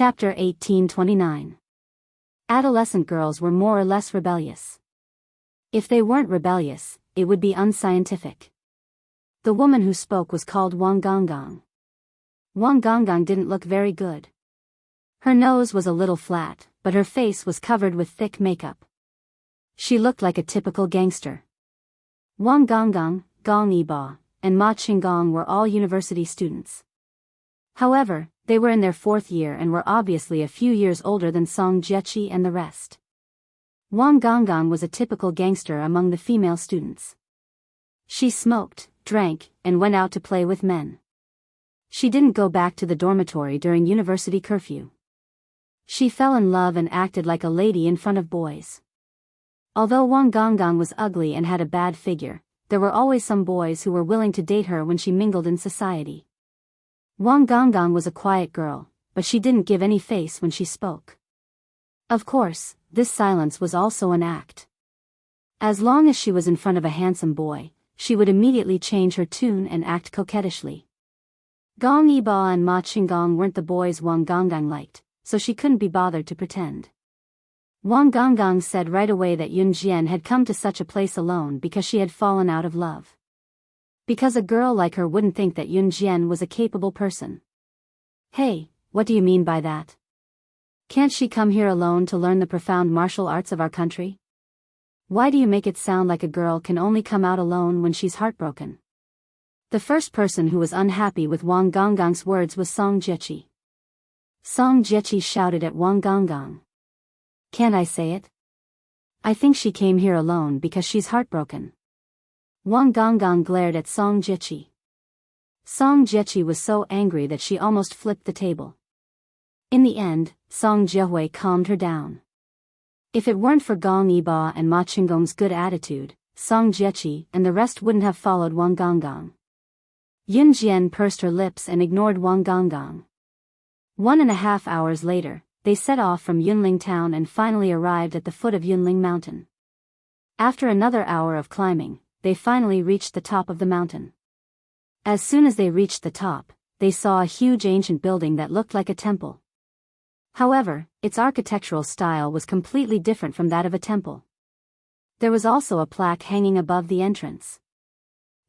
Chapter 1829. Adolescent girls were more or less rebellious. If they weren't rebellious, it would be unscientific. The woman who spoke was called Wang Gonggong. Wang Gonggong didn't look very good. Her nose was a little flat, but her face was covered with thick makeup. She looked like a typical gangster. Wang Gonggong, Gong Yiba, and Ma Qinggong were all university students. However, they were in their fourth year and were obviously a few years older than Song Jiechi and the rest. Wang Gonggong was a typical gangster among the female students. She smoked, drank, and went out to play with men. She didn't go back to the dormitory during university curfew. She fell in love and acted like a lady in front of boys. Although Wang Gonggong was ugly and had a bad figure, there were always some boys who were willing to date her when she mingled in society. Wang Gonggong was a quiet girl, but she didn't give any face when she spoke. Of course, this silence was also an act. As long as she was in front of a handsome boy, she would immediately change her tune and act coquettishly. Gong Yiba and Ma Qinggong weren't the boys Wang Gonggong liked, so she couldn't be bothered to pretend. Wang Gonggong said right away that Yun Jian had come to such a place alone because she had fallen out of love. Because a girl like her wouldn't think that Yun Jian was a capable person. Hey, what do you mean by that? Can't she come here alone to learn the profound martial arts of our country? Why do you make it sound like a girl can only come out alone when she's heartbroken? The first person who was unhappy with Wang Gonggong's words was Song Jiechi. Song Jiechi shouted at Wang Gonggong. Can't I say it? I think she came here alone because she's heartbroken. Wang Gonggong glared at Song Jiechi. Song Jiechi was so angry that she almost flipped the table. In the end, Song Jiehui calmed her down. If it weren't for Gong Yiba and Ma Qinggong's good attitude, Song Jiechi and the rest wouldn't have followed Wang Gonggong. Yun Jian pursed her lips and ignored Wang Gonggong. 1.5 hours later, they set off from Yunling town and finally arrived at the foot of Yunling mountain. After another hour of climbing, they finally reached the top of the mountain. As soon as they reached the top, they saw a huge ancient building that looked like a temple. However, its architectural style was completely different from that of a temple. There was also a plaque hanging above the entrance.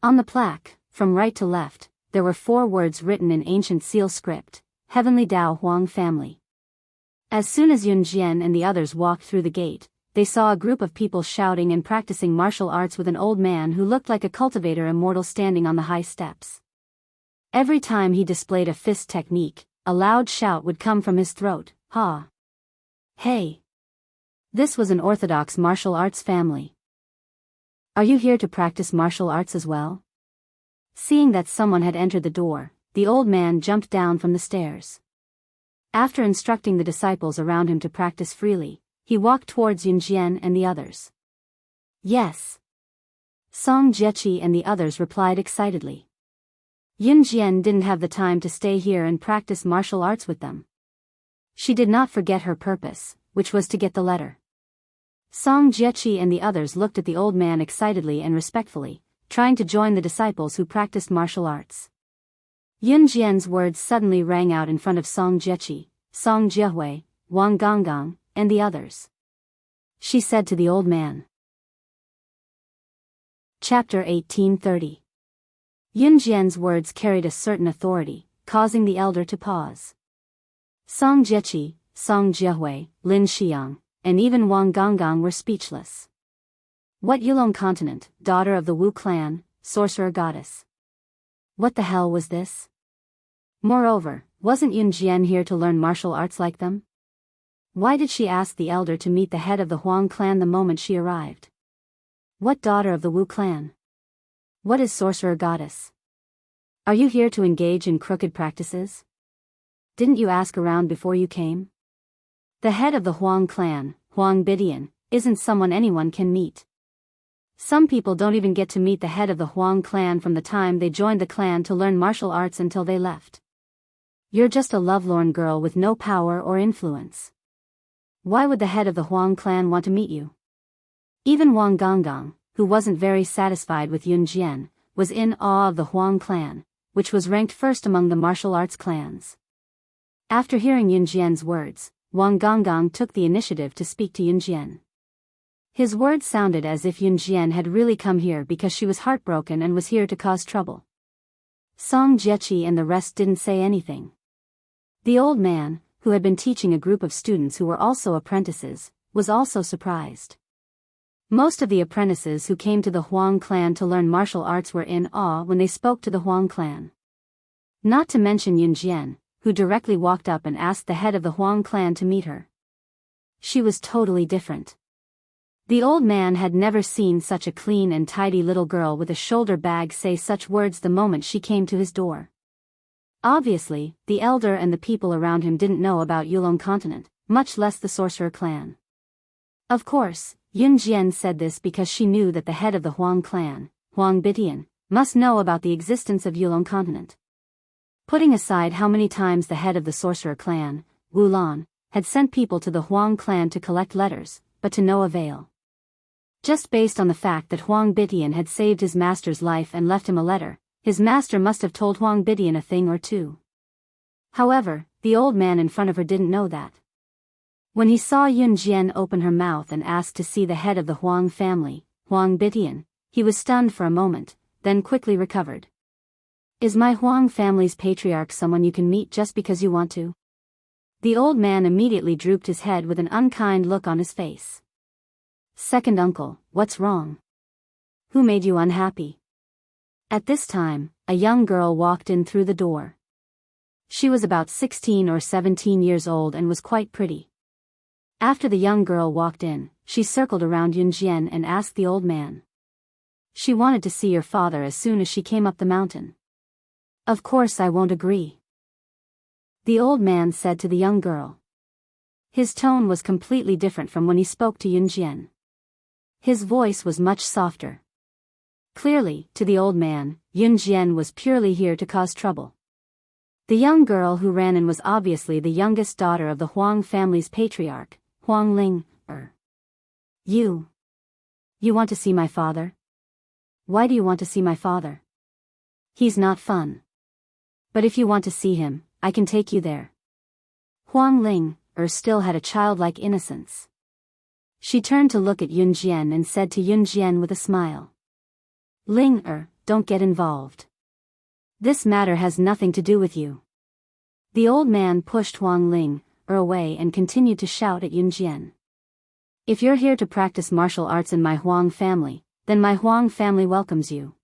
On the plaque, from right to left, there were 4 words written in ancient seal script: Heavenly Dao Huang Family. As soon as Yun Jian and the others walked through the gate, they saw a group of people shouting and practicing martial arts with an old man who looked like a cultivator immortal standing on the high steps. Every time he displayed a fist technique, a loud shout would come from his throat, ha! Hey! This was an orthodox martial arts family. Are you here to practice martial arts as well? Seeing that someone had entered the door, the old man jumped down from the stairs. After instructing the disciples around him to practice freely, he walked towards Yun Jian and the others. Yes. Song Jiechi and the others replied excitedly. Yun Jian didn't have the time to stay here and practice martial arts with them. She did not forget her purpose, which was to get the letter. Song Jiechi and the others looked at the old man excitedly and respectfully, trying to join the disciples who practiced martial arts. Yun Jian's words suddenly rang out in front of Song Jiechi, Song Jiehui, Wang Gonggong, and the others. She said to the old man. Chapter 1830. Yun Jian's words carried a certain authority, causing the elder to pause. Song Jiechi, Song Jiehui, Lin Xiang, and even Wang Gonggong were speechless. What Yulong continent, daughter of the Wu clan, sorcerer goddess? What the hell was this? Moreover, wasn't Yun Jian here to learn martial arts like them? Why did she ask the elder to meet the head of the Huang clan the moment she arrived? What daughter of the Wu clan? What is sorcerer goddess? Are you here to engage in crooked practices? Didn't you ask around before you came? The head of the Huang clan, Huang Bidian, isn't someone anyone can meet. Some people don't even get to meet the head of the Huang clan from the time they joined the clan to learn martial arts until they left. You're just a lovelorn girl with no power or influence. Why would the head of the Huang clan want to meet you? Even Wang Gonggong, who wasn't very satisfied with Yun Jian, was in awe of the Huang clan, which was ranked first among the martial arts clans. After hearing Yun Jian's words, Wang Gonggang took the initiative to speak to Yun Jian. His words sounded as if Yun Jian had really come here because she was heartbroken and was here to cause trouble. Song Jiechi and the rest didn't say anything. The old man, who had been teaching a group of students who were also apprentices, was also surprised. Most of the apprentices who came to the Huang clan to learn martial arts were in awe when they spoke to the Huang clan. Not to mention Yun Jian, who directly walked up and asked the head of the Huang clan to meet her. She was totally different. The old man had never seen such a clean and tidy little girl with a shoulder bag say such words the moment she came to his door. Obviously, the elder and the people around him didn't know about Yulong continent, much less the sorcerer clan. Of course, Yun Jian said this because she knew that the head of the Huang clan, Huang Bitian, must know about the existence of Yulong continent. Putting aside how many times the head of the sorcerer clan, Wu Lan, had sent people to the Huang clan to collect letters, but to no avail. Just based on the fact that Huang Bitian had saved his master's life and left him a letter, his master must have told Huang Bitian a thing or two. However, the old man in front of her didn't know that. When he saw Yun Jian open her mouth and ask to see the head of the Huang family, Huang Bitian, he was stunned for a moment, then quickly recovered. Is my Huang family's patriarch someone you can meet just because you want to? The old man immediately drooped his head with an unkind look on his face. Second uncle, what's wrong? Who made you unhappy? At this time, a young girl walked in through the door. She was about 16 or 17 years old and was quite pretty. After the young girl walked in, she circled around Yun Jian and asked the old man. She wanted to see your father as soon as she came up the mountain. Of course I won't agree. The old man said to the young girl. His tone was completely different from when he spoke to Yun Jian. His voice was much softer. Clearly, to the old man, Yun Jian was purely here to cause trouble. The young girl who ran in was obviously the youngest daughter of the Huang family's patriarch, Huang Ling. You want to see my father? Why do you want to see my father? He's not fun. But if you want to see him, I can take you there. Huang Ling, still had a childlike innocence. She turned to look at Yun Jian and said to Yun Jian with a smile. Ling, don't get involved. This matter has nothing to do with you. The old man pushed Huang Ling, away and continued to shout at Yun Jian. If you're here to practice martial arts in my Huang family, then my Huang family welcomes you.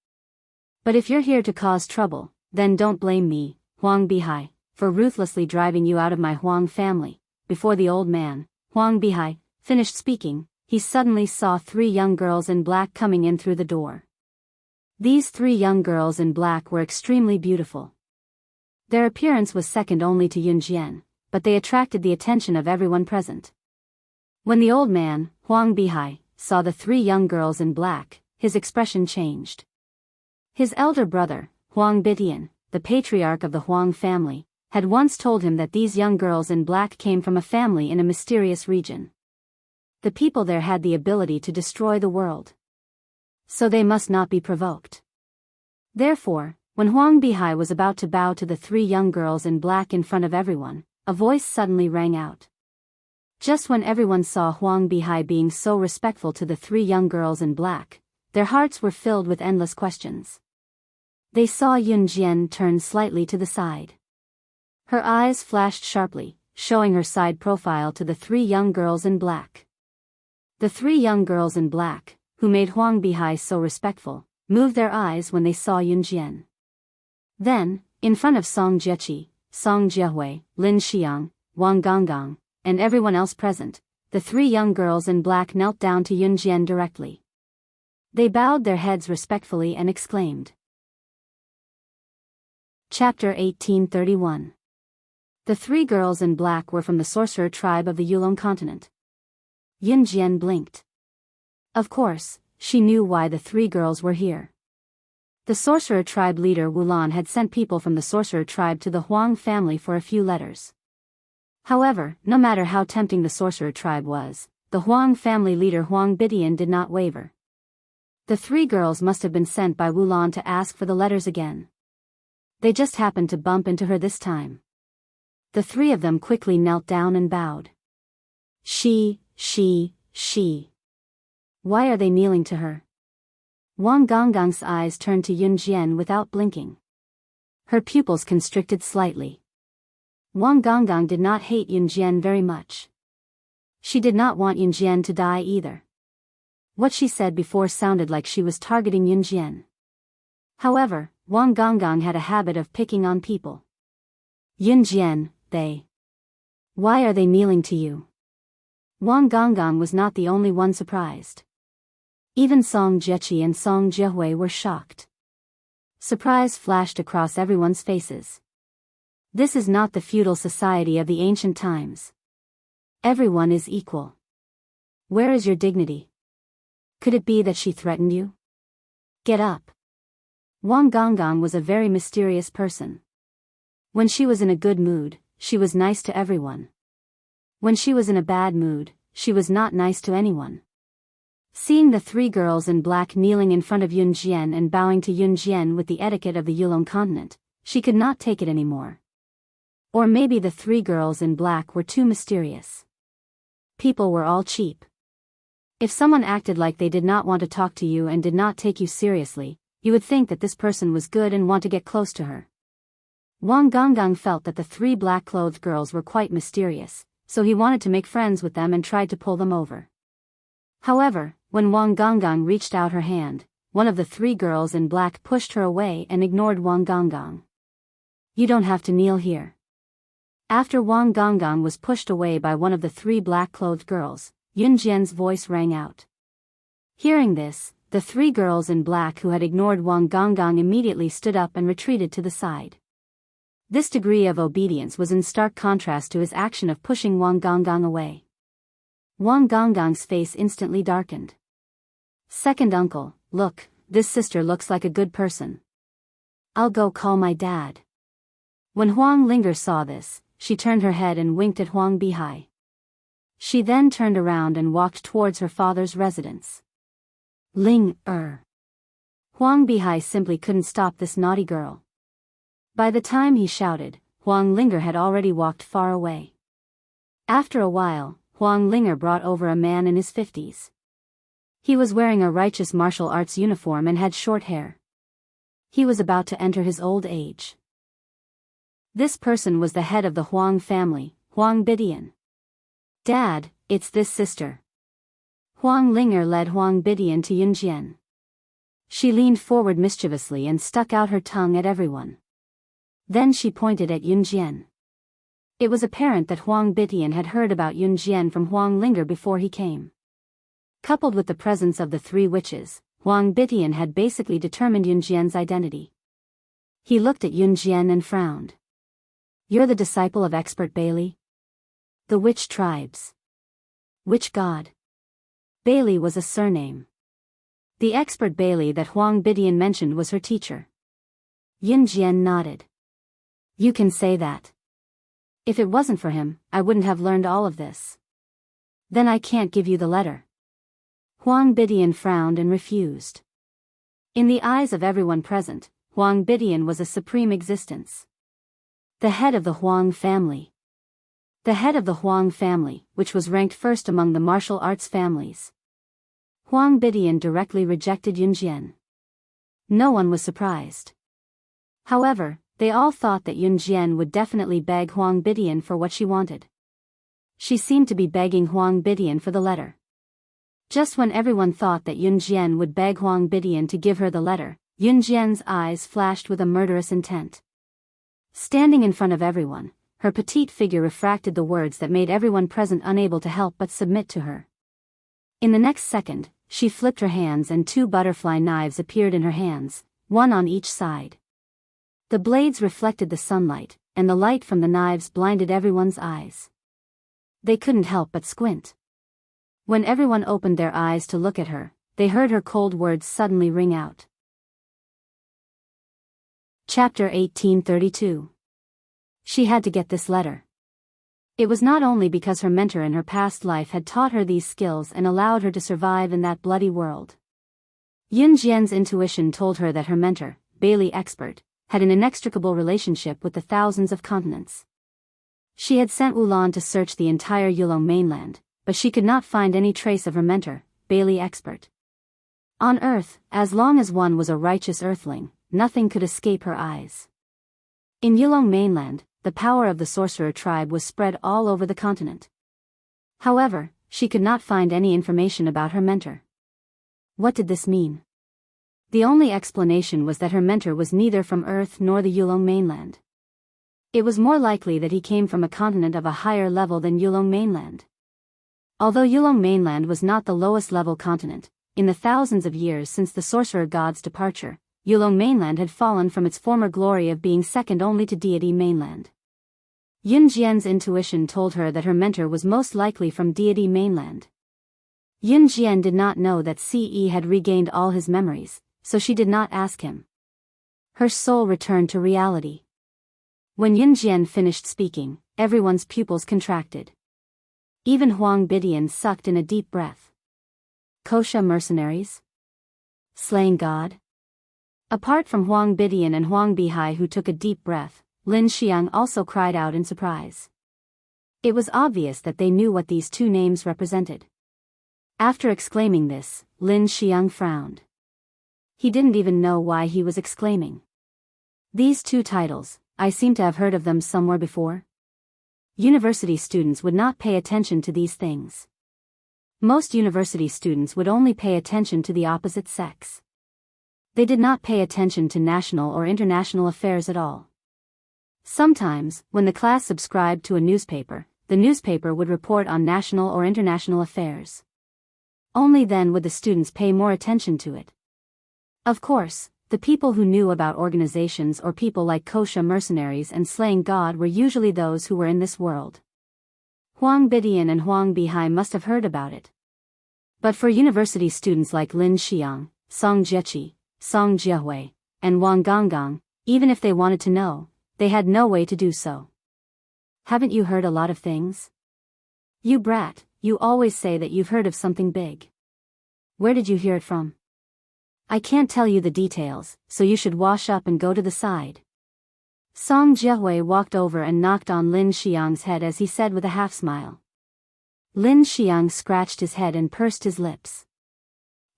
But if you're here to cause trouble, then don't blame me, Huang Bihai, for ruthlessly driving you out of my Huang family. Before the old man, Huang Bihai, finished speaking, he suddenly saw 3 young girls in black coming in through the door. These 3 young girls in black were extremely beautiful. Their appearance was second only to Yun Jian, but they attracted the attention of everyone present. When the old man, Huang Bihai, saw the 3 young girls in black, his expression changed. His elder brother, Huang Bitian, the patriarch of the Huang family, had once told him that these young girls in black came from a family in a mysterious region. The people there had the ability to destroy the world. So they must not be provoked. Therefore, when Huang Bihai was about to bow to the 3 young girls in black in front of everyone, a voice suddenly rang out. Just when everyone saw Huang Bihai being so respectful to the 3 young girls in black, their hearts were filled with endless questions. They saw Yun Jian turn slightly to the side. Her eyes flashed sharply, showing her side profile to the 3 young girls in black. The 3 young girls in black, who made Huang Bihai so respectful, moved their eyes when they saw Yun Jian. Then, in front of Song Jiechi, Song Jiehui, Lin Xiang, Wang Gonggang, and everyone else present, the 3 young girls in black knelt down to Yun Jian directly. They bowed their heads respectfully and exclaimed. Chapter 1831. The 3 girls in black were from the sorcerer tribe of the Yulong continent. Yun Jian blinked. Of course, she knew why the 3 girls were here. The sorcerer tribe leader Wu Lan had sent people from the sorcerer tribe to the Huang family for a few letters. However, no matter how tempting the sorcerer tribe was, the Huang family leader Huang Bitian did not waver. The 3 girls must have been sent by Wu Lan to ask for the letters again. They just happened to bump into her this time. The three of them quickly knelt down and bowed. She. Why are they kneeling to her? Wang Gonggong's eyes turned to Yun Jian without blinking. Her pupils constricted slightly. Wang Gonggong did not hate Yun Jian very much. She did not want Yun Jian to die either. What she said before sounded like she was targeting Yun Jian. However, Wang Gonggong had a habit of picking on people. Yun Jian, why are they kneeling to you? Wang Gonggong was not the only one surprised. Even Song Jiechi and Song Jiehui were shocked. Surprise flashed across everyone's faces. This is not the feudal society of the ancient times. Everyone is equal. Where is your dignity? Could it be that she threatened you? Get up. Wang Gonggong was a very mysterious person. When she was in a good mood, she was nice to everyone. When she was in a bad mood, she was not nice to anyone. Seeing the three girls in black kneeling in front of Yun Jian and bowing to Yun Jian with the etiquette of the Yulong continent, she could not take it anymore. Or maybe the three girls in black were too mysterious. People were all cheap. If someone acted like they did not want to talk to you and did not take you seriously, you would think that this person was good and want to get close to her. Wang Gonggong felt that the three black-clothed girls were quite mysterious, so he wanted to make friends with them and tried to pull them over. However, when Wang Gonggong reached out her hand, one of the three girls in black pushed her away and ignored Wang Gonggong. You don't have to kneel here. After Wang Gonggong was pushed away by one of the three black-clothed girls, Yun Jian's voice rang out. Hearing this, the three girls in black who had ignored Wang Gonggong immediately stood up and retreated to the side. This degree of obedience was in stark contrast to his action of pushing Wang Gonggong away. Wang Gonggong's face instantly darkened. Second uncle, look, this sister looks like a good person. I'll go call my dad. When Huang Linger saw this, she turned her head and winked at Huang Bihai. She then turned around and walked towards her father's residence. Huang Bihai simply couldn't stop this naughty girl. By the time he shouted, Huang Linger had already walked far away. After a while, Huang Linger brought over a man in his 50s. He was wearing a righteous martial arts uniform and had short hair. He was about to enter his old age. This person was the head of the Huang family, Huang Bidian. Dad, it's this sister. Huang Linger led Huang Bidian to Yun Jian. She leaned forward mischievously and stuck out her tongue at everyone. Then she pointed at Yun Jian. It was apparent that Huang Bidian had heard about Yun Jian from Huang Linger before he came. Coupled with the presence of the three witches, Huang Bidian had basically determined Yun Jian's identity. He looked at Yun Jian and frowned. You're the disciple of expert Bailey? The witch tribes. Which god? Bailey was a surname. The expert Bailey that Huang Bidian mentioned was her teacher. Yun Jian nodded. You can say that. If it wasn't for him, I wouldn't have learned all of this. Then I can't give you the letter. Huang Bidian frowned and refused. In the eyes of everyone present, Huang Bidian was a supreme existence. The head of the Huang family. The head of the Huang family, which was ranked first among the martial arts families. Huang Bidian directly rejected Yun Jian. No one was surprised. However, they all thought that Yun Jian would definitely beg Huang Bidian for what she wanted. She seemed to be begging Huang Bidian for the letter. Just when everyone thought that Yun Jian would beg Huang Bidian to give her the letter, Yun Jian's eyes flashed with a murderous intent. Standing in front of everyone, her petite figure refracted the words that made everyone present unable to help but submit to her. In the next second, she flipped her hands and two butterfly knives appeared in her hands, one on each side. The blades reflected the sunlight, and the light from the knives blinded everyone's eyes. They couldn't help but squint. When everyone opened their eyes to look at her, they heard her cold words suddenly ring out. Chapter 1832. She had to get this letter. It was not only because her mentor in her past life had taught her these skills and allowed her to survive in that bloody world. Yun Jian's intuition told her that her mentor, Bailey Expert, had an inextricable relationship with the thousands of continents. She had sent Wulan to search the entire Yulong mainland, but she could not find any trace of her mentor, Bailey expert. On Earth, as long as one was a righteous earthling, nothing could escape her eyes. In Yulong mainland, the power of the sorcerer tribe was spread all over the continent. However, she could not find any information about her mentor. What did this mean? The only explanation was that her mentor was neither from Earth nor the Yulong mainland. It was more likely that he came from a continent of a higher level than Yulong mainland. Although Yulong mainland was not the lowest level continent, in the thousands of years since the sorcerer god's departure, Yulong mainland had fallen from its former glory of being second only to deity mainland. Yun Jian's intuition told her that her mentor was most likely from deity mainland. Yun Jian did not know that Ce had regained all his memories, so she did not ask him. Her soul returned to reality. When Yun Jian finished speaking, everyone's pupils contracted. Even Huang Bidian sucked in a deep breath. Kosha mercenaries? Slaying God? Apart from Huang Bidian and Huang Bihai, who took a deep breath, Lin Xiang also cried out in surprise. It was obvious that they knew what these two names represented. After exclaiming this, Lin Xiang frowned. He didn't even know why he was exclaiming. These two titles, I seem to have heard of them somewhere before. University students would not pay attention to these things. Most university students would only pay attention to the opposite sex. They did not pay attention to national or international affairs at all. Sometimes, when the class subscribed to a newspaper, the newspaper would report on national or international affairs. Only then would the students pay more attention to it. Of course, the people who knew about organizations or people like Kosha mercenaries and slaying God were usually those who were in this world. Huang Bidian and Huang Bihai must have heard about it. But for university students like Lin Xiang, Song Jieqi, Song Jiehui, and Wang Gonggang, even if they wanted to know, they had no way to do so. Haven't you heard a lot of things? You brat, you always say that you've heard of something big. Where did you hear it from? I can't tell you the details, so you should wash up and go to the side. Song Jiehui walked over and knocked on Lin Xiang's head as he said with a half-smile. Lin Xiang scratched his head and pursed his lips.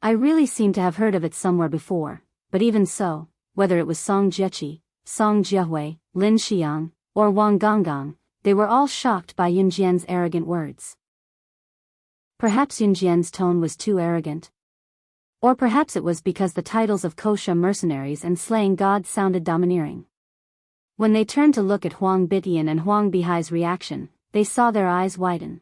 I really seem to have heard of it somewhere before, but even so, whether it was Song Jieqi, Song Jiehui, Lin Xiang, or Wang Gonggang, they were all shocked by Yun Jian's arrogant words. Perhaps Yun Jian's tone was too arrogant. Or perhaps it was because the titles of Kosha mercenaries and slaying God sounded domineering. When they turned to look at Huang Bidian and Huang Bihai's reaction, they saw their eyes widen.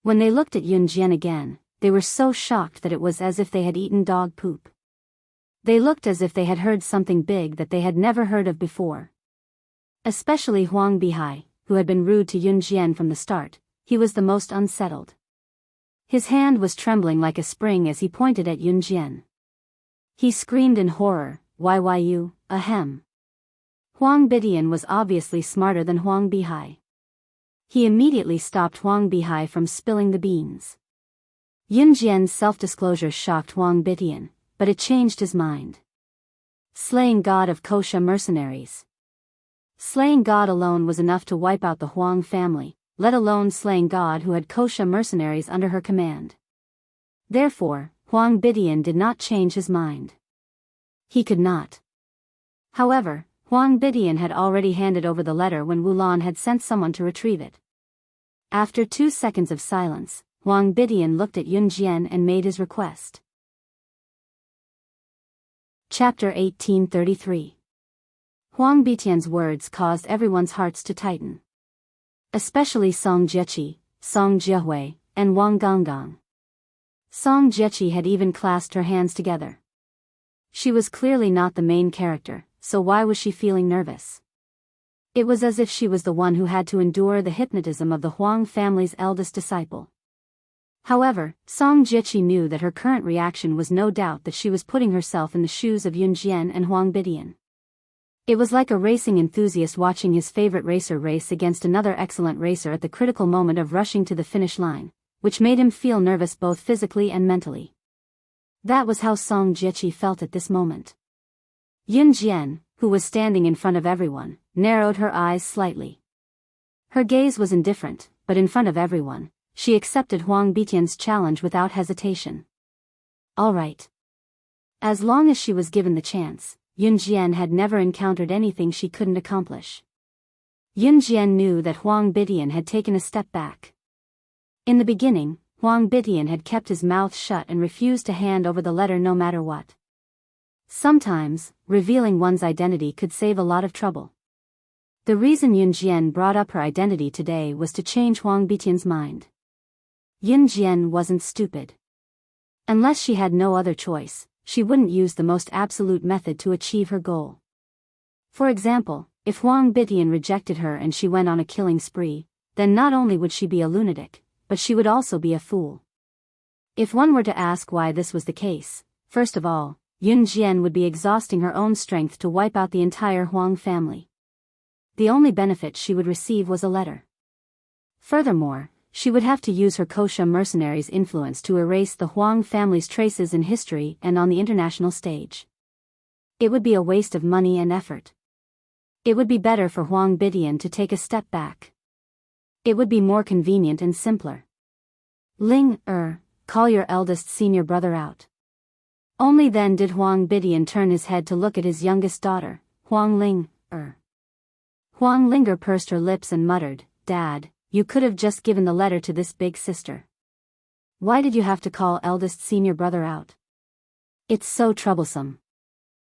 When they looked at Yun Jian again, they were so shocked that it was as if they had eaten dog poop. They looked as if they had heard something big that they had never heard of before. Especially Huang Bihai, who had been rude to Yun Jian from the start, he was the most unsettled. His hand was trembling like a spring as he pointed at Yun Jian. He screamed in horror, "Yyuu, ahem." Huang Bidian was obviously smarter than Huang Bihai. He immediately stopped Huang Bihai from spilling the beans. Yun Jian's self-disclosure shocked Huang Bidian, but it changed his mind. Slaying God of Kosha mercenaries. Slaying God alone was enough to wipe out the Huang family, let alone slaying God who had Kosha mercenaries under her command. Therefore, Huang Bidian did not change his mind. He could not. However, Huang Bidian had already handed over the letter when Wulan had sent someone to retrieve it. After 2 seconds of silence, Huang Bidian looked at Yun Jian and made his request. Chapter 1833. Huang Bidian's words caused everyone's hearts to tighten. Especially Song Jieqi, Song Jiehui, and Wang Gonggang. Song Jieqi had even clasped her hands together. She was clearly not the main character, so why was she feeling nervous? It was as if she was the one who had to endure the hypnotism of the Huang family's eldest disciple. However, Song Jieqi knew that her current reaction was no doubt that she was putting herself in the shoes of Yun Jian and Huang Bidian. It was like a racing enthusiast watching his favorite racer race against another excellent racer at the critical moment of rushing to the finish line, which made him feel nervous both physically and mentally. That was how Song Jieqi felt at this moment. Yun Jian, who was standing in front of everyone, narrowed her eyes slightly. Her gaze was indifferent, but in front of everyone, she accepted Huang Bitian's challenge without hesitation. All right. As long as she was given the chance, Yun Jian had never encountered anything she couldn't accomplish. Yun Jian knew that Huang Bitian had taken a step back. In the beginning, Huang Bitian had kept his mouth shut and refused to hand over the letter no matter what. Sometimes, revealing one's identity could save a lot of trouble. The reason Yun Jian brought up her identity today was to change Huang Bitian's mind. Yun Jian wasn't stupid. Unless she had no other choice, she wouldn't use the most absolute method to achieve her goal. For example, if Huang Bitian rejected her and she went on a killing spree, then not only would she be a lunatic, but she would also be a fool. If one were to ask why this was the case, first of all, Yun Jian would be exhausting her own strength to wipe out the entire Huang family. The only benefit she would receive was a letter. Furthermore, she would have to use her Kosha mercenaries' influence to erase the Huang family's traces in history and on the international stage. It would be a waste of money and effort. It would be better for Huang Bitian to take a step back. It would be more convenient and simpler. Ling, call your eldest senior brother out. Only then did Huang Bitian turn his head to look at his youngest daughter, Huang Ling, Huang Linger pursed her lips and muttered, Dad, you could have just given the letter to this big sister. Why did you have to call eldest senior brother out? It's so troublesome.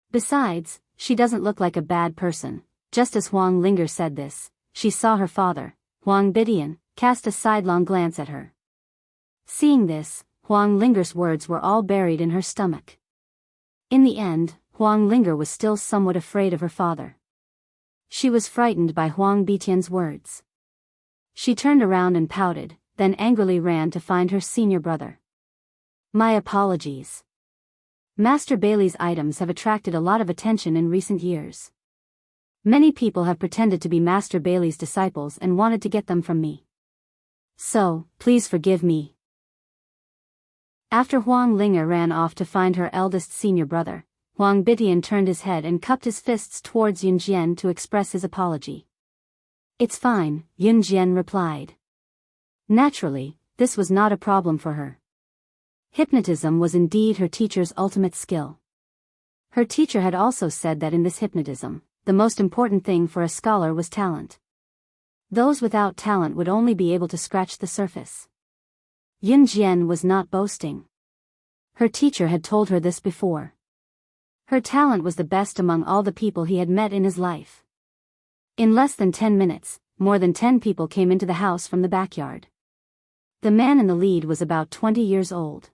Besides, she doesn't look like a bad person. Just as Huang Linger said this, she saw her father, Huang Bitian, cast a sidelong glance at her. Seeing this, Huang Linger's words were all buried in her stomach. In the end, Huang Linger was still somewhat afraid of her father. She was frightened by Huang Bitian's words. She turned around and pouted, then angrily ran to find her senior brother. My apologies. Master Bailey's items have attracted a lot of attention in recent years. Many people have pretended to be Master Bailey's disciples and wanted to get them from me. So, please forgive me. After Huang Linger ran off to find her eldest senior brother, Huang Bitian turned his head and cupped his fists towards Yun Jian to express his apology. It's fine, Yun Jian replied. Naturally, this was not a problem for her. Hypnotism was indeed her teacher's ultimate skill. Her teacher had also said that in this hypnotism, the most important thing for a scholar was talent. Those without talent would only be able to scratch the surface. Yun Jian was not boasting. Her teacher had told her this before. Her talent was the best among all the people he had met in his life. In less than 10 minutes, more than 10 people came into the house from the backyard. The man in the lead was about 20 years old.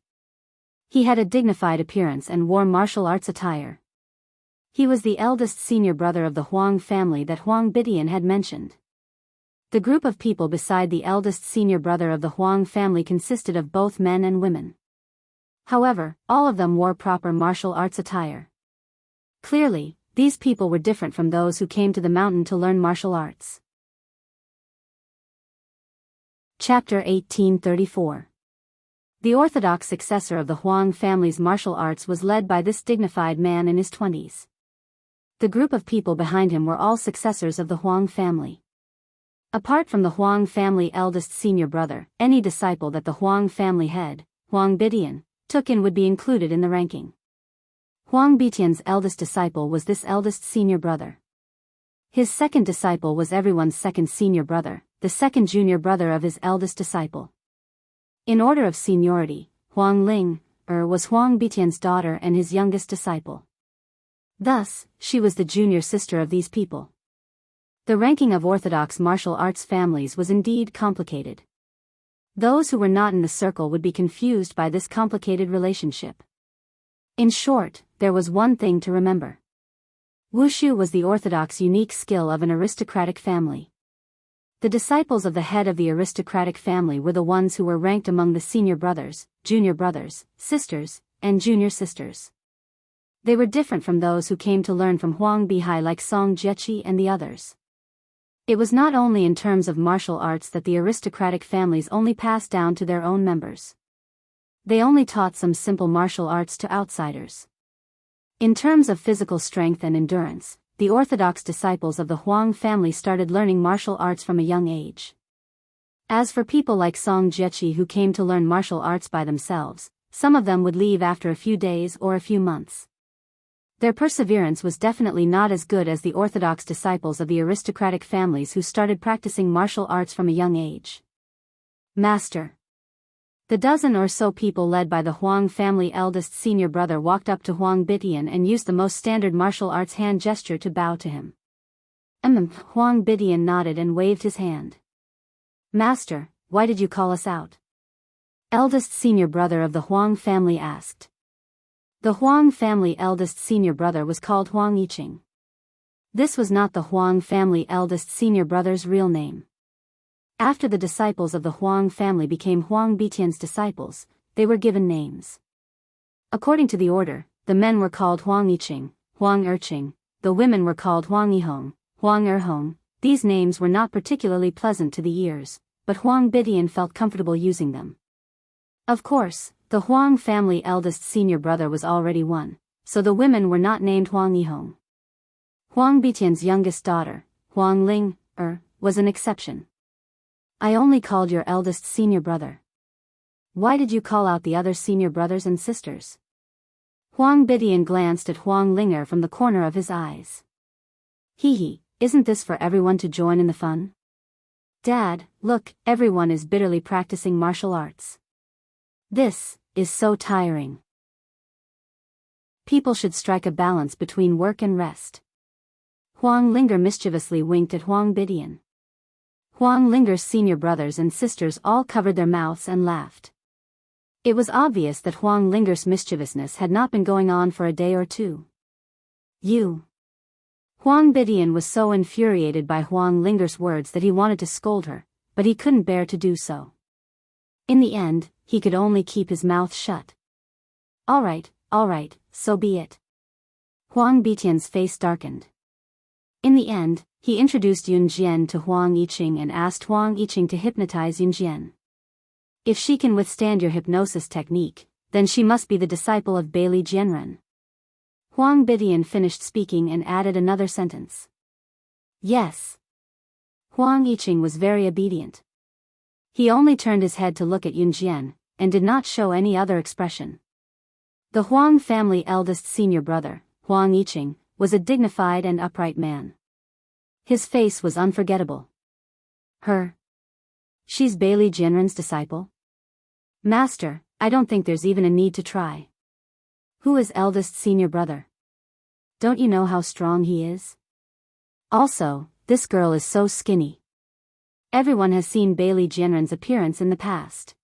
He had a dignified appearance and wore martial arts attire. He was the eldest senior brother of the Huang family that Huang Bitian had mentioned. The group of people beside the eldest senior brother of the Huang family consisted of both men and women. However, all of them wore proper martial arts attire. Clearly, these people were different from those who came to the mountain to learn martial arts. Chapter 1834. The orthodox successor of the Huang family's martial arts was led by this dignified man in his 20s. The group of people behind him were all successors of the Huang family. Apart from the Huang family eldest senior brother, any disciple that the Huang family head, Huang Bitian, took in would be included in the ranking. Huang Bitian's eldest disciple was this eldest senior brother. His second disciple was everyone's second senior brother, the second junior brother of his eldest disciple. In order of seniority, Huang Ling, was Huang Bitian's daughter and his youngest disciple. Thus, she was the junior sister of these people. The ranking of orthodox martial arts families was indeed complicated. Those who were not in the circle would be confused by this complicated relationship. In short, there was one thing to remember. Wushu was the orthodox unique skill of an aristocratic family. The disciples of the head of the aristocratic family were the ones who were ranked among the senior brothers, junior brothers, sisters, and junior sisters. They were different from those who came to learn from Huang Bihai like Song Jiechi and the others. It was not only in terms of martial arts that the aristocratic families only passed down to their own members. They only taught some simple martial arts to outsiders. In terms of physical strength and endurance, the orthodox disciples of the Huang family started learning martial arts from a young age. As for people like Song Jiechi who came to learn martial arts by themselves, some of them would leave after a few days or a few months. Their perseverance was definitely not as good as the orthodox disciples of the aristocratic families who started practicing martial arts from a young age. Master. The dozen or so people led by the Huang family eldest senior brother walked up to Huang Bitian and used the most standard martial arts hand gesture to bow to him. Huang Bitian nodded and waved his hand. Master, why did you call us out? Eldest senior brother of the Huang family asked. The Huang family eldest senior brother was called Huang Yiqing. This was not the Huang family eldest senior brother's real name. After the disciples of the Huang family became Huang Bitian's disciples, they were given names. According to the order, the men were called Huang Yiqing, Huang Erqing, the women were called Huang Yihong, Huang Erhong. These names were not particularly pleasant to the ears, but Huang Bitian felt comfortable using them. Of course, the Huang family eldest senior brother was already one, so the women were not named Huang Yihong. Huang Bitian's youngest daughter, Huang Ling, was an exception. I only called your eldest senior brother. Why did you call out the other senior brothers and sisters? Huang Bitian glanced at Huang Linger from the corner of his eyes. Hee, isn't this for everyone to join in the fun? Dad, look, everyone is bitterly practicing martial arts. This is so tiring. People should strike a balance between work and rest. Huang Linger mischievously winked at Huang Bitian. Huang Linger's senior brothers and sisters all covered their mouths and laughed. It was obvious that Huang Linger's mischievousness had not been going on for a day or two. You. Huang Bitian was so infuriated by Huang Linger's words that he wanted to scold her, but he couldn't bear to do so. In the end, he could only keep his mouth shut. All right, so be it. Huang Bitian's face darkened. In the end, he introduced Yun Jian to Huang Yiqing and asked Huang Yiqing to hypnotize Yun Jian. If she can withstand your hypnosis technique, then she must be the disciple of Bailey Jianren. Huang Bitian finished speaking and added another sentence. Yes. Huang Yiqing was very obedient. He only turned his head to look at Yun Jian, and did not show any other expression. The Huang family eldest senior brother, Huang Yiqing, was a dignified and upright man. His face was unforgettable. She's Bailey Jianren's disciple? Master, I don't think there's even a need to try. Who is eldest senior brother? Don't you know how strong he is? Also, this girl is so skinny. Everyone has seen Bailey Jianren's appearance in the past.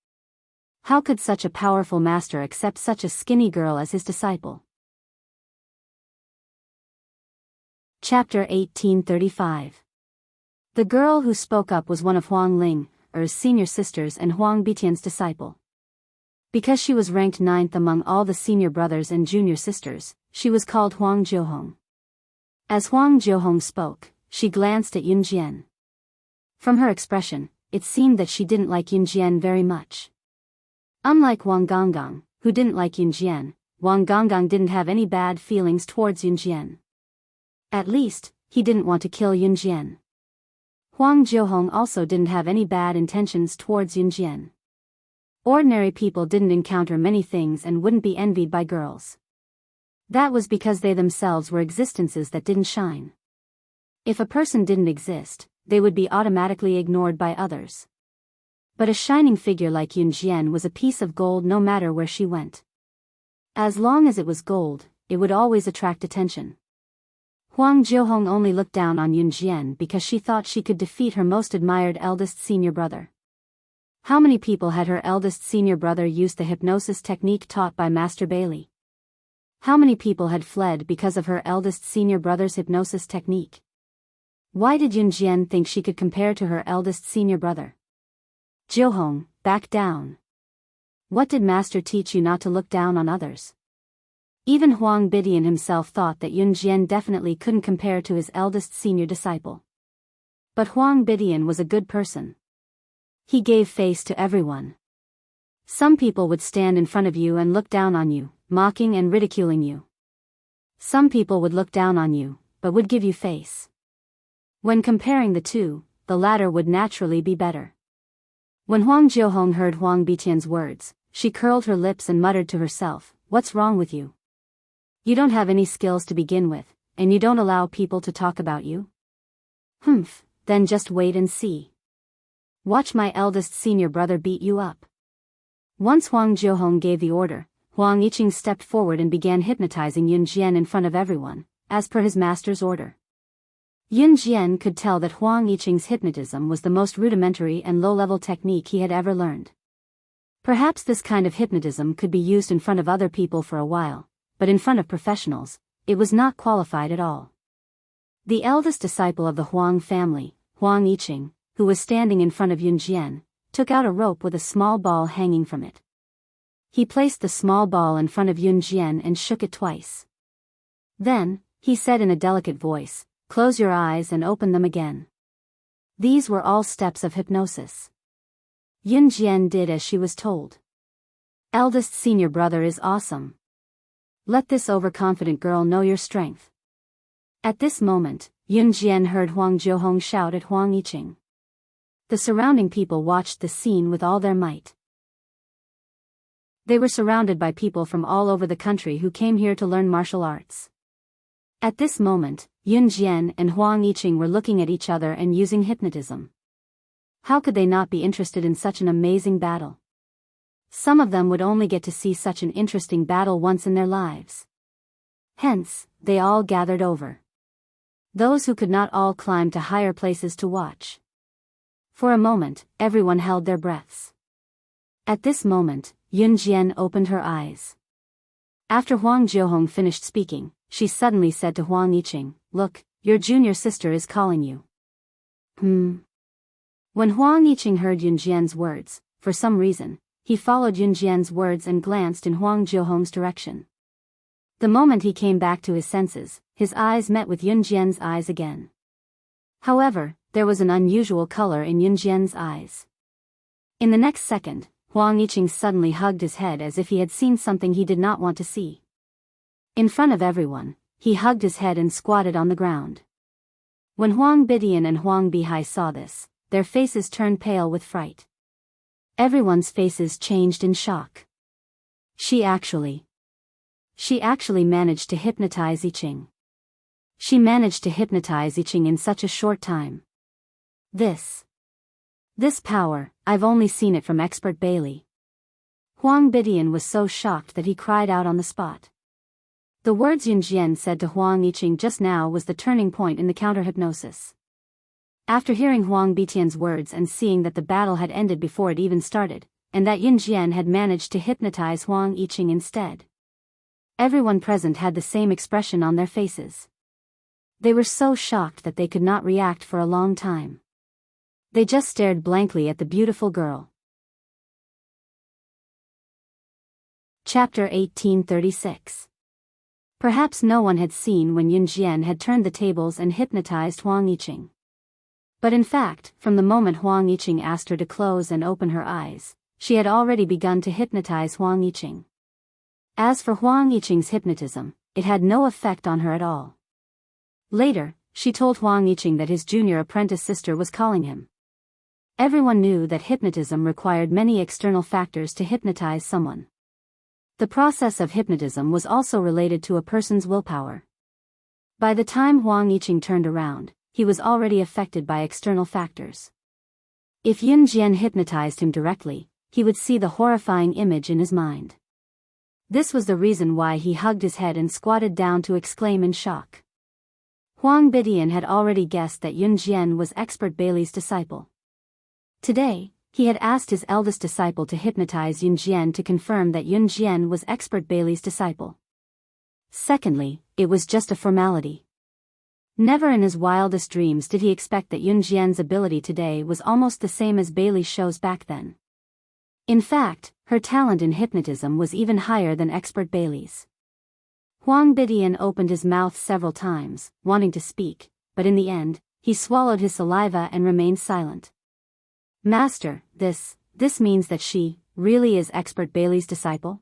How could such a powerful master accept such a skinny girl as his disciple? Chapter 1835. The girl who spoke up was one of Huang Linger's senior sisters and Huang Bitian's disciple. Because she was ranked 9th among all the senior brothers and junior sisters, she was called Huang Jiuhong. As Huang Jiuhong spoke, she glanced at Yun Jian. From her expression, it seemed that she didn't like Yun Jian very much. Unlike Wang Gonggang, who didn't like Yun Jian, Wang Gonggang didn't have any bad feelings towards Yun Jian. At least, he didn't want to kill Yun Jian. Huang Jiuhong also didn't have any bad intentions towards Yun Jian. Ordinary people didn't encounter many things and wouldn't be envied by girls. That was because they themselves were existences that didn't shine. If a person didn't exist, they would be automatically ignored by others. But a shining figure like Yun Jian was a piece of gold no matter where she went. As long as it was gold, it would always attract attention. Huang Jiuhong only looked down on Yun Jian because she thought she could defeat her most admired eldest senior brother. How many people had her eldest senior brother used the hypnosis technique taught by Master Bailey? How many people had fled because of her eldest senior brother's hypnosis technique? Why did Yun Jian think she could compare to her eldest senior brother? Jiuhong, back down. What did Master teach you not to look down on others? Even Huang Bitian himself thought that Yun Jian definitely couldn't compare to his eldest senior disciple. But Huang Bitian was a good person. He gave face to everyone. Some people would stand in front of you and look down on you, mocking and ridiculing you. Some people would look down on you, but would give you face. When comparing the two, the latter would naturally be better. When Huang Jiuhong heard Huang Bitian's words, she curled her lips and muttered to herself, "What's wrong with you? You don't have any skills to begin with, and you don't allow people to talk about you? Humph, then just wait and see. Watch my eldest senior brother beat you up." Once Huang Jiuhong gave the order, Huang Yiqing stepped forward and began hypnotizing Yun Jian in front of everyone, as per his master's order. Yun Jian could tell that Huang Yiqing's hypnotism was the most rudimentary and low-level technique he had ever learned. Perhaps this kind of hypnotism could be used in front of other people for a while, but in front of professionals, it was not qualified at all. The eldest disciple of the Huang family, Huang Yiqing, who was standing in front of Yun Jian, took out a rope with a small ball hanging from it. He placed the small ball in front of Yun Jian and shook it twice. Then, he said in a delicate voice, "Close your eyes and open them again." These were all steps of hypnosis. Yun Jian did as she was told. Eldest senior brother is awesome. Let this overconfident girl know your strength. At this moment, Yun Jian heard Huang Jiuhong shout at Huang Yiqing. The surrounding people watched the scene with all their might. They were surrounded by people from all over the country who came here to learn martial arts. At this moment, Yun Jian and Huang Yiqing were looking at each other and using hypnotism. How could they not be interested in such an amazing battle? Some of them would only get to see such an interesting battle once in their lives. Hence, they all gathered over. Those who could not all climb to higher places to watch. For a moment, everyone held their breaths. At this moment, Yun Jian opened her eyes. After Huang Jiuhong finished speaking, she suddenly said to Huang Yiqing, "Look, your junior sister is calling you." When Huang Yiqing heard Yun Jian's words, for some reason, he followed Yun Jian's words and glanced in Huang Jiuhong's direction. The moment he came back to his senses, his eyes met with Yun Jian's eyes again. However, there was an unusual color in Yun Jian's eyes. In the next second, Huang Yiqing suddenly hugged his head as if he had seen something he did not want to see. In front of everyone, he hugged his head and squatted on the ground. When Huang Bidian and Huang Bihai saw this, their faces turned pale with fright. Everyone's faces changed in shock. She actually managed to hypnotize Yiqing. She managed to hypnotize Yiqing in such a short time. This power, I've only seen it from expert Bailey. Huang Bidian was so shocked that he cried out on the spot. The words Yun Jian said to Huang Yiqing just now was the turning point in the counter-hypnosis. After hearing Huang Bitian's words and seeing that the battle had ended before it even started, and that Yun Jian had managed to hypnotize Huang Yiqing instead, everyone present had the same expression on their faces. They were so shocked that they could not react for a long time. They just stared blankly at the beautiful girl. Chapter 1836. Perhaps no one had seen when Yun Jian had turned the tables and hypnotized Huang Yiqing. But in fact, from the moment Huang Yiqing asked her to close and open her eyes, she had already begun to hypnotize Huang Yiqing. As for Huang Yiqing's hypnotism, it had no effect on her at all. Later, she told Huang Yiqing that his junior apprentice sister was calling him. Everyone knew that hypnotism required many external factors to hypnotize someone. The process of hypnotism was also related to a person's willpower. By the time Huang Yiqing turned around, he was already affected by external factors. If Yun Jian hypnotized him directly, he would see the horrifying image in his mind. This was the reason why he hugged his head and squatted down to exclaim in shock. Huang Bidian had already guessed that Yun Jian was expert Bailey's disciple. Today, he had asked his eldest disciple to hypnotize Yun Jian to confirm that Yun Jian was expert Bailey's disciple. Secondly, it was just a formality. Never in his wildest dreams did he expect that Yun Jian's ability today was almost the same as Bailey's shows back then. In fact, her talent in hypnotism was even higher than expert Bailey's. Huang Bidian opened his mouth several times, wanting to speak, but in the end, he swallowed his saliva and remained silent. "Master, this means that she really is expert Bailey's disciple?"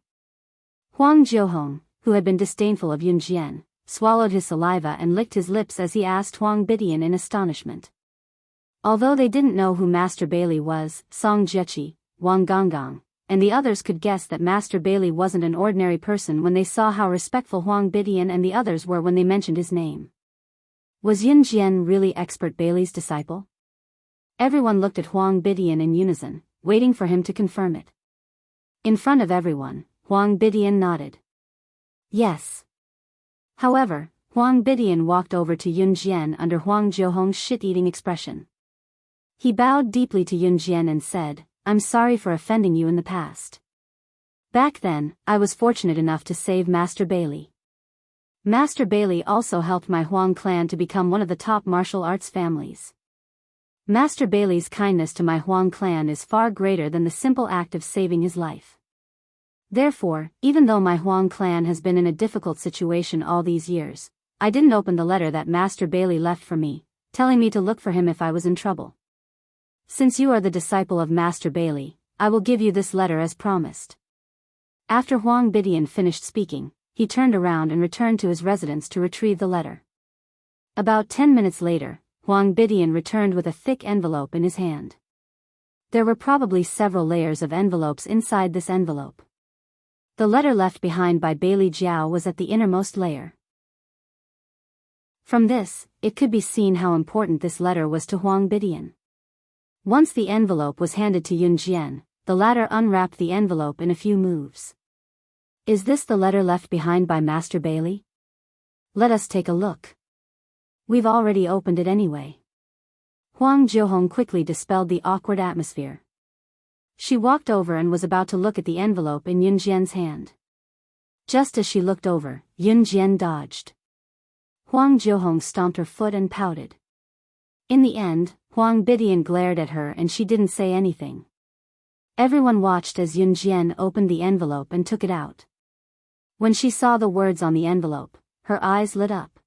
Huang Jiuhong, who had been disdainful of Yun Jian, swallowed his saliva and licked his lips as he asked Huang Bidian in astonishment. Although they didn't know who Master Bailey was, Song Jiechi, Wang Gonggang, and the others could guess that Master Bailey wasn't an ordinary person when they saw how respectful Huang Bidian and the others were when they mentioned his name. Was Yun Jian really expert Bailey's disciple? Everyone looked at Huang Bidian in unison, waiting for him to confirm it. In front of everyone, Huang Bidian nodded. Yes. However, Huang Bidian walked over to Yun Jian under Huang Zhuohong's shit-eating expression. He bowed deeply to Yun Jian and said, "I'm sorry for offending you in the past. Back then, I was fortunate enough to save Master Bailey. Master Bailey also helped my Huang clan to become one of the top martial arts families. Master Bailey's kindness to my Huang clan is far greater than the simple act of saving his life. Therefore, even though my Huang clan has been in a difficult situation all these years, I didn't open the letter that Master Bailey left for me, telling me to look for him if I was in trouble. Since you are the disciple of Master Bailey, I will give you this letter as promised." After Huang Bidian finished speaking, he turned around and returned to his residence to retrieve the letter. About 10 minutes later, Huang Bidian returned with a thick envelope in his hand. There were probably several layers of envelopes inside this envelope. The letter left behind by Bailey Jiao was at the innermost layer. From this, it could be seen how important this letter was to Huang Bidian. Once the envelope was handed to Yun Jian, the latter unwrapped the envelope in a few moves. Is this the letter left behind by Master Bailey? Let us take a look. We've already opened it anyway. Huang Zhuohong quickly dispelled the awkward atmosphere. She walked over and was about to look at the envelope in Yun Jian's hand. Just as she looked over, Yun Jian dodged. Huang Zhuohong stomped her foot and pouted. In the end, Huang Bidian glared at her and she didn't say anything. Everyone watched as Yun Jian opened the envelope and took it out. When she saw the words on the envelope, her eyes lit up.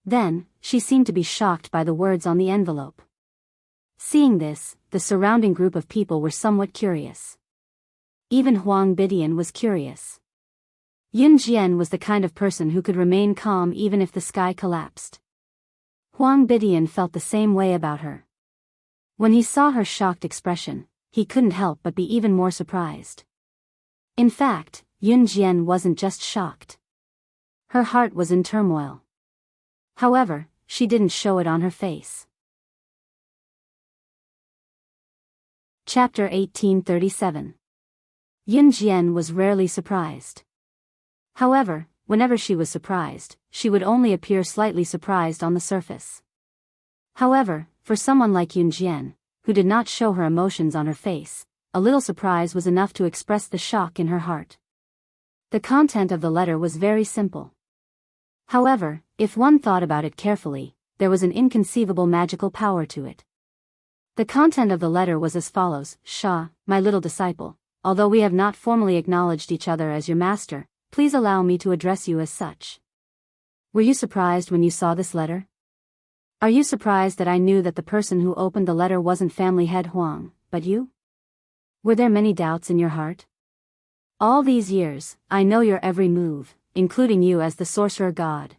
Then, she seemed to be shocked by the words on the envelope. Seeing this, the surrounding group of people were somewhat curious. Even Huang Bidian was curious. Yun Jian was the kind of person who could remain calm even if the sky collapsed. Huang Bidian felt the same way about her. When he saw her shocked expression, he couldn't help but be even more surprised. In fact, Yun Jian wasn't just shocked. Her heart was in turmoil. However, she didn't show it on her face. Chapter 1837. Yun Jian was rarely surprised. However, whenever she was surprised, she would only appear slightly surprised on the surface. However, for someone like Yun Jian, who did not show her emotions on her face, a little surprise was enough to express the shock in her heart. The content of the letter was very simple. However, if one thought about it carefully, there was an inconceivable magical power to it. The content of the letter was as follows: Sha, my little disciple, although we have not formally acknowledged each other as your master, please allow me to address you as such. Were you surprised when you saw this letter? Are you surprised that I knew that the person who opened the letter wasn't family head Huang, but you? Were there many doubts in your heart? All these years, I know your every move, including you as the sorcerer god.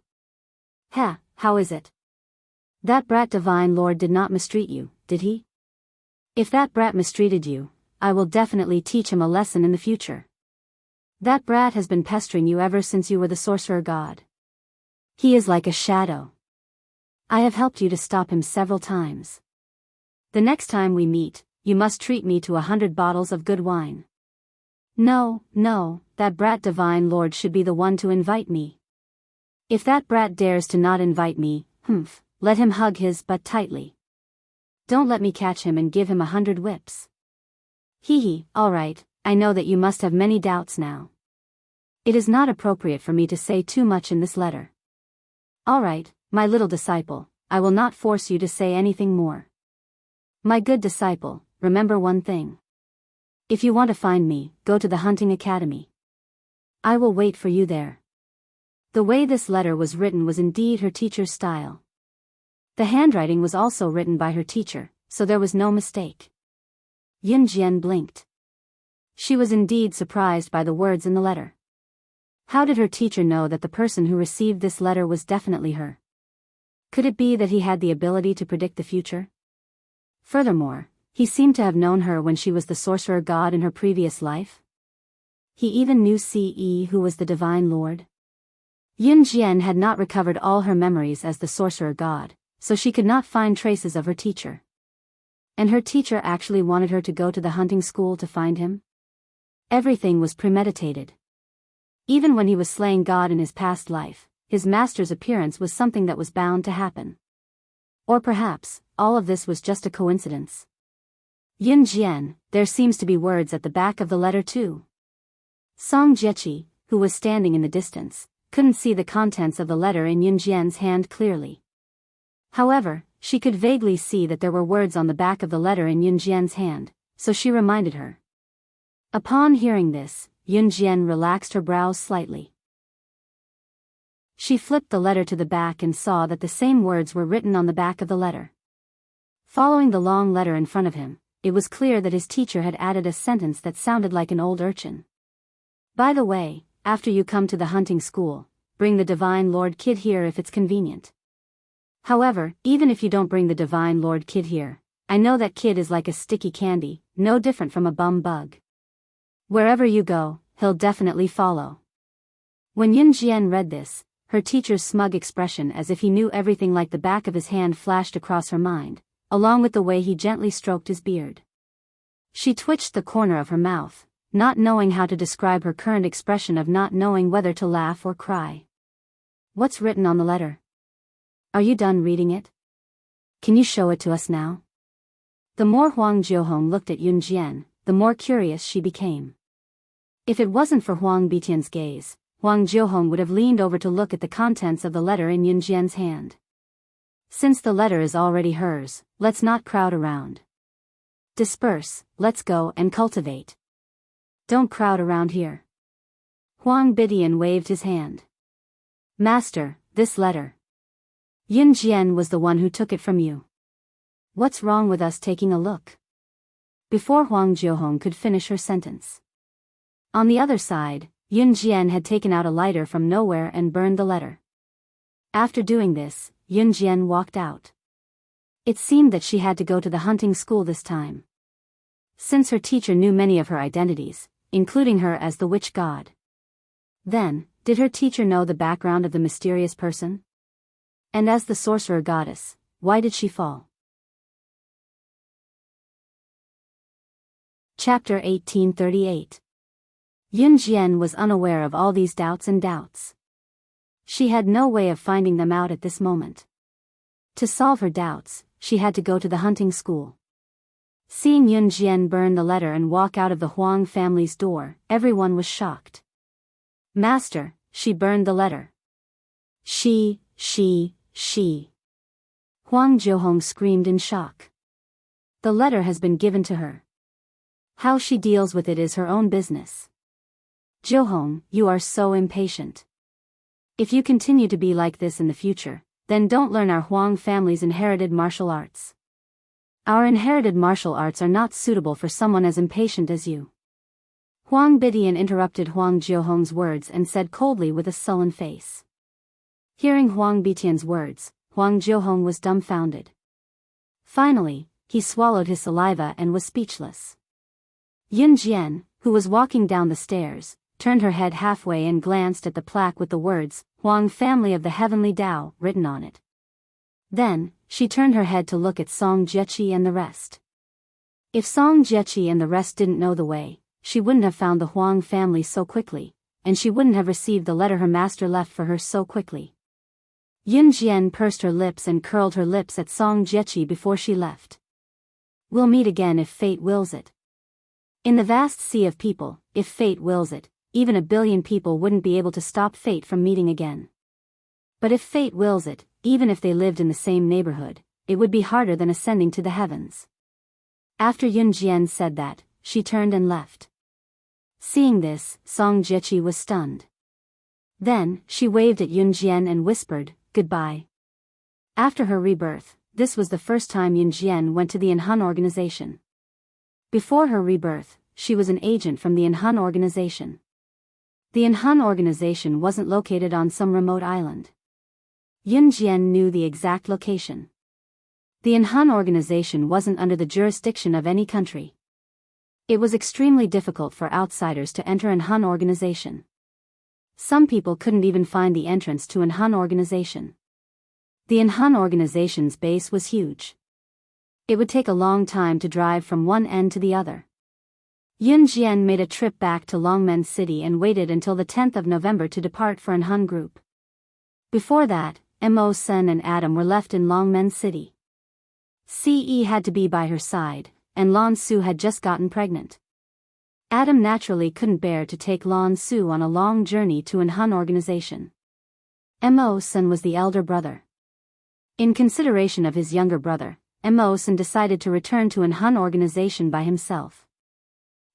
How is it? That brat divine lord did not mistreat you, did he? If that brat mistreated you, I will definitely teach him a lesson in the future. That brat has been pestering you ever since you were the sorcerer god. He is like a shadow. I have helped you to stop him several times. The next time we meet, you must treat me to 100 bottles of good wine. No, that brat divine lord should be the one to invite me. If that brat dares to not invite me, let him hug his butt tightly. Don't let me catch him and give him 100 whips. Alright, I know that you must have many doubts now. It is not appropriate for me to say too much in this letter. Alright, my little disciple, I will not force you to say anything more. My good disciple, remember one thing. If you want to find me, go to the hunting academy. I will wait for you there. The way this letter was written was indeed her teacher's style. The handwriting was also written by her teacher, so there was no mistake. Yun Jian blinked. She was indeed surprised by the words in the letter. How did her teacher know that the person who received this letter was definitely her? Could it be that he had the ability to predict the future? Furthermore, he seemed to have known her when she was the sorcerer god in her previous life. He even knew Ce, who was the divine lord. Yun Jian had not recovered all her memories as the sorcerer god, so she could not find traces of her teacher. And her teacher actually wanted her to go to the hunting school to find him? Everything was premeditated. Even when he was slaying God in his past life, his master's appearance was something that was bound to happen. Or perhaps, all of this was just a coincidence. Yun Jian, there seems to be words at the back of the letter too. Song Jiechi, who was standing in the distance, couldn't see the contents of the letter in Yun Jian's hand clearly. However, she could vaguely see that there were words on the back of the letter in Yun Jian's hand, so she reminded her. Upon hearing this, Yun Jian relaxed her brows slightly. She flipped the letter to the back and saw that the same words were written on the back of the letter. Following the long letter in front of him, it was clear that his teacher had added a sentence that sounded like an old urchin. By the way, after you come to the hunting school, bring the Divine Lord Kid here if it's convenient. However, even if you don't bring the Divine Lord Kid here, I know that kid is like a sticky candy, no different from a bum bug. Wherever you go, he'll definitely follow. When Yun Jian read this, her teacher's smug expression as if he knew everything like the back of his hand flashed across her mind, along with the way he gently stroked his beard. She twitched the corner of her mouth, not knowing how to describe her current expression of not knowing whether to laugh or cry. What's written on the letter? Are you done reading it? Can you show it to us now? The more Huang Jiuhong looked at Yun Jian, the more curious she became. If it wasn't for Huang Bitian's gaze, Huang Jiuhong would have leaned over to look at the contents of the letter in Yun Jian's hand. Since the letter is already hers, let's not crowd around. Disperse, let's go and cultivate. Don't crowd around here. Huang Bitian waved his hand. Master, this letter. Yun Jian was the one who took it from you. What's wrong with us taking a look? Before Huang Jiuhong could finish her sentence. On the other side, Yun Jian had taken out a lighter from nowhere and burned the letter. After doing this, Yun Jian walked out. It seemed that she had to go to the hunting school this time. Since her teacher knew many of her identities, including her as the witch god. Then, did her teacher know the background of the mysterious person? And as the sorcerer goddess, why did she fall? Chapter 1838. Yun Jian was unaware of all these doubts and doubts. She had no way of finding them out at this moment. To solve her doubts, she had to go to the hunting school. Seeing Yun Jian burn the letter and walk out of the Huang family's door, everyone was shocked. Master, she burned the letter. She. Huang Jiuhong screamed in shock. The letter has been given to her. How she deals with it is her own business. Jiuhong, you are so impatient. If you continue to be like this in the future, then don't learn our Huang family's inherited martial arts. Our inherited martial arts are not suitable for someone as impatient as you. Huang Bitian interrupted Huang Jiuhong's words and said coldly with a sullen face. Hearing Huang Bitian's words, Huang Jiuhong was dumbfounded. Finally, he swallowed his saliva and was speechless. Yun Jian, who was walking down the stairs, turned her head halfway and glanced at the plaque with the words, Huang Family of the Heavenly Tao, written on it. Then, she turned her head to look at Song Jiechi and the rest. If Song Jiechi and the rest didn't know the way, she wouldn't have found the Huang family so quickly, and she wouldn't have received the letter her master left for her so quickly. Yun Jian pursed her lips and curled her lips at Song Jiechi before she left. We'll meet again if fate wills it. In the vast sea of people, if fate wills it, even 1 billion people wouldn't be able to stop fate from meeting again. But if fate wills it, even if they lived in the same neighborhood, it would be harder than ascending to the heavens. After Yun Jian said that, she turned and left. Seeing this, Song Jiechi was stunned. Then, she waved at Yun Jian and whispered, goodbye. After her rebirth, this was the first time Yun Jian went to the Inhun organization. Before her rebirth, she was an agent from the Inhun organization. The Inhun organization wasn't located on some remote island. Yun Jian knew the exact location. The Inhun organization wasn't under the jurisdiction of any country. It was extremely difficult for outsiders to enter Inhun organization. Some people couldn't even find the entrance to Inhun organization. The Inhun organization's base was huge. It would take a long time to drive from one end to the other. Yun Jian made a trip back to Longmen City and waited until the 10th of November to depart for Inhun Group. Before that, Mo Sen and Adam were left in Longmen City. Ce had to be by her side, and Lan Su had just gotten pregnant. Adam naturally couldn't bear to take Lan Su on a long journey to Inhun organization. Mo Sen was the elder brother. In consideration of his younger brother, Mo Sen decided to return to Inhun organization by himself.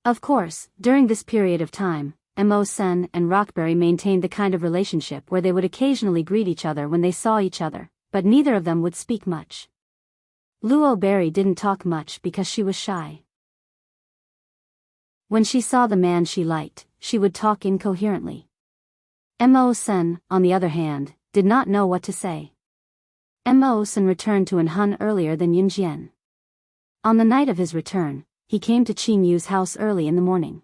Of course, during this period of time, Mo Sen and Rockberry maintained the kind of relationship where they would occasionally greet each other when they saw each other, but neither of them would speak much. Luo Berry didn't talk much because she was shy. When she saw the man she liked, she would talk incoherently. Mo Sen, on the other hand, did not know what to say. Mo Sen returned to Inhun earlier than Yun Jian. On the night of his return, he came to Qin Yu's house early in the morning.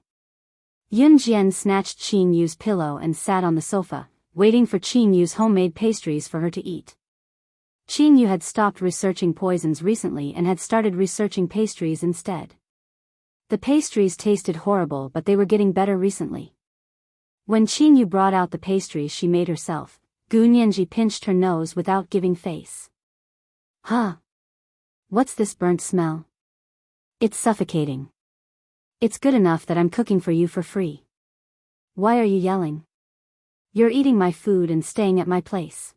Yun Jian snatched Qin Yu's pillow and sat on the sofa, waiting for Qin Yu's homemade pastries for her to eat. Qin Yu had stopped researching poisons recently and had started researching pastries instead. The pastries tasted horrible, but they were getting better recently. When Qin Yu brought out the pastries she made herself, Gu Nianji pinched her nose without giving face. Huh? What's this burnt smell? It's suffocating. It's good enough that I'm cooking for you for free. Why are you yelling? You're eating my food and staying at my place.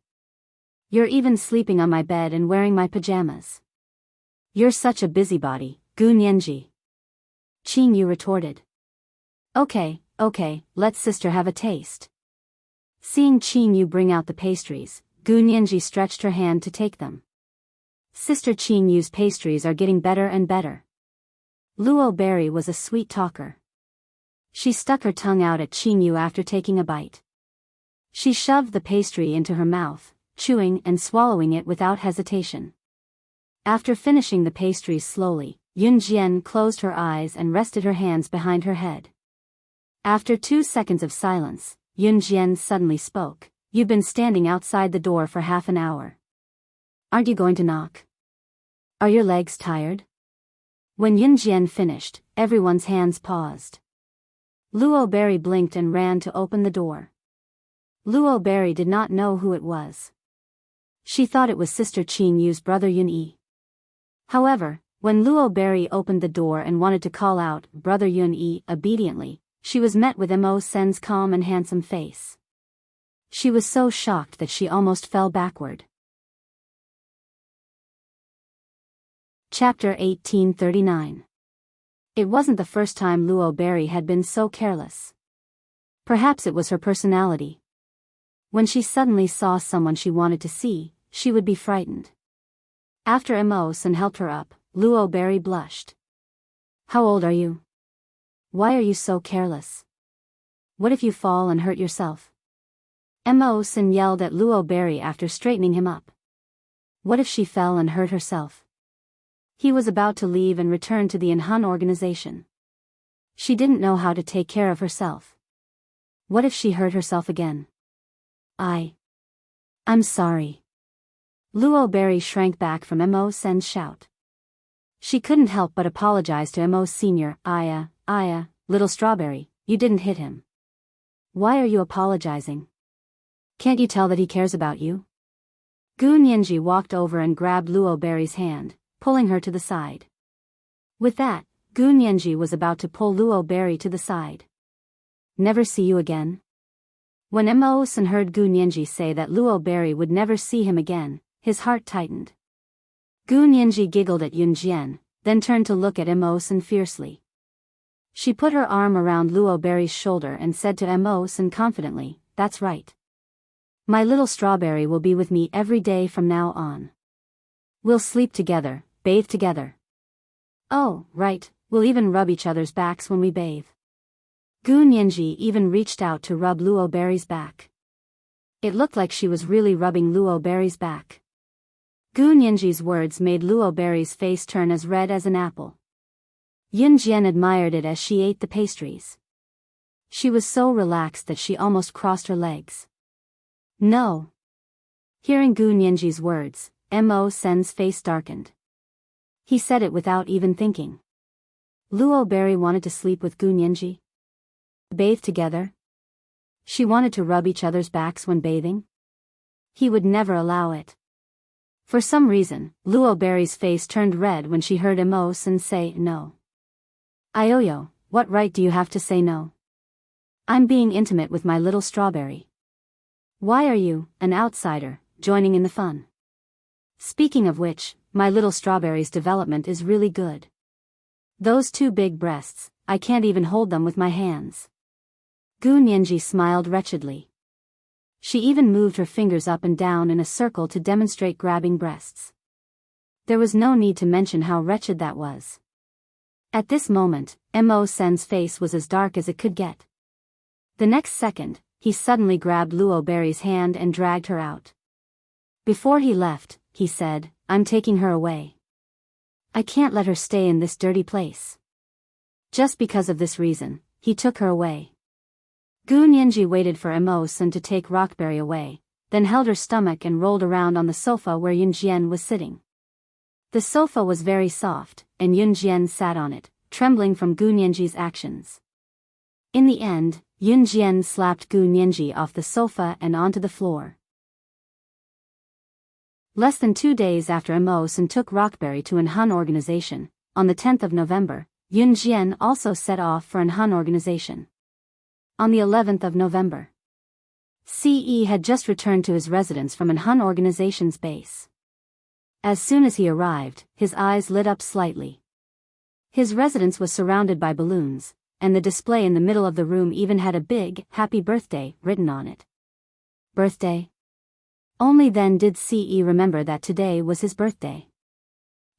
You're even sleeping on my bed and wearing my pajamas. You're such a busybody, Gu Nianji. Qin Yu retorted. Okay, let sister have a taste. Seeing Qin Yu bring out the pastries, Gu Nianji stretched her hand to take them. Sister Qin Yu's pastries are getting better and better. Luo Berry was a sweet talker. She stuck her tongue out at Qin Yu after taking a bite. She shoved the pastry into her mouth, chewing and swallowing it without hesitation. After finishing the pastries slowly, Yun Jian closed her eyes and rested her hands behind her head. After 2 seconds of silence, Yun Jian suddenly spoke. You've been standing outside the door for half an hour. Aren't you going to knock? Are your legs tired? When Yun Jian finished, everyone's hands paused. Luo Berry blinked and ran to open the door. Luo Berry did not know who it was. She thought it was Sister Qin Yu's brother Yun Yi. However, when Luo Berry opened the door and wanted to call out Brother Yun Yi obediently, she was met with Mo Sen's calm and handsome face. She was so shocked that she almost fell backward. Chapter 1839. It wasn't the first time Luo Berry had been so careless. Perhaps it was her personality. When she suddenly saw someone she wanted to see, she would be frightened. After Mo Sen helped her up, Luo Berry blushed. How old are you? Why are you so careless? What if you fall and hurt yourself? Mo Sen yelled at Luo Berry after straightening him up. What if she fell and hurt herself? He was about to leave and return to the Inhun organization. She didn't know how to take care of herself. What if she hurt herself again? I'm sorry. Luo Berry shrank back from Mo Sen's shout. She couldn't help but apologize to Mo Sr. Little Strawberry, you didn't hit him. Why are you apologizing? Can't you tell that he cares about you? Gu Nianji walked over and grabbed Luo Berry's hand, pulling her to the side. With that, Gu Nianji was about to pull Luo Berry to the side. Never see you again? When Mo Sen heard Gu Nianji say that Luo Berry would never see him again, his heart tightened. Gu Nianji giggled at Yun Jian, then turned to look at Mo Sen fiercely. She put her arm around Luo Berry's shoulder and said to Mo Sen confidently, That's right. My little strawberry will be with me every day from now on. We'll sleep together, bathe together. Oh, right, we'll even rub each other's backs when we bathe. Gu Nianji even reached out to rub Luo Berry's back. It looked like she was really rubbing Luo Berry's back. Gu Nianji's words made Luo Berry's face turn as red as an apple. Yun Jian admired it as she ate the pastries. She was so relaxed that she almost crossed her legs. No. Hearing Gu Nianji's words, Mo Sen's face darkened. He said it without even thinking. Luo Berry wanted to sleep with Gu Nianji? Bathe together? She wanted to rub each other's backs when bathing? He would never allow it. For some reason, Luo Berry's face turned red when she heard Mo Sen say no. Ioyo, what right do you have to say no? I'm being intimate with my little strawberry. Why are you, an outsider, joining in the fun? Speaking of which, my little strawberry's development is really good. Those two big breasts, I can't even hold them with my hands. Gu Nianji smiled wretchedly. She even moved her fingers up and down in a circle to demonstrate grabbing breasts. There was no need to mention how wretched that was. At this moment, Mo Sen's face was as dark as it could get. The next second, he suddenly grabbed Luo Berry's hand and dragged her out. Before he left, he said, I'm taking her away. I can't let her stay in this dirty place. Just because of this reason, he took her away. Gu Nianji waited for Mo Sen to take Rockberry away, then held her stomach and rolled around on the sofa where Yun Jian was sitting. The sofa was very soft, and Yun Jian sat on it, trembling from Gu Nianji's actions. In the end, Yun Jian slapped Gu Nianji off the sofa and onto the floor. Less than 2 days after Mo Sen took Rockberry to an Han organization, on the 10th of November, Yun Jian also set off for an Han organization. On the 11th of November, CE had just returned to his residence from an Han organization's base. As soon as he arrived, his eyes lit up slightly. His residence was surrounded by balloons, and the display in the middle of the room even had a big, "Happy Birthday," written on it. Birthday? Only then did CE remember that today was his birthday.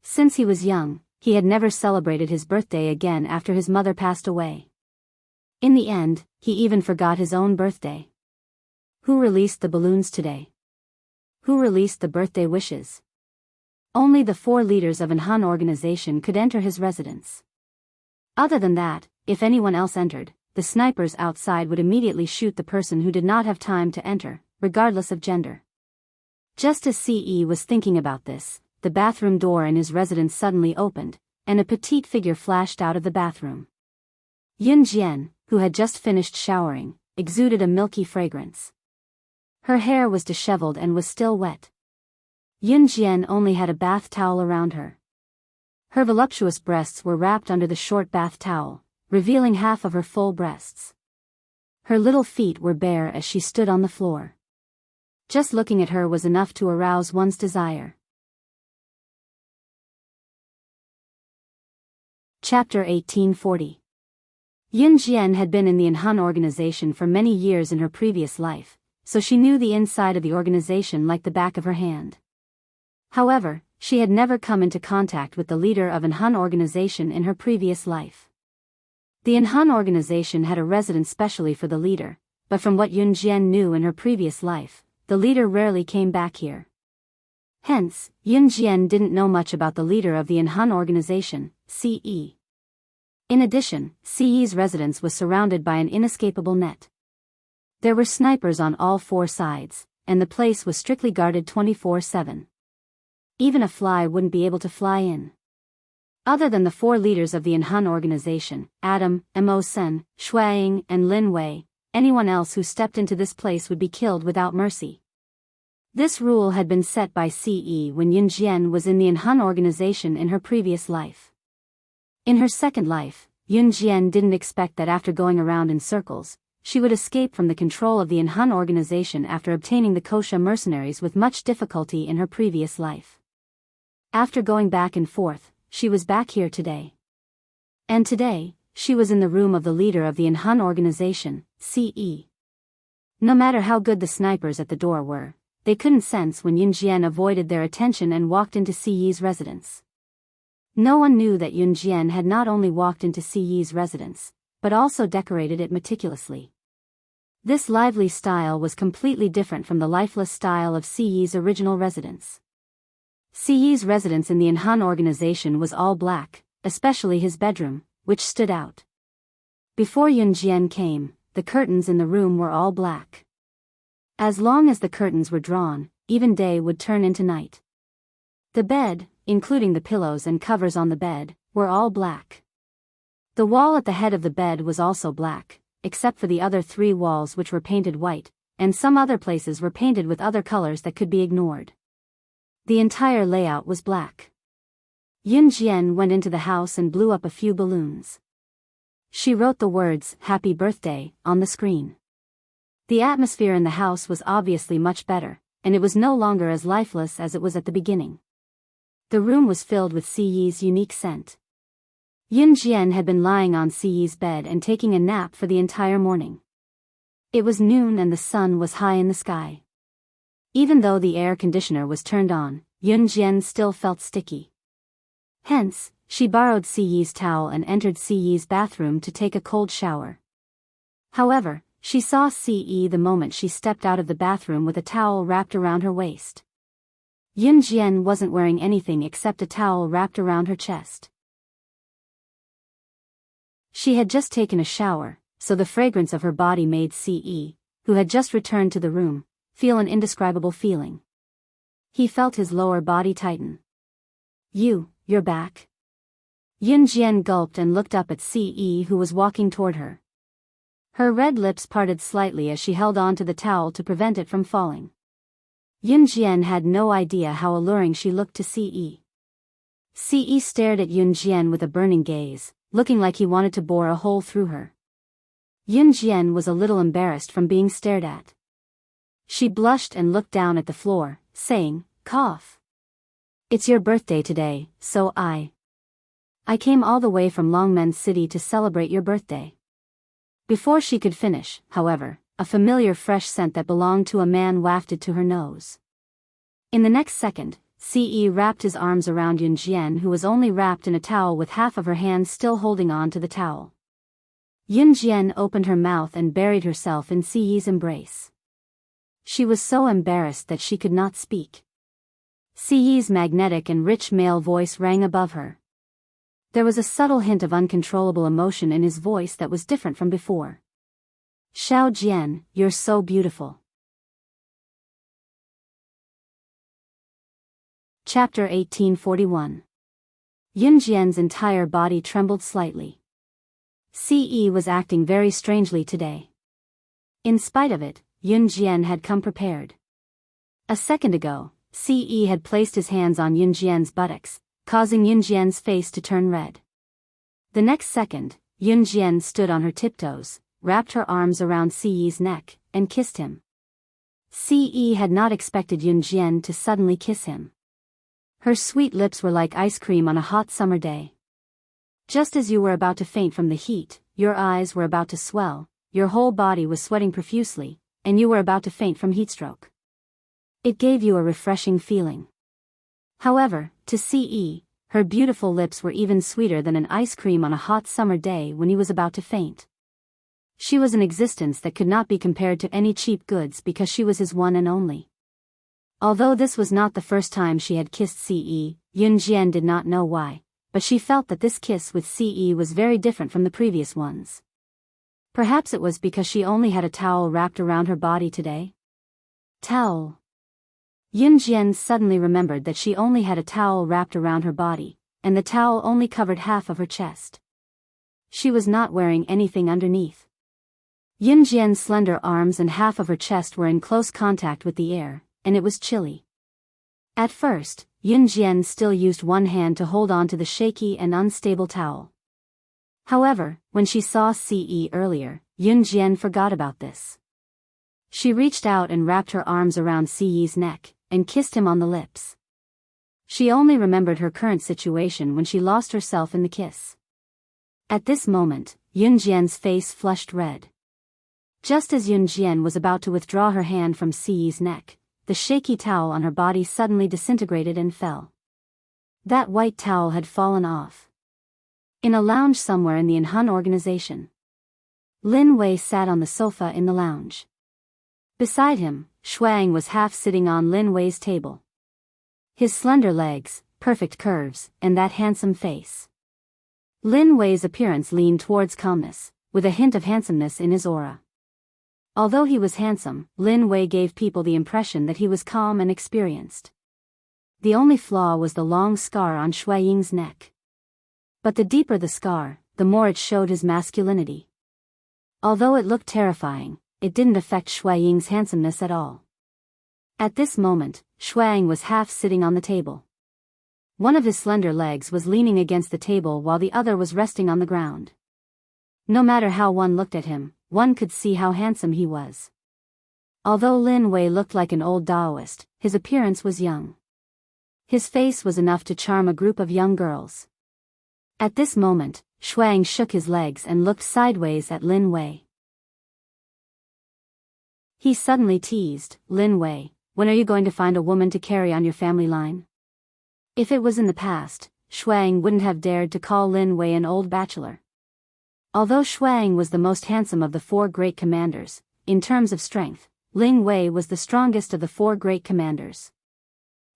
Since he was young, he had never celebrated his birthday again after his mother passed away. In the end, he even forgot his own birthday. Who released the balloons today? Who released the birthday wishes? Only the 4 leaders of an Han organization could enter his residence. Other than that, if anyone else entered, the snipers outside would immediately shoot the person who did not have time to enter, regardless of gender. Just as CE was thinking about this, the bathroom door in his residence suddenly opened, and a petite figure flashed out of the bathroom. Yun Jian, who had just finished showering, exuded a milky fragrance. Her hair was disheveled and was still wet. Yun Jian only had a bath towel around her. Her voluptuous breasts were wrapped under the short bath towel, revealing half of her full breasts. Her little feet were bare as she stood on the floor. Just looking at her was enough to arouse one's desire. Chapter 1840. Yun Jian had been in the Han organization for many years in her previous life, so she knew the inside of the organization like the back of her hand. However, she had never come into contact with the leader of an Han organization in her previous life. The Han organization had a residence specially for the leader, but from what Yun Jian knew in her previous life, the leader rarely came back here. Hence, Yun Jian didn't know much about the leader of the Han organization, CE. In addition, CE's residence was surrounded by an inescapable net. There were snipers on all 4 sides, and the place was strictly guarded 24/7. Even a fly wouldn't be able to fly in. Other than the 4 leaders of the Han organization, Adam, Mo Sen, Shuaying, and Lin Wei, anyone else who stepped into this place would be killed without mercy. This rule had been set by CE when Yun Jian was in the Han organization in her previous life. In her second life, Yun Jian didn't expect that after going around in circles, she would escape from the control of the Han organization after obtaining the Kosha mercenaries with much difficulty in her previous life. After going back and forth, she was back here today. And today, she was in the room of the leader of the Han organization, CE. No matter how good the snipers at the door were, they couldn't sense when Yun Jian avoided their attention and walked into CE's residence. No one knew that Yun Jian had not only walked into CE's residence, but also decorated it meticulously. This lively style was completely different from the lifeless style of Siyi's original residence. Siyi's residence in the Inhan organization was all black, especially his bedroom, which stood out. Before Yunjian came, the curtains in the room were all black. As long as the curtains were drawn, even day would turn into night. The bed, including the pillows and covers on the bed, were all black. The wall at the head of the bed was also black, except for the other 3 walls which were painted white, and some other places were painted with other colors that could be ignored. The entire layout was black. Yunjian went into the house and blew up a few balloons. She wrote the words, "Happy Birthday," on the screen. The atmosphere in the house was obviously much better, and it was no longer as lifeless as it was at the beginning. The room was filled with Siyi's unique scent. Yunjian had been lying on Siyi's bed and taking a nap for the entire morning. It was noon and the sun was high in the sky. Even though the air conditioner was turned on, Yunjian still felt sticky. Hence, she borrowed Siyi's towel and entered Siyi's bathroom to take a cold shower. However, she saw Siyi the moment she stepped out of the bathroom with a towel wrapped around her waist. Yunjian wasn't wearing anything except a towel wrapped around her chest. She had just taken a shower, so the fragrance of her body made Siyi, who had just returned to the room, feel an indescribable feeling. He felt his lower body tighten. You're back?" Yunjian gulped and looked up at Siyi, who was walking toward her. Her red lips parted slightly as she held on to the towel to prevent it from falling. Yunjian had no idea how alluring she looked to Siyi. Siyi stared at Yunjian with a burning gaze, looking like he wanted to bore a hole through her. Yunjian was a little embarrassed from being stared at. She blushed and looked down at the floor, saying, "Cough. It's your birthday today, so I came all the way from Longmen City to celebrate your birthday." Before she could finish, however, a familiar fresh scent that belonged to a man wafted to her nose. In the next second, Ce wrapped his arms around Yunjian, who was only wrapped in a towel with half of her hands still holding on to the towel. Yunjian opened her mouth and buried herself in Ce's embrace. She was so embarrassed that she could not speak. Ce's magnetic and rich male voice rang above her. There was a subtle hint of uncontrollable emotion in his voice that was different from before. "Xiao Jian, you're so beautiful." Chapter 1841. Yunjian's entire body trembled slightly. Ce was acting very strangely today. In spite of it, Yunjian had come prepared. A second ago, Ce had placed his hands on Yunjian's buttocks, causing Yunjian's face to turn red. The next second, Yunjian stood on her tiptoes, wrapped her arms around Ce's neck, and kissed him. Ce had not expected Yunjian to suddenly kiss him. Her sweet lips were like ice cream on a hot summer day. Just as you were about to faint from the heat, your eyes were about to swell, your whole body was sweating profusely, and you were about to faint from heatstroke. It gave you a refreshing feeling. However, to Ce, her beautiful lips were even sweeter than an ice cream on a hot summer day when he was about to faint. She was an existence that could not be compared to any cheap goods because she was his one and only. Although this was not the first time she had kissed Ce, Yunjian did not know why, but she felt that this kiss with Ce was very different from the previous ones. Perhaps it was because she only had a towel wrapped around her body today? Towel. Yunjian suddenly remembered that she only had a towel wrapped around her body, and the towel only covered half of her chest. She was not wearing anything underneath. Yunjian's slender arms and half of her chest were in close contact with the air, and it was chilly. At first, Yunjian still used one hand to hold on to the shaky and unstable towel. However, when she saw Ce earlier, Yunjian forgot about this. She reached out and wrapped her arms around Ce's neck, and kissed him on the lips. She only remembered her current situation when she lost herself in the kiss. At this moment, Yunjian's face flushed red. Just as Yunjian was about to withdraw her hand from Ce's neck, the shaky towel on her body suddenly disintegrated and fell. That white towel had fallen off. In a lounge somewhere in the Inhun organization, Lin Wei sat on the sofa in the lounge. Beside him, Shuang was half sitting on Lin Wei's table. His slender legs, perfect curves, and that handsome face. Lin Wei's appearance leaned towards calmness, with a hint of handsomeness in his aura. Although he was handsome, Lin Wei gave people the impression that he was calm and experienced. The only flaw was the long scar on Shuaying's neck. But the deeper the scar, the more it showed his masculinity. Although it looked terrifying, it didn't affect Shuaying's handsomeness at all. At this moment, Shuang was half sitting on the table. One of his slender legs was leaning against the table while the other was resting on the ground. No matter how one looked at him, one could see how handsome he was. Although Lin Wei looked like an old Taoist, his appearance was young. His face was enough to charm a group of young girls. At this moment, Shuang shook his legs and looked sideways at Lin Wei. He suddenly teased, "Lin Wei, when are you going to find a woman to carry on your family line?" If it was in the past, Shuang wouldn't have dared to call Lin Wei an old bachelor. Although Shuang was the most handsome of the four great commanders, in terms of strength, Lin Wei was the strongest of the four great commanders.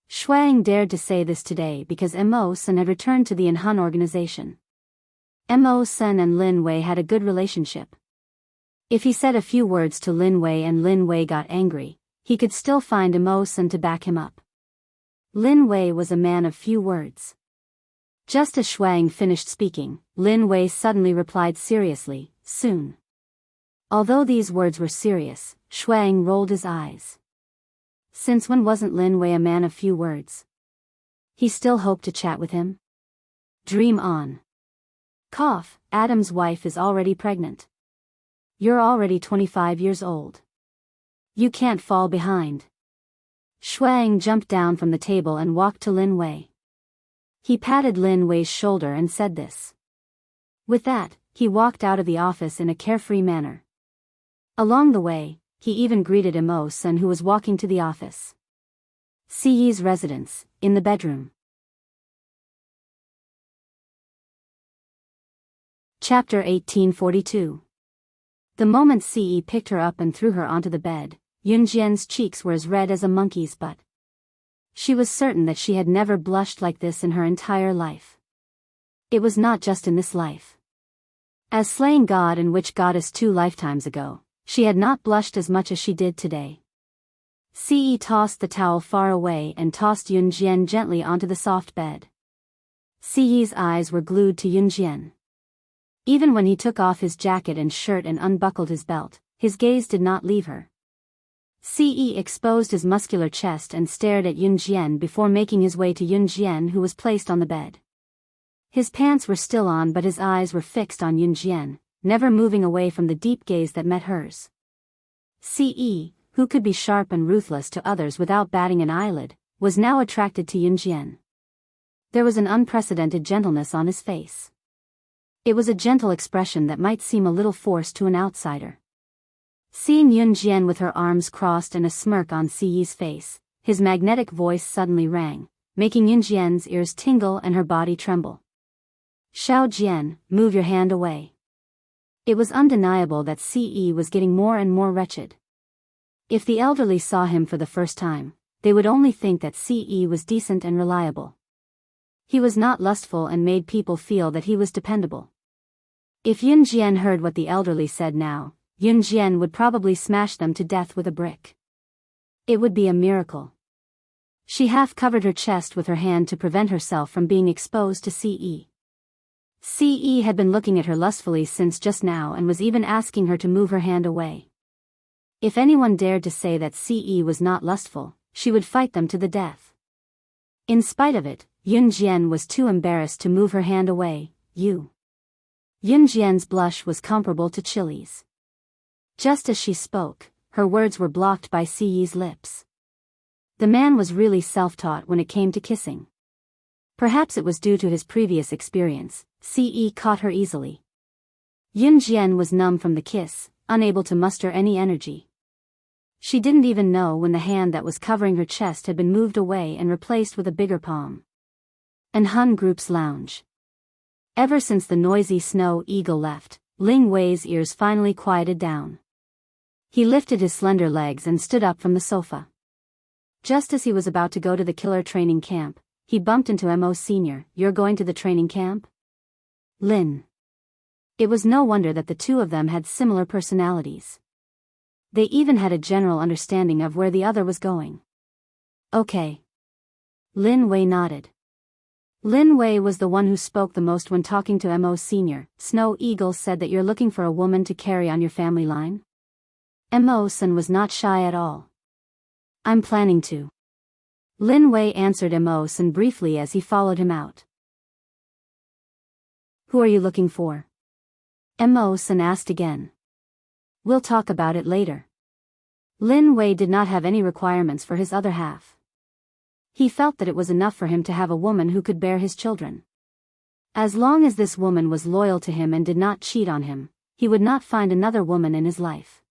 Shuang dared to say this today because Mo Sen had returned to the Enhun organization. Mo Sen and Lin Wei had a good relationship. If he said a few words to Lin Wei and Lin Wei got angry, he could still find Mo Sen to back him up. Lin Wei was a man of few words. Just as Shuang finished speaking, Lin Wei suddenly replied seriously, "Soon." Although these words were serious, Shuang rolled his eyes. Since when wasn't Lin Wei a man of few words? He still hoped to chat with him? Dream on. Cough, Adam's wife is already pregnant. You're already 25 years old. You can't fall behind. Shuang jumped down from the table and walked to Lin Wei. He patted Lin Wei's shoulder and said this. With that, he walked out of the office in a carefree manner. Along the way, he even greeted Mo Sen, who was walking to the office. Siyi's residence, in the bedroom. Chapter 1842. The moment Siyi picked her up and threw her onto the bed, Yunjian's cheeks were as red as a monkey's butt. She was certain that she had never blushed like this in her entire life. It was not just in this life. As slaying god and witch goddess 2 lifetimes ago, she had not blushed as much as she did today. Siyi tossed the towel far away and tossed Yunjian gently onto the soft bed. Siyi's eyes were glued to Yunjian. Even when he took off his jacket and shirt and unbuckled his belt, his gaze did not leave her. Siyi exposed his muscular chest and stared at Yunjian before making his way to Yunjian, who was placed on the bed. His pants were still on, but his eyes were fixed on Yunjian, never moving away from the deep gaze that met hers. Siyi, who could be sharp and ruthless to others without batting an eyelid, was now attracted to Yunjian. There was an unprecedented gentleness on his face. It was a gentle expression that might seem a little forced to an outsider. Seeing Yunjian with her arms crossed and a smirk on Siyi's face, his magnetic voice suddenly rang, making Yunjian's ears tingle and her body tremble. "Xiao Jian, move your hand away." It was undeniable that Siyi was getting more and more wretched. If the elderly saw him for the first time, they would only think that Siyi was decent and reliable. He was not lustful and made people feel that he was dependable. If Yunjian heard what the elderly said now, Yunjian would probably smash them to death with a brick. It would be a miracle. She half covered her chest with her hand to prevent herself from being exposed to Siyi. Siyi had been looking at her lustfully since just now and was even asking her to move her hand away. If anyone dared to say that Siyi was not lustful, she would fight them to the death. In spite of it, Yunjian was too embarrassed to move her hand away. Yunjian's blush was comparable to Chili's. Just as she spoke, her words were blocked by Siyi's lips. The man was really self-taught when it came to kissing. Perhaps it was due to his previous experience. Siyi caught her easily. Yunjian was numb from the kiss, unable to muster any energy. She didn't even know when the hand that was covering her chest had been moved away and replaced with a bigger palm. Enhun Group's lounge. Ever since the noisy Snow Eagle left, Ling Wei's ears finally quieted down. He lifted his slender legs and stood up from the sofa. Just as he was about to go to the killer training camp, he bumped into Mo Sr. "You're going to the training camp?" Lin. It was no wonder that the two of them had similar personalities. They even had a general understanding of where the other was going. Okay. Lin Wei nodded. Lin Wei was the one who spoke the most when talking to Mo Sr. "Snow Eagle said that you're looking for a woman to carry on your family line?" Mo-san was not shy at all. "I'm planning to." Lin Wei answered Mo-san briefly as he followed him out. "Who are you looking for?" Mo-san asked again. "We'll talk about it later." Lin Wei did not have any requirements for his other half. He felt that it was enough for him to have a woman who could bear his children. As long as this woman was loyal to him and did not cheat on him, he would not find another woman in his life.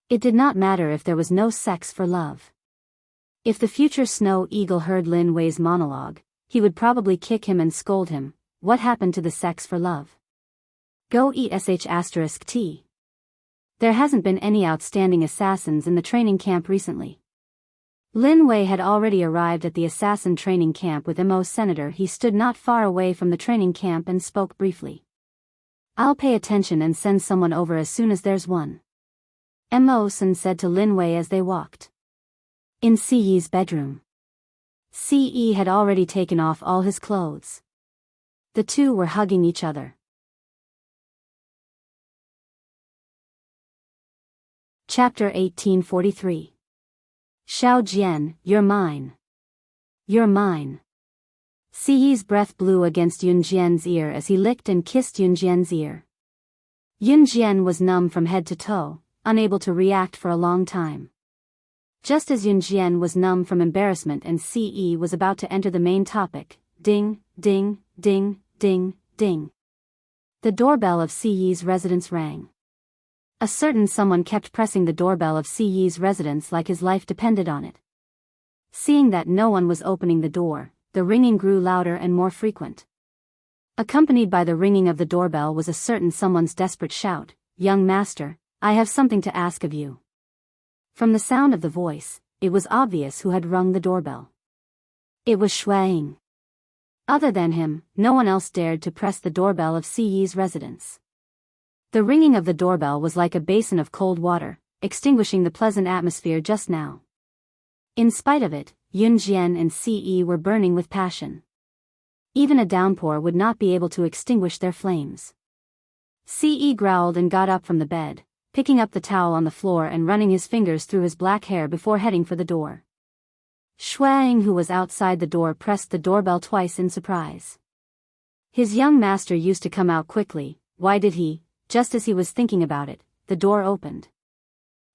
It did not matter if there was no sex for love. If the future Snow Eagle heard Lin Wei's monologue, he would probably kick him and scold him. What happened to the sex for love? Go eat sh*t. There hasn't been any outstanding assassins in the training camp recently. Lin Wei had already arrived at the assassin training camp with Mo Senator. He stood not far away from the training camp and spoke briefly. "I'll pay attention and send someone over as soon as there's one," Mo-san said to Lin Wei as they walked. In Siyi's bedroom. Siyi had already taken off all his clothes. The two were hugging each other. Chapter 1843. Xiao Jian, you're mine. You're mine. Siyi's breath blew against Yun Jian's ear as he licked and kissed Yun Jian's ear. Yun Jian was numb from head to toe, unable to react for a long time. Just as Yun Jian was numb from embarrassment and Siyi was about to enter the main topic, ding, ding, ding, ding, ding. The doorbell of Siyi's residence rang. A certain someone kept pressing the doorbell of Siyi's residence like his life depended on it. Seeing that no one was opening the door, the ringing grew louder and more frequent. Accompanied by the ringing of the doorbell was a certain someone's desperate shout, "Young master, I have something to ask of you." From the sound of the voice, it was obvious who had rung the doorbell. It was Shuang. Other than him, no one else dared to press the doorbell of Siyi's residence. The ringing of the doorbell was like a basin of cold water, extinguishing the pleasant atmosphere just now. In spite of it, Yun Jian and Siyi were burning with passion. Even a downpour would not be able to extinguish their flames. Siyi growled and got up from the bed, picking up the towel on the floor and running his fingers through his black hair before heading for the door. Shuang, who was outside the door, pressed the doorbell twice in surprise. His young master used to come out quickly. Why did he? Just as he was thinking about it, the door opened.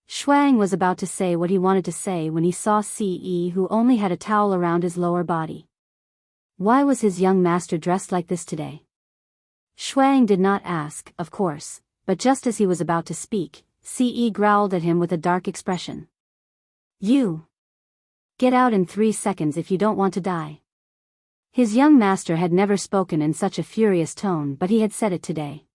Shuang was about to say what he wanted to say when he saw Siyi, who only had a towel around his lower body. Why was his young master dressed like this today? Shuang did not ask, of course, but just as he was about to speak, Siyi growled at him with a dark expression. "You! Get out in 3 seconds if you don't want to die." His young master had never spoken in such a furious tone, but he had said it today.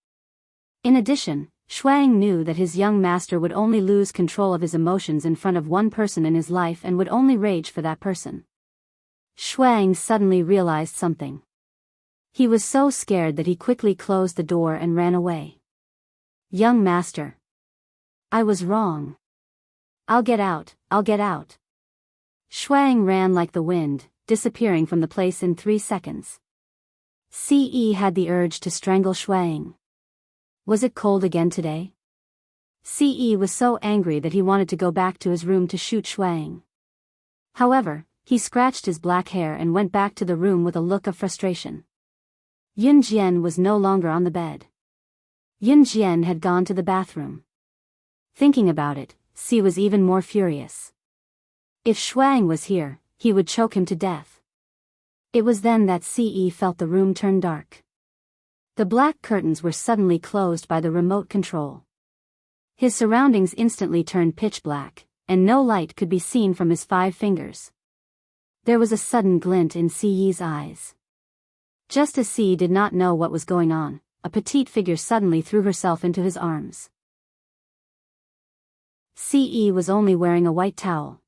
In addition, Shuang knew that his young master would only lose control of his emotions in front of one person in his life and would only rage for that person. Shuang suddenly realized something. He was so scared that he quickly closed the door and ran away. "Young master. I was wrong. I'll get out, I'll get out." Shuang ran like the wind, disappearing from the place in 3 seconds. Ce had the urge to strangle Shuang. Was it cold again today? Ce was so angry that he wanted to go back to his room to shoot Shuang. However, he scratched his black hair and went back to the room with a look of frustration. Yun Jian was no longer on the bed. Yun Jian had gone to the bathroom. Thinking about it, Ce was even more furious. If Shuang was here, he would choke him to death. It was then that Ce felt the room turn dark. The black curtains were suddenly closed by the remote control. His surroundings instantly turned pitch black, and no light could be seen from his 5 fingers. There was a sudden glint in Ce's eyes. Just as Ce did not know what was going on, a petite figure suddenly threw herself into his arms. Ce was only wearing a white towel.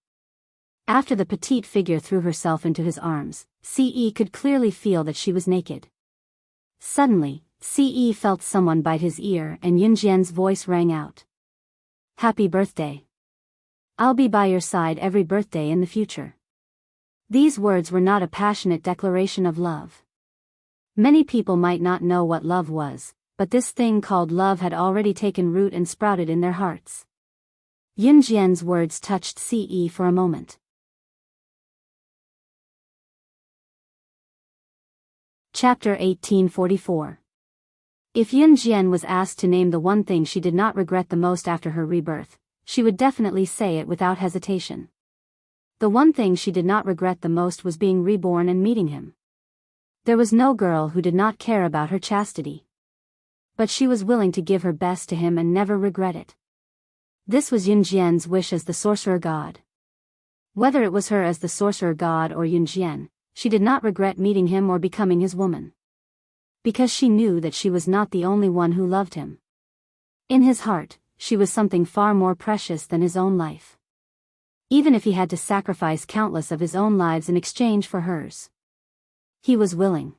After the petite figure threw herself into his arms, Ce could clearly feel that she was naked. Suddenly, Ce felt someone bite his ear and Yunjian's voice rang out. "Happy birthday. I'll be by your side every birthday in the future." These words were not a passionate declaration of love. Many people might not know what love was, but this thing called love had already taken root and sprouted in their hearts. Yunjian's words touched Ce for a moment. Chapter 1844. If Yunjian was asked to name the one thing she did not regret the most after her rebirth, she would definitely say it without hesitation. The one thing she did not regret the most was being reborn and meeting him. There was no girl who did not care about her chastity. But she was willing to give her best to him and never regret it. This was Yunjian's wish as the sorcerer god. Whether it was her as the sorcerer god or Yunjian, she did not regret meeting him or becoming his woman. Because she knew that she was not the only one who loved him. In his heart, she was something far more precious than his own life. Even if he had to sacrifice countless of his own lives in exchange for hers. He was willing.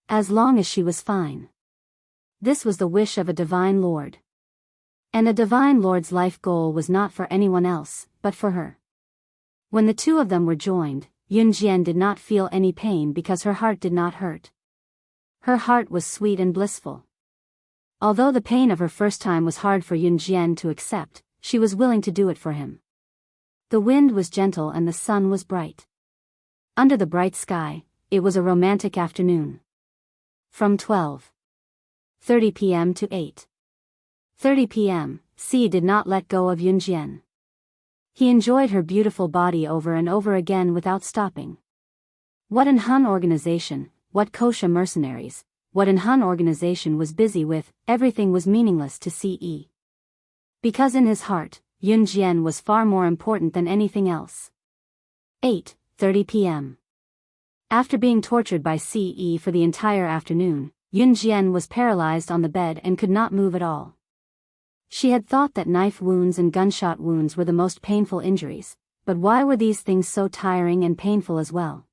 As long as she was fine. This was the wish of a divine lord. And a divine lord's life goal was not for anyone else, but for her. When the two of them were joined, Yunjian did not feel any pain because her heart did not hurt. Her heart was sweet and blissful. Although the pain of her first time was hard for Yunjian to accept, she was willing to do it for him. The wind was gentle and the sun was bright. Under the bright sky, it was a romantic afternoon. From 12:30 p.m. to 8:30 p.m., Ce did not let go of Yunjian. He enjoyed her beautiful body over and over again without stopping. What an Hun organization, what Kosha mercenaries, what an Hun organization was busy with, everything was meaningless to Ce. Because in his heart, Yunjian was far more important than anything else. 8:30 p.m. After being tortured by Ce for the entire afternoon, Yunjian was paralyzed on the bed and could not move at all. She had thought that knife wounds and gunshot wounds were the most painful injuries, but why were these things so tiring and painful as well?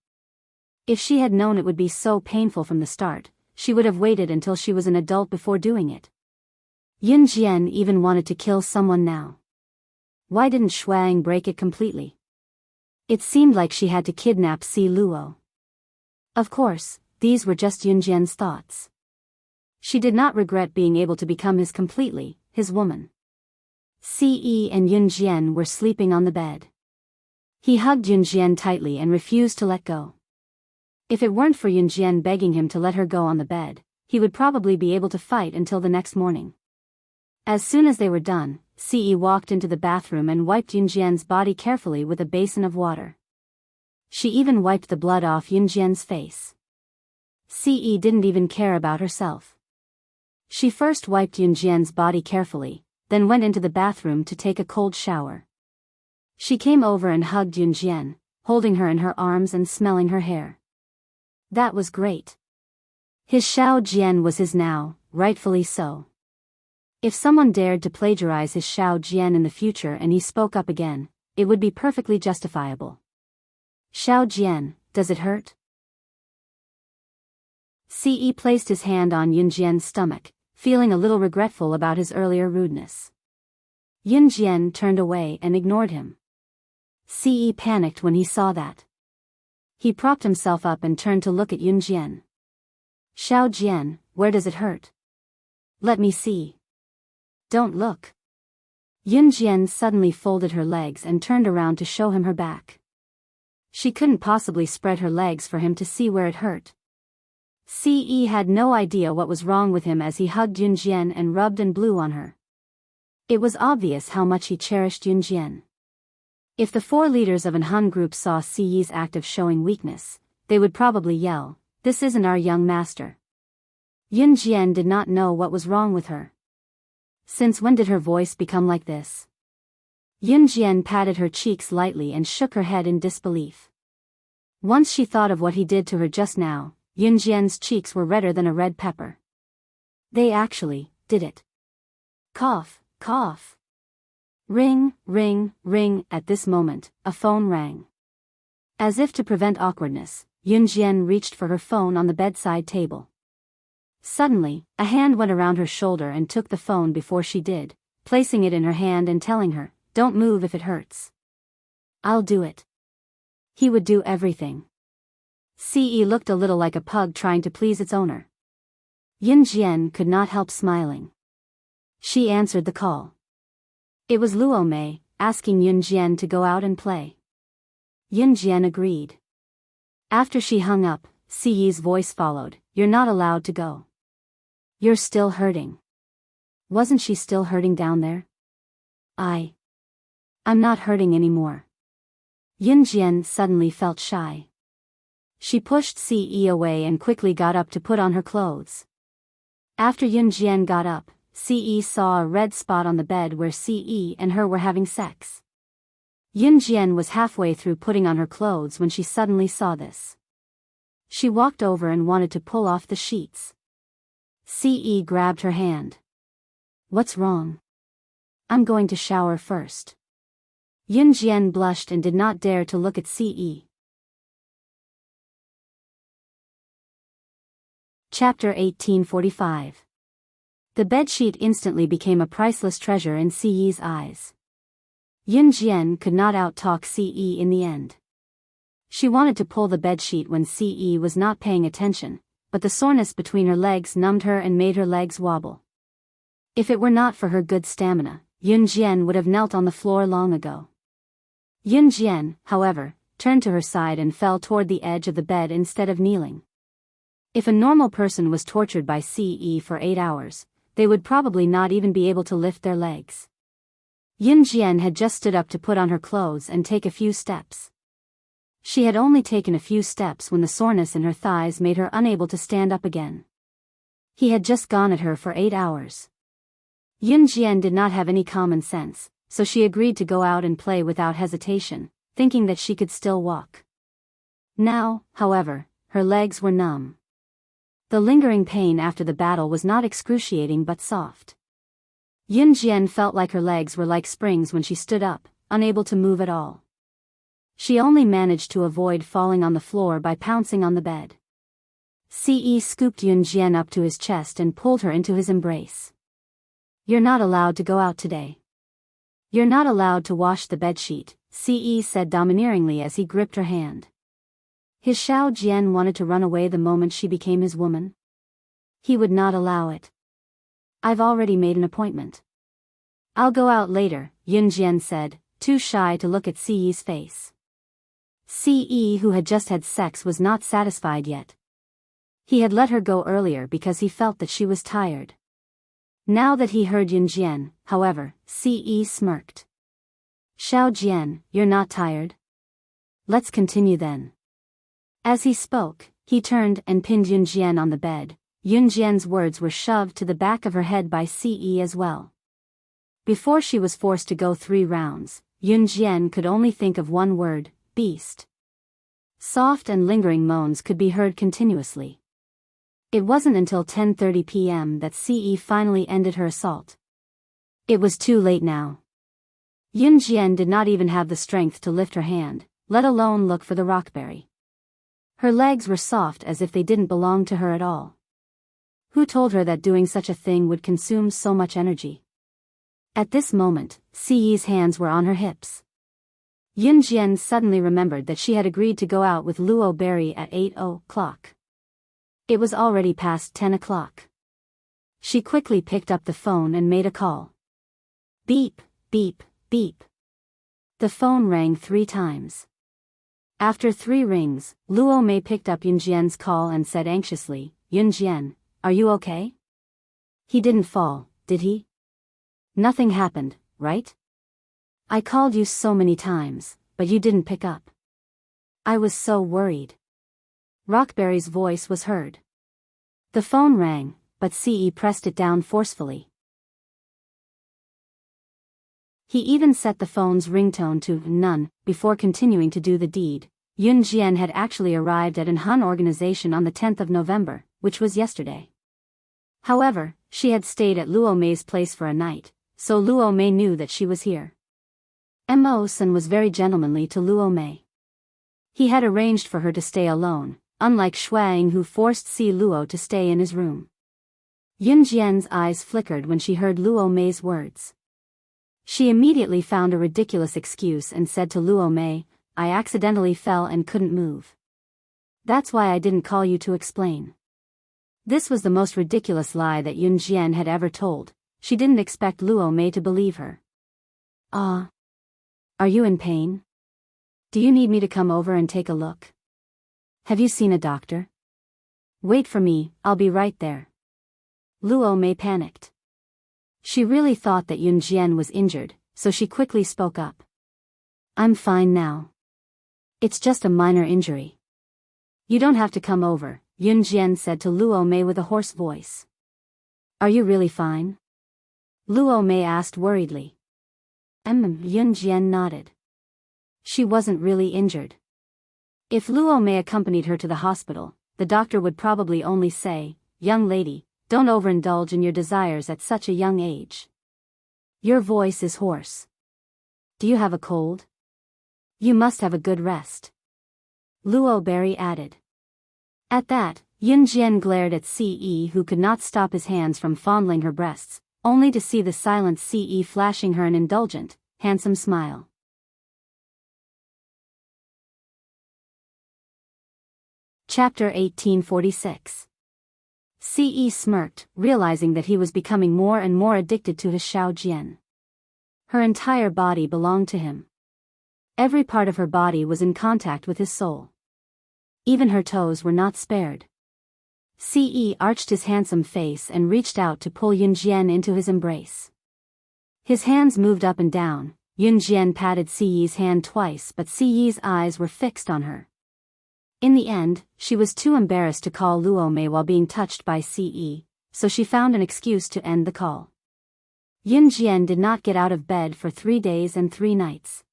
If she had known it would be so painful from the start, she would have waited until she was an adult before doing it. Yunjian even wanted to kill someone now. Why didn't Shuang break it completely? It seemed like she had to kidnap Si Luo. Of course, these were just Yunjian's thoughts. She did not regret being able to become his woman. Ce and Yunjian were sleeping on the bed. He hugged Yunjian tightly and refused to let go. If it weren't for Yunjian begging him to let her go on the bed, he would probably be able to fight until the next morning. As soon as they were done, Ce walked into the bathroom and wiped Yunjian's body carefully with a basin of water. She even wiped the blood off Yunjian's face. Ce didn't even care about herself. She first wiped Yunjian's body carefully, then went into the bathroom to take a cold shower. She came over and hugged Yunjian, holding her in her arms and smelling her hair. That was great. His Xiao Jian was his now, rightfully so. If someone dared to plagiarize his Xiao Jian in the future and he spoke up again, it would be perfectly justifiable. Xiao Jian, does it hurt? Ce placed his hand on Yunjian's stomach, feeling a little regretful about his earlier rudeness. Yunjian turned away and ignored him. Ce panicked when he saw that. He propped himself up and turned to look at Yunjian. Xiao Jian, where does it hurt? Let me see. Don't look. Yunjian suddenly folded her legs and turned around to show him her back. She couldn't possibly spread her legs for him to see where it hurt. Ce had no idea what was wrong with him as he hugged Yunjian and rubbed and blew on her. It was obvious how much he cherished Yunjian. If the 4 leaders of an Hun group saw Ce's act of showing weakness, they would probably yell, "This isn't our young master." Yunjian did not know what was wrong with her. Since when did her voice become like this? Yunjian patted her cheeks lightly and shook her head in disbelief. Once she thought of what he did to her just now, Yunjian's cheeks were redder than a red pepper. They actually did it. Cough, cough. Ring, ring, ring. At this moment, a phone rang. As if to prevent awkwardness, Yunjian reached for her phone on the bedside table. Suddenly, a hand went around her shoulder and took the phone before she did, placing it in her hand and telling her, "Don't move if it hurts." "I'll do it." He would do everything. Ce looked a little like a pug trying to please its owner. Yunjian could not help smiling. She answered the call. It was Luo Mei, asking Yunjian to go out and play. Yunjian agreed. After she hung up, Ce's voice followed, "You're not allowed to go. You're still hurting." Wasn't she still hurting down there? I'm not hurting anymore. Yunjian suddenly felt shy. She pushed Ce away and quickly got up to put on her clothes. After Yunjian got up, Ce saw a red spot on the bed where Ce and her were having sex. Yunjian was halfway through putting on her clothes when she suddenly saw this. She walked over and wanted to pull off the sheets. Ce grabbed her hand. "What's wrong?" "I'm going to shower first." Yunjian blushed and did not dare to look at Ce. Chapter 1845. The bedsheet instantly became a priceless treasure in Ce's eyes. Yunjian could not out-talk Ce in the end. She wanted to pull the bedsheet when Ce was not paying attention, but the soreness between her legs numbed her and made her legs wobble. If it were not for her good stamina, Yunjian would have knelt on the floor long ago. Yunjian, however, turned to her side and fell toward the edge of the bed instead of kneeling. If a normal person was tortured by Ce for 8 hours, they would probably not even be able to lift their legs. Yunjian had just stood up to put on her clothes and take a few steps. She had only taken a few steps when the soreness in her thighs made her unable to stand up again. He had just gone at her for 8 hours. Yunjian did not have any common sense, so she agreed to go out and play without hesitation, thinking that she could still walk. Now, however, her legs were numb. The lingering pain after the battle was not excruciating but soft. Yunjian felt like her legs were like springs when she stood up, unable to move at all. She only managed to avoid falling on the floor by pouncing on the bed. Ce scooped Yunjian up to his chest and pulled her into his embrace. "You're not allowed to go out today. You're not allowed to wash the bedsheet," Ce said domineeringly as he gripped her hand. His Xiao Jian wanted to run away the moment she became his woman. He would not allow it. "I've already made an appointment. I'll go out later," Yunjian said, too shy to look at Ce's face. Ce, who had just had sex, was not satisfied yet. He had let her go earlier because he felt that she was tired. Now that he heard Yunjian, however, Ce smirked. "Xiao Jian, you're not tired? Let's continue then." As he spoke, he turned and pinned Yunjian on the bed. Yunjian's words were shoved to the back of her head by Ce as well. Before she was forced to go 3 rounds, Yunjian could only think of one word: beast. Soft and lingering moans could be heard continuously. It wasn't until 10:30 p.m. that Ce finally ended her assault. It was too late now. Yunjian did not even have the strength to lift her hand, let alone look for the rockberry. Her legs were soft as if they didn't belong to her at all. Who told her that doing such a thing would consume so much energy? At this moment, Ce's hands were on her hips. Yunjian suddenly remembered that she had agreed to go out with Luo Berry at 8 o'clock. It was already past 10 o'clock. She quickly picked up the phone and made a call. Beep, beep, beep. The phone rang 3 times. After 3 rings, Luo Mei picked up Yunjian's call and said anxiously, "Yunjian, are you okay? He didn't fall, did he? Nothing happened, right? I called you so many times, but you didn't pick up. I was so worried." Rockberry's voice was heard. The phone rang, but Ce pressed it down forcefully. He even set the phone's ringtone to none, before continuing to do the deed. Yunjian had actually arrived at an Han organization on the 10th of November, which was yesterday. However, she had stayed at Luo Mei's place for a night, so Luo Mei knew that she was here. Mo Sun was very gentlemanly to Luo Mei. He had arranged for her to stay alone, unlike Shuang who forced Si Luo to stay in his room. Yun Jian's eyes flickered when she heard Luo Mei's words. She immediately found a ridiculous excuse and said to Luo Mei, "I accidentally fell and couldn't move. That's why I didn't call you to explain." This was the most ridiculous lie that Yun Jian had ever told. She didn't expect Luo Mei to believe her. "Ah. Are you in pain? Do you need me to come over and take a look? Have you seen a doctor? Wait for me, I'll be right there." Luo Mei panicked. She really thought that Yun Jian was injured, so she quickly spoke up. "I'm fine now. It's just a minor injury. You don't have to come over," Yun Jian said to Luo Mei with a hoarse voice. "Are you really fine?" Luo Mei asked worriedly. Yun Jian nodded. She wasn't really injured. If Luo Mei accompanied her to the hospital, the doctor would probably only say, "Young lady, don't overindulge in your desires at such a young age. Your voice is hoarse. Do you have a cold? You must have a good rest," Luo Berry added. At that, Yun Jian glared at Ce who could not stop his hands from fondling her breasts, only to see the silent Ce flashing her an indulgent, handsome smile. Chapter 1846. Ce smirked, realizing that he was becoming more and more addicted to his Xiao Jian. Her entire body belonged to him. Every part of her body was in contact with his soul. Even her toes were not spared. Ce arched his handsome face and reached out to pull Yun Jian into his embrace. His hands moved up and down. Yun Jian patted Ce's hand twice, but Ce's eyes were fixed on her. In the end, she was too embarrassed to call Luo Mei while being touched by Ce, so she found an excuse to end the call. Yun Jian did not get out of bed for 3 days and 3 nights.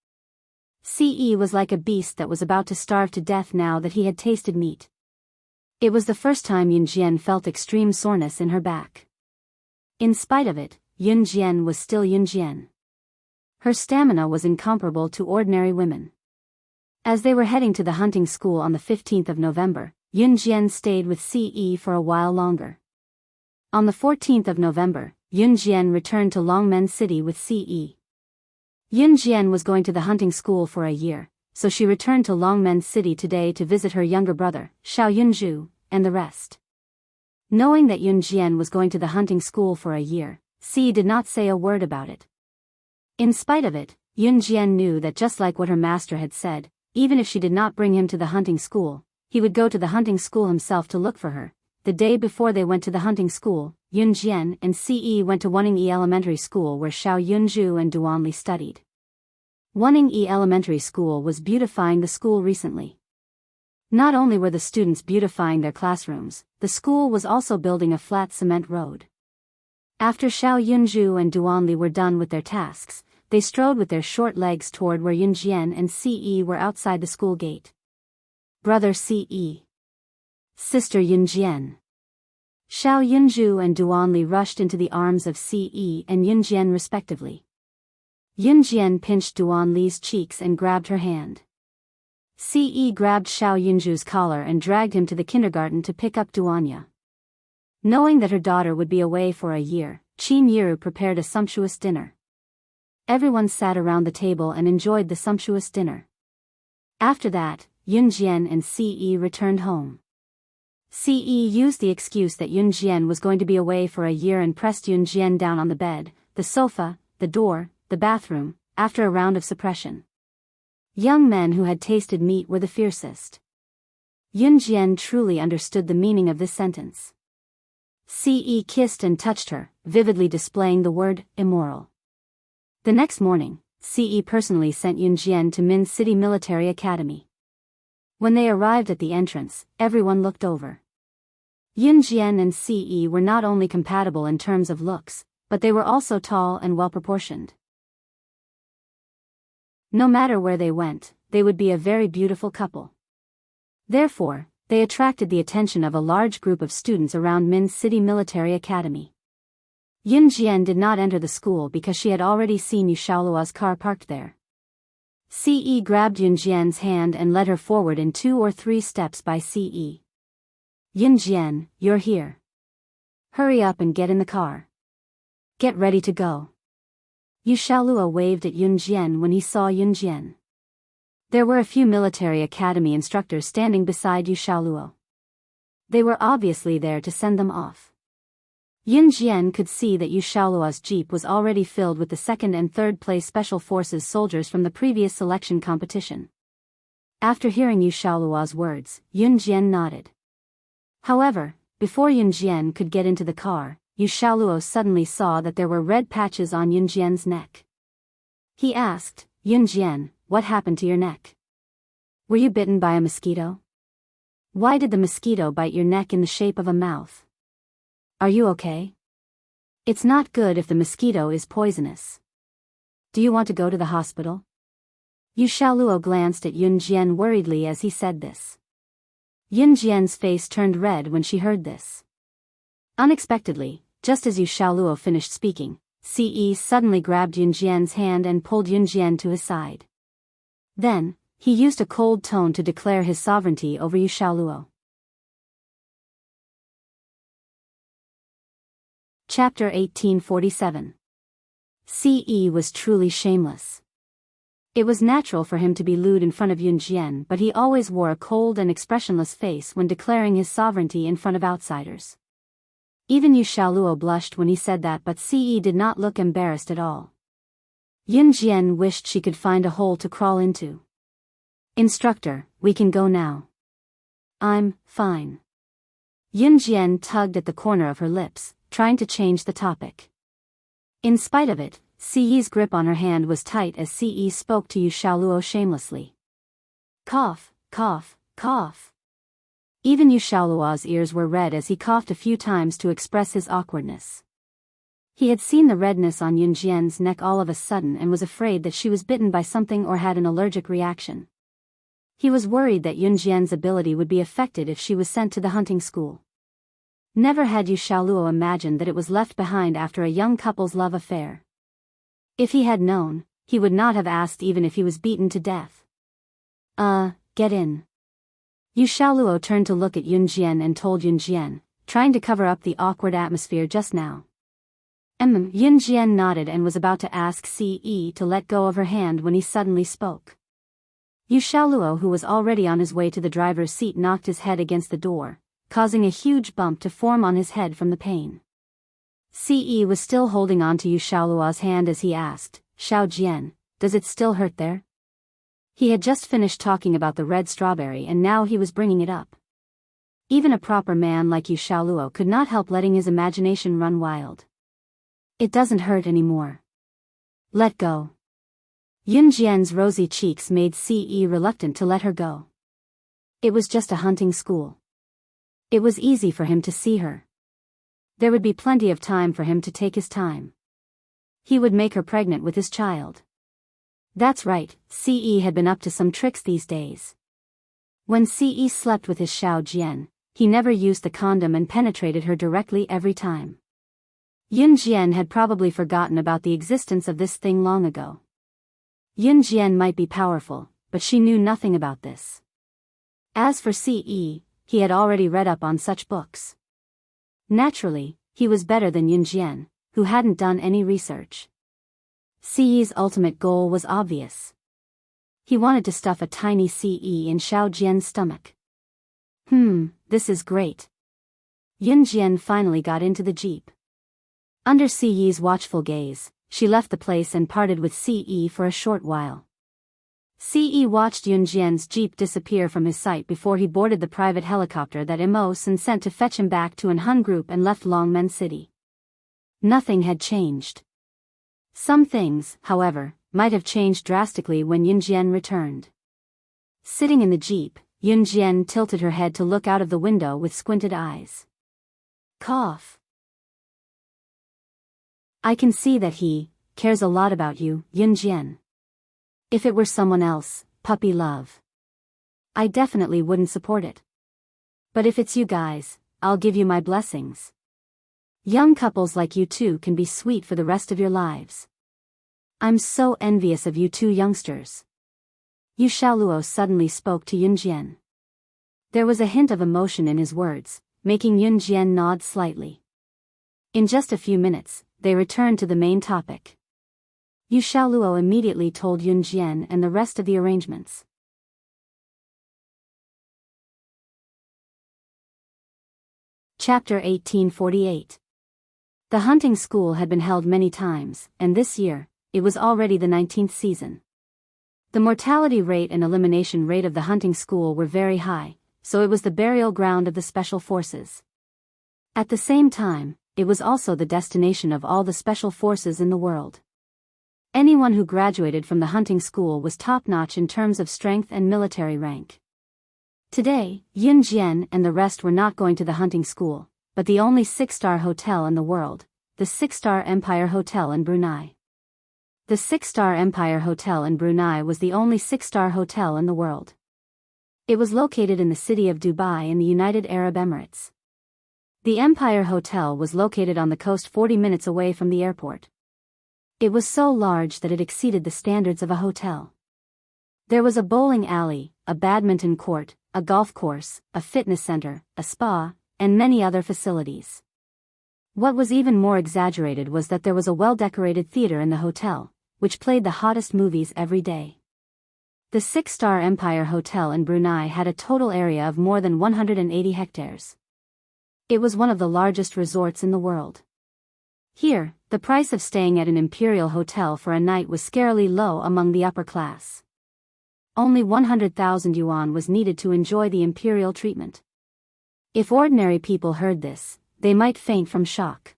Ce was like a beast that was about to starve to death now that he had tasted meat. It was the first time Yun Jian felt extreme soreness in her back. In spite of it, Yun Jian was still Yun Jian. Her stamina was incomparable to ordinary women. As they were heading to the hunting school on the 15th of November, Yun Jian stayed with Ce for a while longer. On the 14th of November, Yun Jian returned to Longmen City with Ce. Yun Jian was going to the hunting school for a year, so she returned to Longmen City today to visit her younger brother, Xiao Yunzhu, and the rest. Knowing that Yun Jian was going to the hunting school for a year, Ce did not say a word about it. In spite of it, Yun Jian knew that just like what her master had said, even if she did not bring him to the hunting school, he would go to the hunting school himself to look for her. The day before they went to the hunting school, Yun Jian and Ce went to Wuning Elementary School where Xiao Yunzhu and Duanli studied. Wuning Elementary School was beautifying the school recently. Not only were the students beautifying their classrooms, the school was also building a flat cement road. After Xiao Yunzhu and Duanli were done with their tasks, they strode with their short legs toward where Yun Jian and Ce were outside the school gate. Brother Ce. Sister Yun Jian. Xiao Yunzhu and Duanli rushed into the arms of Ce and Yun Jian respectively. Yun Jian pinched Duanli's cheeks and grabbed her hand. Ce grabbed Xiao Yunzhu's collar and dragged him to the kindergarten to pick up Duanya. Knowing that her daughter would be away for a year, Qin Yiru prepared a sumptuous dinner. Everyone sat around the table and enjoyed the sumptuous dinner. After that, Yun Jian and Ce returned home. Ce used the excuse that Yun Jian was going to be away for a year and pressed Yun Jian down on the bed, the sofa, the door, the bathroom, after a round of suppression. Young men who had tasted meat were the fiercest. Yun Jian truly understood the meaning of this sentence. Ce kissed and touched her, vividly displaying the word, immoral. The next morning, Ce personally sent Yun Jian to Min City Military Academy. When they arrived at the entrance, everyone looked over. Yun Jian and Ce were not only compatible in terms of looks, but they were also tall and well-proportioned. No matter where they went, they would be a very beautiful couple. Therefore, they attracted the attention of a large group of students around Min City Military Academy. Yun Jian did not enter the school because she had already seen Yu Xiaoluo's car parked there. Ce grabbed Yun Jian's hand and led her forward in 2 or 3 steps by Ce. Yun Jian, you're here. Hurry up and get in the car. Get ready to go. Yu Xiaoluo waved at Yun Jian when he saw Yun Jian. There were a few military academy instructors standing beside Yu Xiaoluo. They were obviously there to send them off. Yun Jian could see that Yu Xiaoluo's jeep was already filled with the 2nd and 3rd place Special Forces soldiers from the previous selection competition. After hearing Yu Xiaoluo's words, Yun Jian nodded. However, before Yun Jian could get into the car, Yu Xiaoluo suddenly saw that there were red patches on Yun Jian's neck. He asked, Yun Jian, what happened to your neck? Were you bitten by a mosquito? Why did the mosquito bite your neck in the shape of a mouth? Are you okay? It's not good if the mosquito is poisonous. Do you want to go to the hospital? Yu Xiaoluo glanced at Yun Jian worriedly as he said this. Yun Jian's face turned red when she heard this. Unexpectedly, just as Yu Xiaoluo finished speaking, Ce suddenly grabbed Yun Jian's hand and pulled Yun Jian to his side. Then, he used a cold tone to declare his sovereignty over Yu Xiaoluo. Chapter 1847. Ce was truly shameless. It was natural for him to be lewd in front of Yun Jian, but he always wore a cold and expressionless face when declaring his sovereignty in front of outsiders. Even Yu Xiaoluo blushed when he said that, but Ce did not look embarrassed at all. Yun Jian wished she could find a hole to crawl into. Instructor, we can go now. I'm fine. Yun Jian tugged at the corner of her lips, trying to change the topic. In spite of it, Ce's grip on her hand was tight as Ce spoke to Yu Xiaoluo shamelessly. Cough, cough, cough. Even Yu Xiaoluo's ears were red as he coughed a few times to express his awkwardness. He had seen the redness on Yun Jian's neck all of a sudden and was afraid that she was bitten by something or had an allergic reaction. He was worried that Yun Jian's ability would be affected if she was sent to the hunting school. Never had Yu Xiaoluo imagined that it was left behind after a young couple's love affair. If he had known, he would not have asked even if he was beaten to death. Get in. Yu Xiaoluo turned to look at Yun Jian and told Yun Jian, trying to cover up the awkward atmosphere just now. Yun Jian nodded and was about to ask Ce to let go of her hand when he suddenly spoke. Yu Xiaoluo, who was already on his way to the driver's seat, knocked his head against the door, causing a huge bump to form on his head from the pain. Ce was still holding on to Yu Xiaoluo's hand as he asked, Xiao Jian, does it still hurt there? He had just finished talking about the red strawberry and now he was bringing it up. Even a proper man like Yu Xiaoluo could not help letting his imagination run wild. It doesn't hurt anymore. Let go. Yun Jian's rosy cheeks made Ce reluctant to let her go. It was just a hunting school. It was easy for him to see her. There would be plenty of time for him to take his time. He would make her pregnant with his child. That's right, Ce had been up to some tricks these days. When Ce slept with his Xiao Jian, he never used the condom and penetrated her directly every time. Yun Jian had probably forgotten about the existence of this thing long ago. Yun Jian might be powerful, but she knew nothing about this. As for Ce, he had already read up on such books. Naturally, he was better than Yun Jian, who hadn't done any research. Ce's ultimate goal was obvious. He wanted to stuff a tiny Ce in Xiao Jian's stomach. This is great. Yun Jian finally got into the jeep. Under Ce's watchful gaze, she left the place and parted with Ce for a short while. Ce watched Yun Jian's jeep disappear from his sight before he boarded the private helicopter that Imosen sent to fetch him back to an Hun group and left Longmen City. Nothing had changed. Some things, however, might have changed drastically when Yun Jian returned. Sitting in the jeep, Yun Jian tilted her head to look out of the window with squinted eyes. Cough. I can see that he cares a lot about you, Yun Jian. If it were someone else, puppy love, I definitely wouldn't support it. But if it's you guys, I'll give you my blessings. Young couples like you two can be sweet for the rest of your lives. I'm so envious of you two youngsters. Yu Xiaoluo suddenly spoke to Yun Jian. There was a hint of emotion in his words, making Yun Jian nod slightly. In just a few minutes, they returned to the main topic. Yu Xiaoluo immediately told Yun Jian and the rest of the arrangements. Chapter 1848. The hunting school had been held many times, and this year, it was already the 19th season. The mortality rate and elimination rate of the hunting school were very high, so it was the burial ground of the special forces. At the same time, it was also the destination of all the special forces in the world. Anyone who graduated from the hunting school was top-notch in terms of strength and military rank. Today, Yun Jian and the rest were not going to the hunting school, but the only 6-star hotel in the world, the 6-star Empire Hotel in Brunei. The 6-star Empire Hotel in Brunei was the only 6-star hotel in the world. It was located in the city of Dubai in the United Arab Emirates. The Empire Hotel was located on the coast 40 minutes away from the airport. It was so large that it exceeded the standards of a hotel. There was a bowling alley, a badminton court, a golf course, a fitness center, a spa, and many other facilities. What was even more exaggerated was that there was a well-decorated theater in the hotel, which played the hottest movies every day. The 6-star Empire Hotel in Brunei had a total area of more than 180 hectares. It was one of the largest resorts in the world. Here, the price of staying at an imperial hotel for a night was scarily low among the upper class. Only 100,000 yuan was needed to enjoy the imperial treatment. If ordinary people heard this, they might faint from shock.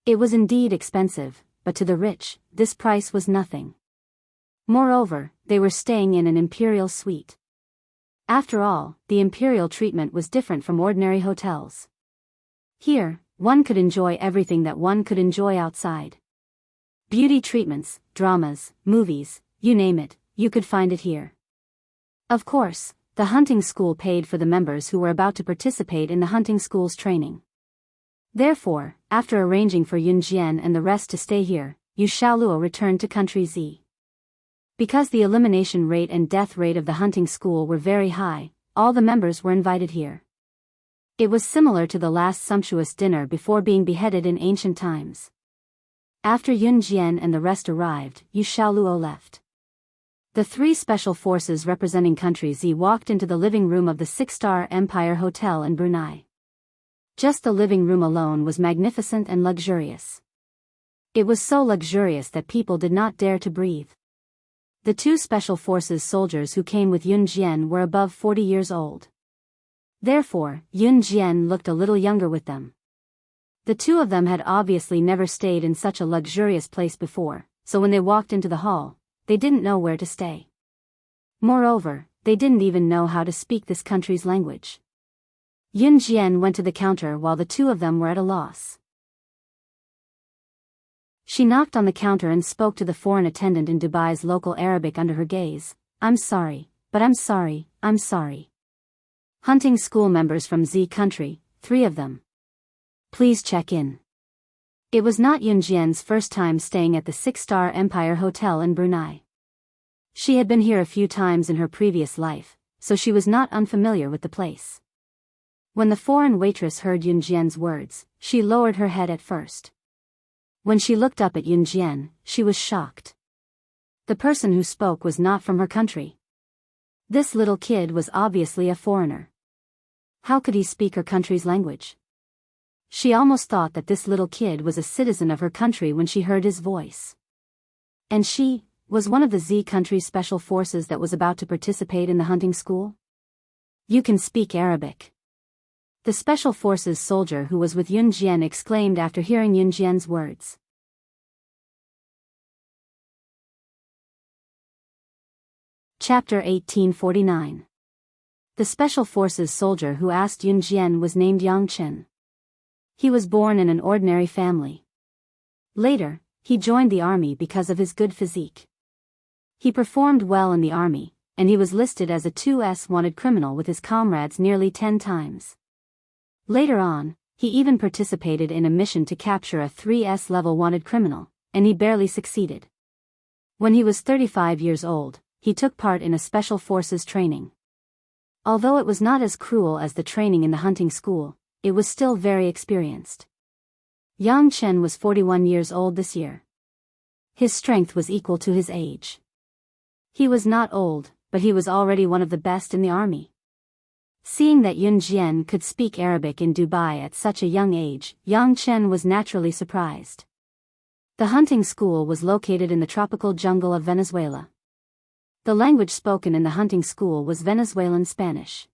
It was indeed expensive, but to the rich, this price was nothing. Moreover, they were staying in an imperial suite. After all, the imperial treatment was different from ordinary hotels. Here, one could enjoy everything that one could enjoy outside. Beauty treatments, dramas, movies, you name it, you could find it here. Of course, the hunting school paid for the members who were about to participate in the hunting school's training. Therefore, after arranging for Yun Jian and the rest to stay here, Yu Xiaoluo returned to country Z. Because the elimination rate and death rate of the hunting school were very high, all the members were invited here. It was similar to the last sumptuous dinner before being beheaded in ancient times. After Yun Jian and the rest arrived, Yu Xiaoluo left. The 3 special forces representing country Z walked into the living room of the 6-star Empire Hotel in Brunei. Just the living room alone was magnificent and luxurious. It was so luxurious that people did not dare to breathe. The 2 special forces soldiers who came with Yun Jian were above 40 years old. Therefore, Yun Jian looked a little younger with them. The 2 of them had obviously never stayed in such a luxurious place before, so when they walked into the hall, they didn't know where to stay. Moreover, they didn't even know how to speak this country's language. Yun Jian went to the counter while the 2 of them were at a loss. She knocked on the counter and spoke to the foreign attendant in Dubai's local Arabic under her gaze. I'm sorry, but I'm sorry. Hunting school members from Z country, 3 of them. Please check in. It was not Yun Jian's first time staying at the 6-star Empire Hotel in Brunei. She had been here a few times in her previous life, so she was not unfamiliar with the place. When the foreign waitress heard Yun Jian's words, she lowered her head at first. When she looked up at Yun Jian, she was shocked. The person who spoke was not from her country. This little kid was obviously a foreigner. How could he speak her country's language? She almost thought that this little kid was a citizen of her country when she heard his voice. And she was one of the Z country's special forces that was about to participate in the hunting school? You can speak Arabic. The special forces soldier who was with Yun Jian exclaimed after hearing Yun Jian's words. Chapter 1849. The special forces soldier who asked Yun Jian was named Yang Chen. He was born in an ordinary family. Later, he joined the army because of his good physique. He performed well in the army, and he was listed as a 2S wanted criminal with his comrades nearly 10 times. Later on, He even participated in a mission to capture a 3S level wanted criminal, and he barely succeeded. When he was 35 years old, he took part in a special forces training. Although it was not as cruel as the training in the hunting school, it was still very experienced. Yang Chen was 41 years old this year. His strength was equal to his age. He was not old, but he was already one of the best in the army. Seeing that Yun Jian could speak Arabic in Dubai at such a young age, Yang Chen was naturally surprised. The hunting school was located in the tropical jungle of Venezuela. The language spoken in the hunting school was Venezuelan Spanish.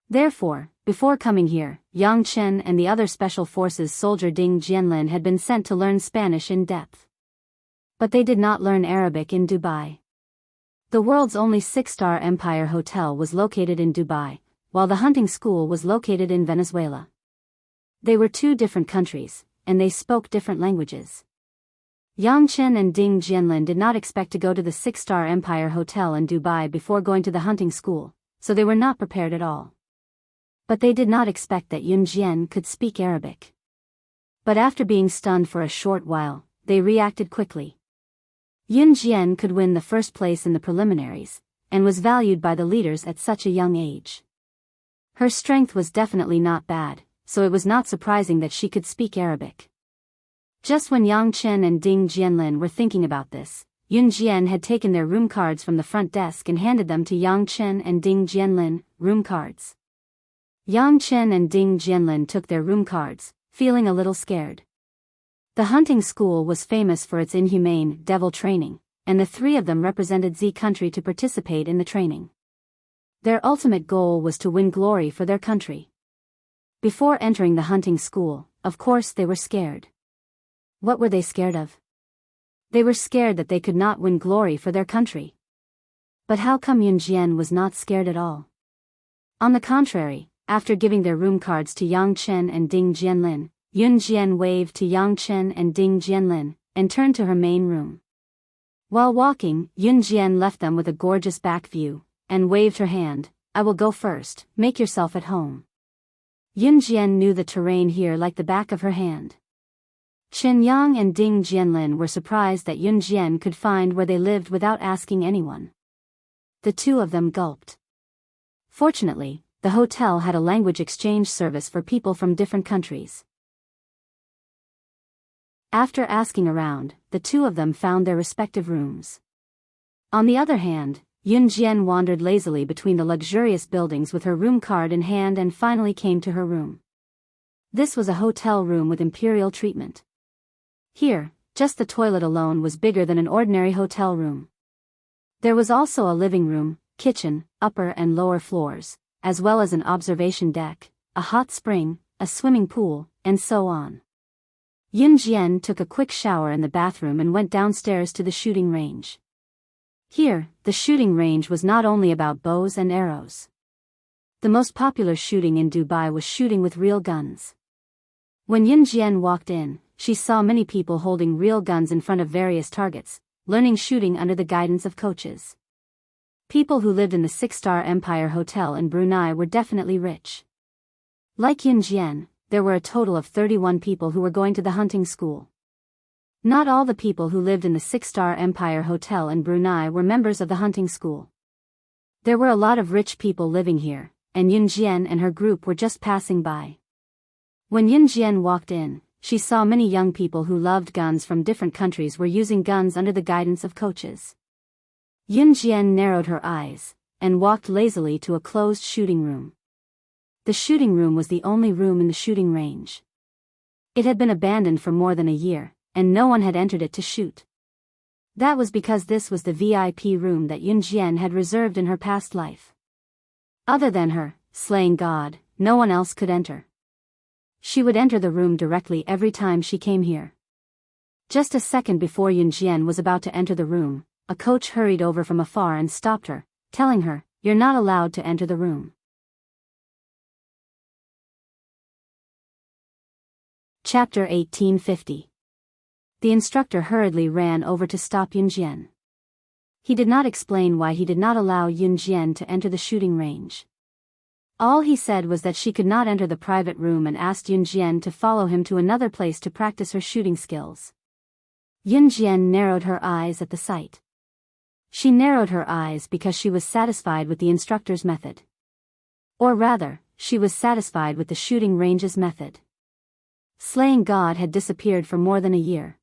Therefore, before coming here, Yang Chen and the other Special Forces soldier Ding Jianlin had been sent to learn Spanish in depth. But they did not learn Arabic in Dubai. The world's only 6-star Empire Hotel was located in Dubai, while the hunting school was located in Venezuela. They were two different countries, and they spoke different languages. Yang Chen and Ding Jianlin did not expect to go to the 6-star Empire Hotel in Dubai before going to the hunting school, so they were not prepared at all. But they did not expect that Yun Jian could speak Arabic. But after being stunned for a short while, they reacted quickly. Yun Jian could win the first place in the preliminaries, and was valued by the leaders at such a young age. Her strength was definitely not bad, so it was not surprising that she could speak Arabic. Just when Yang Chen and Ding Jianlin were thinking about this, Yun Jian had taken their room cards from the front desk and handed them to Yang Chen and Ding Jianlin, room cards. Yang Chen and Ding Jianlin took their room cards, feeling a little scared. The hunting school was famous for its inhumane, devil training, and the three of them represented Z country to participate in the training. Their ultimate goal was to win glory for their country. Before entering the hunting school, of course they were scared. What were they scared of? They were scared that they could not win glory for their country. But how come Yun Jian was not scared at all? On the contrary, after giving their room cards to Yang Chen and Ding Jianlin, Yun Jian waved to Yang Chen and Ding Jianlin, and turned to her main room. While walking, Yun Jian left them with a gorgeous back view, and waved her hand. "I will go first, make yourself at home." Yun Jian knew the terrain here like the back of her hand. Chen Yang and Ding Jianlin were surprised that Yun Jian could find where they lived without asking anyone. The two of them gulped. Fortunately, the hotel had a language exchange service for people from different countries. After asking around, the two of them found their respective rooms. On the other hand, Yun Jian wandered lazily between the luxurious buildings with her room card in hand and finally came to her room. This was a hotel room with imperial treatment. Here, just the toilet alone was bigger than an ordinary hotel room. There was also a living room, kitchen, upper and lower floors, as well as an observation deck, a hot spring, a swimming pool, and so on. Yun Jian took a quick shower in the bathroom and went downstairs to the shooting range. Here, the shooting range was not only about bows and arrows. The most popular shooting in Dubai was shooting with real guns. When Yun Jian walked in, she saw many people holding real guns in front of various targets, learning shooting under the guidance of coaches. People who lived in the 6-star Empire Hotel in Brunei were definitely rich. Like Yun Jian, there were a total of 31 people who were going to the hunting school. Not all the people who lived in the 6-star Empire Hotel in Brunei were members of the hunting school. There were a lot of rich people living here, and Yun Jian and her group were just passing by. When Yun Jian walked in, she saw many young people who loved guns from different countries were using guns under the guidance of coaches. Yun Jian narrowed her eyes, and walked lazily to a closed shooting room. The shooting room was the only room in the shooting range. It had been abandoned for more than a year, and no one had entered it to shoot. That was because this was the VIP room that Yun Jian had reserved in her past life. Other than her, slaying God, no one else could enter. She would enter the room directly every time she came here. Just a second before Yun Jian was about to enter the room, a coach hurried over from afar and stopped her, telling her, "You're not allowed to enter the room." Chapter 1850. The instructor hurriedly ran over to stop Yun Jian. He did not explain why he did not allow Yun Jian to enter the shooting range. All he said was that she could not enter the private room and asked Yunjian to follow him to another place to practice her shooting skills. Yunjian narrowed her eyes at the sight. She narrowed her eyes because she was satisfied with the instructor's method. Or rather, she was satisfied with the shooting range's method. Slaying God had disappeared for more than a year.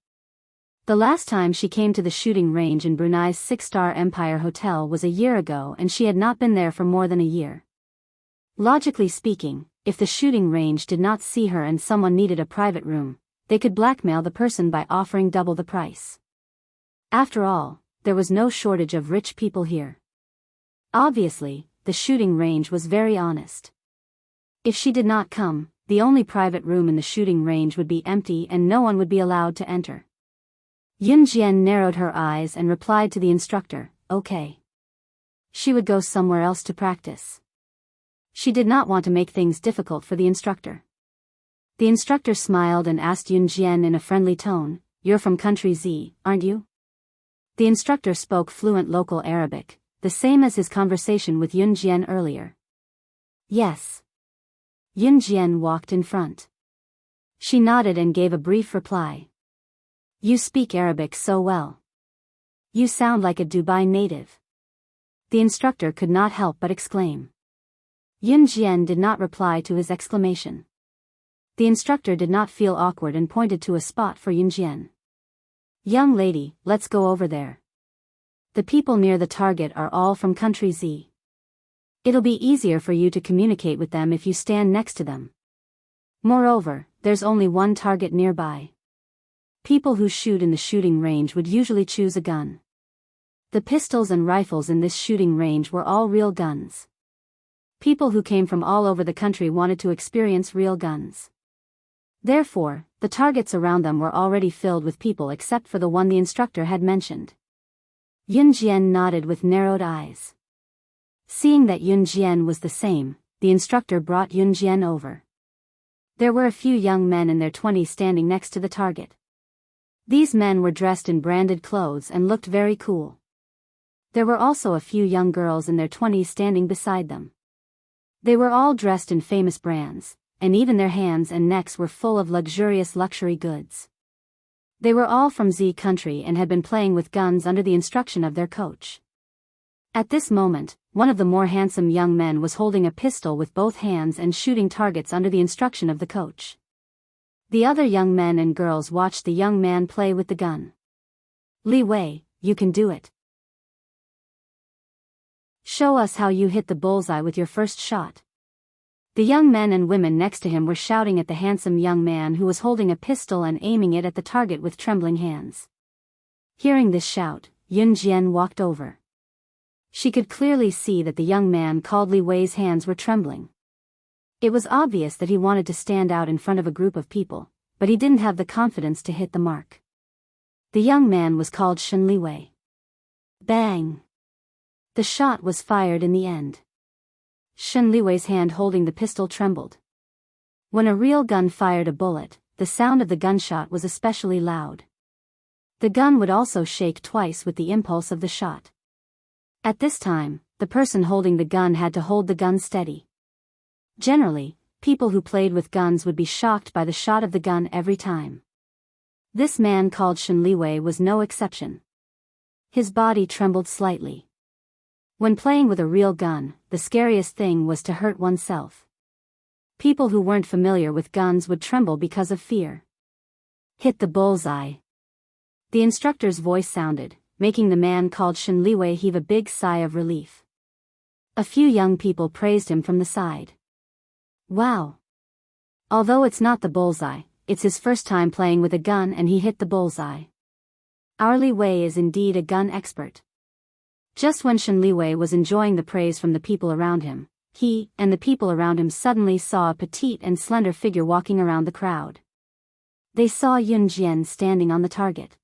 The last time she came to the shooting range in Brunei's 6-star Empire Hotel was a year ago, and she had not been there for more than a year. Logically speaking, if the shooting range did not see her and someone needed a private room, they could blackmail the person by offering double the price. After all, there was no shortage of rich people here. Obviously, the shooting range was very honest. If she did not come, the only private room in the shooting range would be empty and no one would be allowed to enter. Yunjian narrowed her eyes and replied to the instructor, "Okay." She would go somewhere else to practice. She did not want to make things difficult for the instructor. The instructor smiled and asked Yunjian in a friendly tone, "You're from country Z, aren't you?" The instructor spoke fluent local Arabic, the same as his conversation with Yunjian earlier. "Yes." Yunjian walked in front. She nodded and gave a brief reply. "You speak Arabic so well. You sound like a Dubai native." The instructor could not help but exclaim. Yunjian did not reply to his exclamation. The instructor did not feel awkward and pointed to a spot for Yunjian. "Young lady, let's go over there. The people near the target are all from country Z. It'll be easier for you to communicate with them if you stand next to them. Moreover, there's only one target nearby. People who shoot in the shooting range would usually choose a gun. The pistols and rifles in this shooting range were all real guns. People who came from all over the country wanted to experience real guns. Therefore, the targets around them were already filled with people except for the one the instructor had mentioned." Yunjian nodded with narrowed eyes. Seeing that Yunjian was the same, the instructor brought Yunjian over. There were a few young men in their 20s standing next to the target. These men were dressed in branded clothes and looked very cool. There were also a few young girls in their 20s standing beside them. They were all dressed in famous brands, and even their hands and necks were full of luxurious luxury goods. They were all from Z country and had been playing with guns under the instruction of their coach. At this moment, one of the more handsome young men was holding a pistol with both hands and shooting targets under the instruction of the coach. The other young men and girls watched the young man play with the gun. "Li Wei, you can do it. Show us how you hit the bullseye with your first shot." The young men and women next to him were shouting at the handsome young man who was holding a pistol and aiming it at the target with trembling hands. Hearing this shout, Yunjian walked over. She could clearly see that the young man called Li Wei's hands were trembling. It was obvious that he wanted to stand out in front of a group of people, but he didn't have the confidence to hit the mark. The young man was called Shen Li Wei. Bang! The shot was fired in the end. Shen Li Wei's hand holding the pistol trembled. When a real gun fired a bullet, the sound of the gunshot was especially loud. The gun would also shake twice with the impulse of the shot. At this time, the person holding the gun had to hold the gun steady. Generally, people who played with guns would be shocked by the shot of the gun every time. This man called Shen Li Wei was no exception. His body trembled slightly. When playing with a real gun, the scariest thing was to hurt oneself. People who weren't familiar with guns would tremble because of fear. "Hit the bullseye." The instructor's voice sounded, making the man called Shen Li Wei heave a big sigh of relief. A few young people praised him from the side. "Wow. Although it's not the bullseye, it's his first time playing with a gun and he hit the bullseye. Our Li Wei is indeed a gun expert." Just when Shen Li Wei was enjoying the praise from the people around him, he and the people around him suddenly saw a petite and slender figure walking around the crowd. They saw Yunjian standing on the target.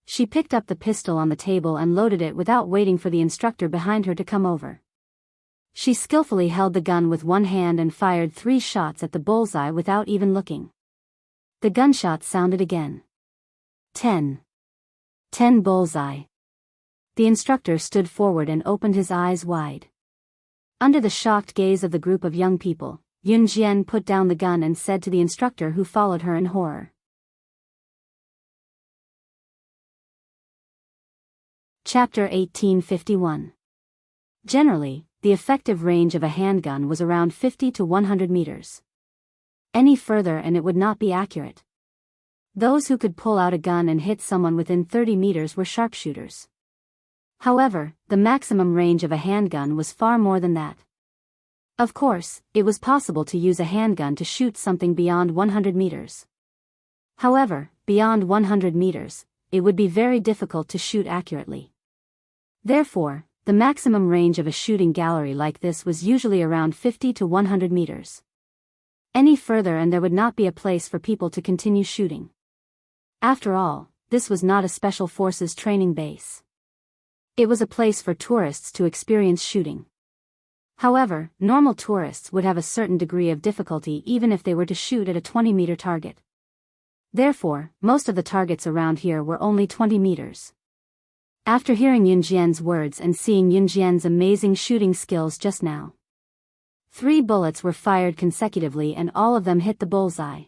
She picked up the pistol on the table and loaded it without waiting for the instructor behind her to come over. She skillfully held the gun with one hand and fired 3 shots at the bullseye without even looking. The gunshot sounded again. 10. 10 bullseye. The instructor stood forward and opened his eyes wide. Under the shocked gaze of the group of young people, Yun Jian put down the gun and said to the instructor who followed her in horror. Chapter 1851. Generally, the effective range of a handgun was around 50 to 100 meters. Any further and it would not be accurate. Those who could pull out a gun and hit someone within 30 meters were sharpshooters. However, the maximum range of a handgun was far more than that. Of course, it was possible to use a handgun to shoot something beyond 100 meters. However, beyond 100 meters, it would be very difficult to shoot accurately. Therefore, the maximum range of a shooting gallery like this was usually around 50 to 100 meters. Any further and there would not be a place for people to continue shooting. After all, this was not a special forces training base. It was a place for tourists to experience shooting. However, normal tourists would have a certain degree of difficulty even if they were to shoot at a 20-meter target. Therefore, most of the targets around here were only 20 meters. After hearing Yun Jian's words and seeing Yun Jian's amazing shooting skills just now, 3 bullets were fired consecutively and all of them hit the bullseye.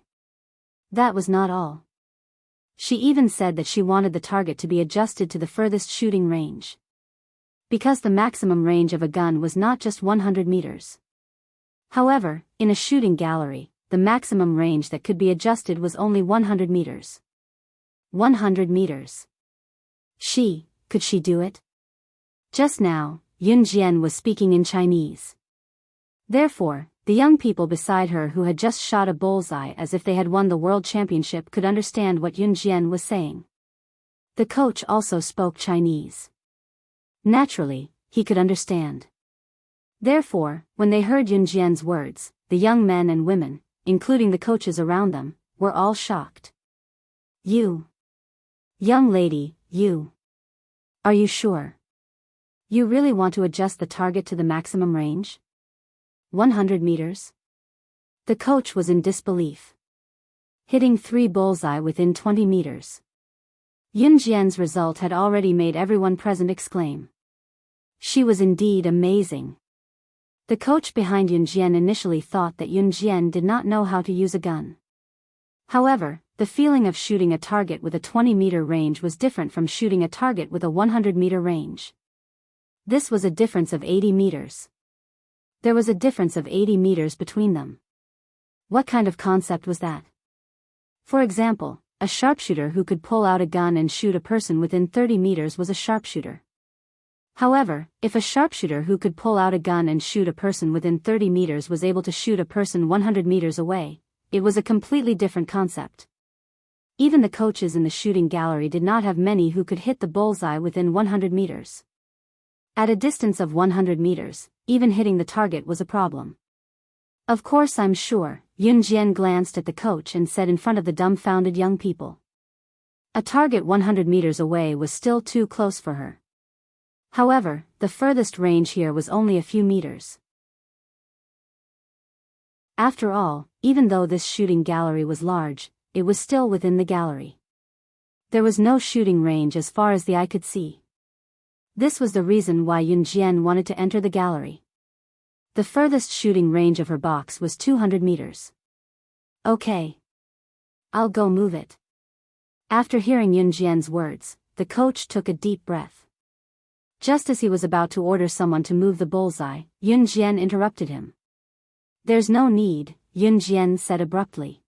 That was not all. She even said that she wanted the target to be adjusted to the furthest shooting range. Because the maximum range of a gun was not just 100 meters. However, in a shooting gallery, the maximum range that could be adjusted was only 100 meters. 100 meters. Could she do it? Just now, Yun Jian was speaking in Chinese. Therefore, the young people beside her who had just shot a bullseye as if they had won the world championship could understand what Yun Jian was saying. The coach also spoke Chinese. Naturally, he could understand. Therefore, when they heard Yun Jian's words, the young men and women, including the coaches around them, were all shocked. You. Young lady, you. Are you sure? You really want to adjust the target to the maximum range? 100 meters? The coach was in disbelief. Hitting 3 bullseye within 20 meters. Yun Jian's result had already made everyone present exclaim. She was indeed amazing. The coach behind Yun Jian initially thought that Yun Jian did not know how to use a gun. However, the feeling of shooting a target with a 20-meter range was different from shooting a target with a 100-meter range. This was a difference of 80 meters. There was a difference of 80 meters between them. What kind of concept was that? For example, a sharpshooter who could pull out a gun and shoot a person within 30 meters was a sharpshooter. However, if a sharpshooter who could pull out a gun and shoot a person within 30 meters was able to shoot a person 100 meters away, it was a completely different concept. Even the coaches in the shooting gallery did not have many who could hit the bullseye within 100 meters. At a distance of 100 meters, even hitting the target was a problem. Of course, I'm sure, Yun Jian glanced at the coach and said in front of the dumbfounded young people. A target 100 meters away was still too close for her. However, the furthest range here was only a few meters. After all, even though this shooting gallery was large, it was still within the gallery. There was no shooting range as far as the eye could see. This was the reason why Yun Jian wanted to enter the gallery. The furthest shooting range of her box was 200 meters. Okay. I'll go move it. After hearing Yun Jian's words, the coach took a deep breath. Just as he was about to order someone to move the bullseye, Yun Jian interrupted him. There's no need, Yun Jian said abruptly.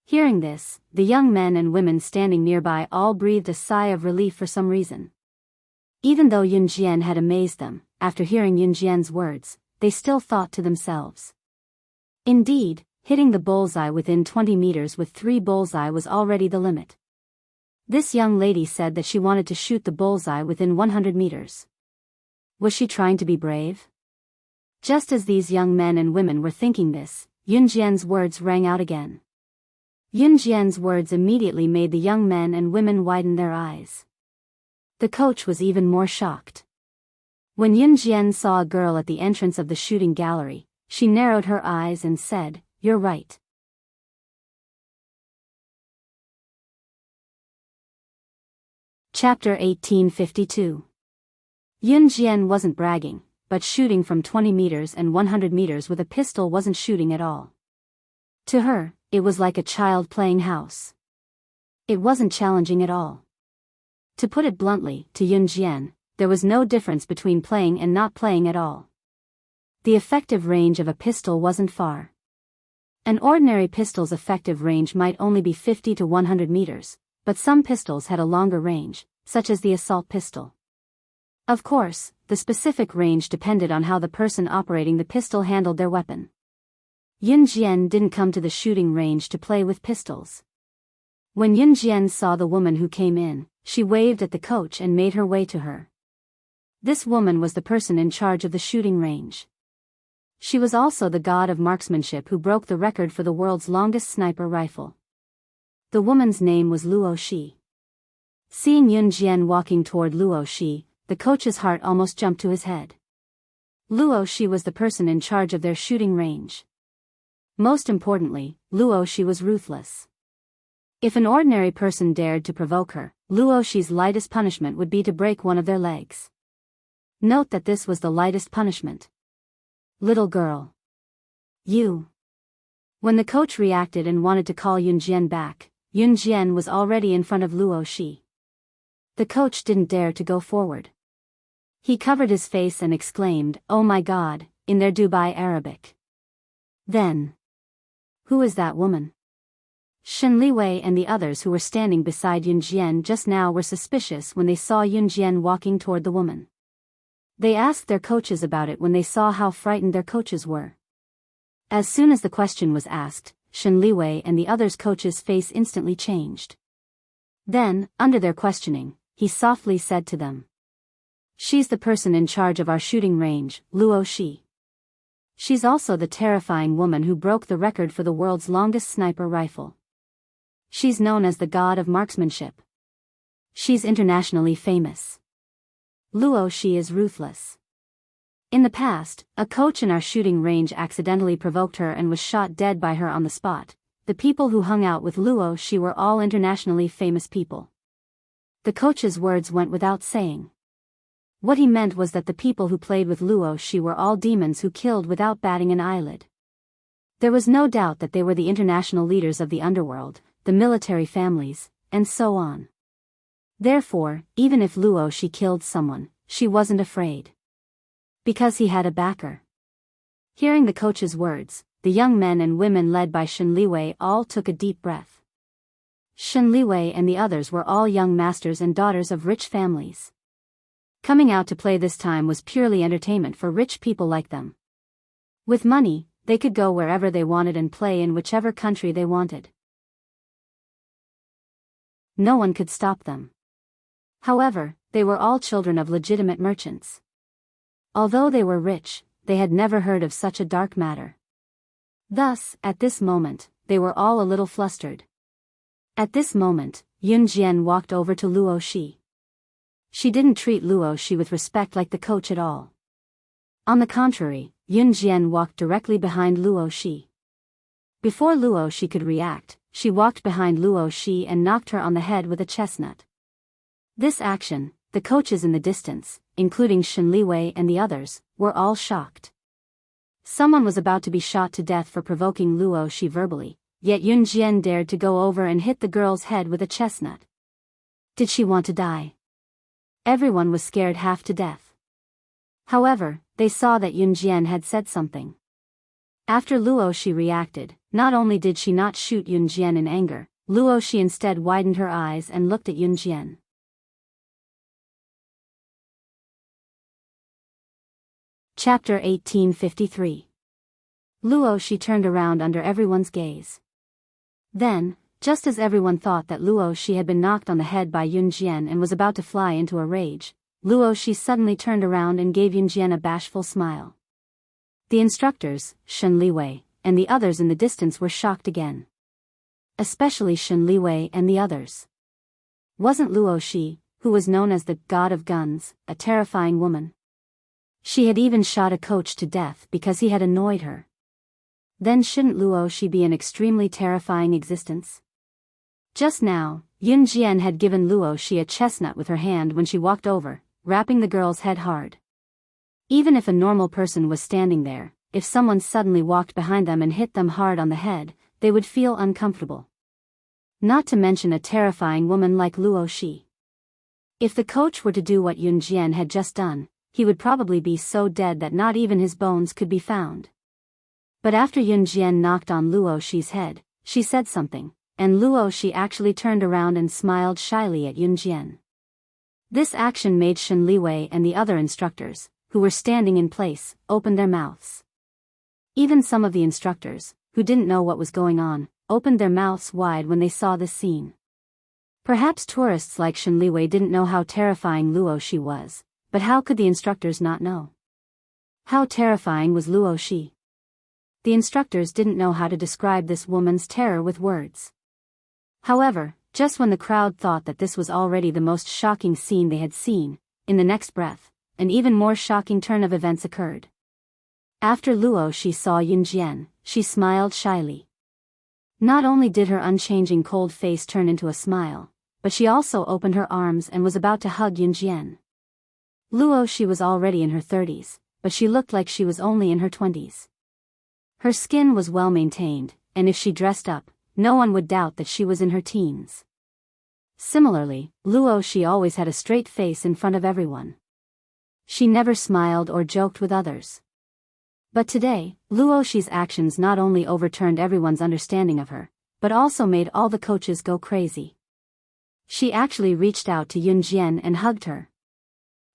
Hearing this, the young men and women standing nearby all breathed a sigh of relief for some reason. Even though Yun Jian had amazed them, after hearing Yun Jian's words, they still thought to themselves. Indeed, hitting the bullseye within 20 meters with 3 bullseye was already the limit. This young lady said that she wanted to shoot the bullseye within 100 meters. Was she trying to be brave? Just as these young men and women were thinking this, Yun Jian's words rang out again. Yun Jian's words immediately made the young men and women widen their eyes. The coach was even more shocked. When Yun Jian saw a girl at the entrance of the shooting gallery, she narrowed her eyes and said, "You're right." Chapter 1852. Yun Jian wasn't bragging, but shooting from 20 meters and 100 meters with a pistol wasn't shooting at all. To her, it was like a child playing house. It wasn't challenging at all. To put it bluntly, to Yun Jian, there was no difference between playing and not playing at all. The effective range of a pistol wasn't far. An ordinary pistol's effective range might only be 50 to 100 meters, but some pistols had a longer range, such as the assault pistol. Of course, the specific range depended on how the person operating the pistol handled their weapon. Yun Jian didn't come to the shooting range to play with pistols. When Yun Jian saw the woman who came in, she waved at the coach and made her way to her. This woman was the person in charge of the shooting range. She was also the god of marksmanship who broke the record for the world's longest sniper rifle. The woman's name was Luo Shi. Seeing Yun Jian walking toward Luo Shi, the coach's heart almost jumped to his head. Luo Shi was the person in charge of their shooting range. Most importantly, Luo Shi was ruthless. If an ordinary person dared to provoke her, Luo Shi's lightest punishment would be to break one of their legs. Note that this was the lightest punishment. Little girl. You. When the coach reacted and wanted to call Yun Jian back, Yun Jian was already in front of Luo Shi. The coach didn't dare to go forward. He covered his face and exclaimed, "Oh my God," in their Dubai Arabic. Then. Who is that woman? Shen Liwei and the others who were standing beside Yun Jian just now were suspicious when they saw Yun Jian walking toward the woman. They asked their coaches about it when they saw how frightened their coaches were. As soon as the question was asked, Shen Liwei and the others' coaches' face instantly changed. Then, under their questioning, he softly said to them, "She's the person in charge of our shooting range, Luo Shi. She's also the terrifying woman who broke the record for the world's longest sniper rifle. She's known as the god of marksmanship. She's internationally famous. Luo Shi is ruthless. In the past, a coach in our shooting range accidentally provoked her and was shot dead by her on the spot. The people who hung out with Luo Shi were all internationally famous people." The coach's words went without saying. What he meant was that the people who played with Luo Shi were all demons who killed without batting an eyelid. There was no doubt that they were the international leaders of the underworld, the military families, and so on. Therefore, even if Luo Shi killed someone, she wasn't afraid. Because he had a backer. Hearing the coach's words, the young men and women led by Shen Liwei all took a deep breath. Shen Liwei and the others were all young masters and daughters of rich families. Coming out to play this time was purely entertainment for rich people like them. With money, they could go wherever they wanted and play in whichever country they wanted. No one could stop them. However, they were all children of legitimate merchants. Although they were rich, they had never heard of such a dark matter. Thus, at this moment, they were all a little flustered. At this moment, Yun Jian walked over to Luo Shi. She didn't treat Luo Shi with respect like the coach at all. On the contrary, Yun Jian walked directly behind Luo Shi. Before Luo Shi could react, she walked behind Luo Shi and knocked her on the head with a chestnut. This action, the coaches in the distance, including Shen Liwei and the others, were all shocked. Someone was about to be shot to death for provoking Luo Shi verbally, yet Yun Jian dared to go over and hit the girl's head with a chestnut. Did she want to die? Everyone was scared half to death. However, they saw that Yun Jian had said something. After Luo Shi reacted, not only did she not shoot Yun Jian in anger, Luo Shi instead widened her eyes and looked at Yun Jian. Chapter 1853. Luo Shi turned around under everyone's gaze. Then, just as everyone thought that Luo Shi had been knocked on the head by Yun Jian and was about to fly into a rage, Luo Shi suddenly turned around and gave Yun Jian a bashful smile. The instructors, Shen Liwei, and the others in the distance were shocked again. Especially Shen Liwei and the others. Wasn't Luo Shi, who was known as the god of guns, a terrifying woman? She had even shot a coach to death because he had annoyed her. Then shouldn't Luo Shi be an extremely terrifying existence? Just now, Yun Jian had given Luo Shi a chestnut with her hand when she walked over, rapping the girl's head hard. Even if a normal person was standing there, if someone suddenly walked behind them and hit them hard on the head, they would feel uncomfortable. Not to mention a terrifying woman like Luo Shi. If the coach were to do what Yun Jian had just done, he would probably be so dead that not even his bones could be found. But after Yun Jian knocked on Luo Shi's head, she said something, and Luo Shi actually turned around and smiled shyly at Yun Jian. This action made Shen Liwei and the other instructors, who were standing in place, open their mouths. Even some of the instructors, who didn't know what was going on, opened their mouths wide when they saw this scene. Perhaps tourists like Shen Liwei didn't know how terrifying Luo Shi was, but how could the instructors not know? How terrifying was Luo Shi? The instructors didn't know how to describe this woman's terror with words. However, just when the crowd thought that this was already the most shocking scene they had seen, in the next breath, an even more shocking turn of events occurred. After Luo Shi saw Yun Jian, she smiled shyly. Not only did her unchanging cold face turn into a smile, but she also opened her arms and was about to hug Yun Jian. Luo Shi was already in her 30s, but she looked like she was only in her 20s. Her skin was well maintained, and if she dressed up, no one would doubt that she was in her teens. Similarly, Luo Shi always had a straight face in front of everyone. She never smiled or joked with others. But today, Luo Shi's actions not only overturned everyone's understanding of her, but also made all the coaches go crazy. She actually reached out to Yun Jian and hugged her.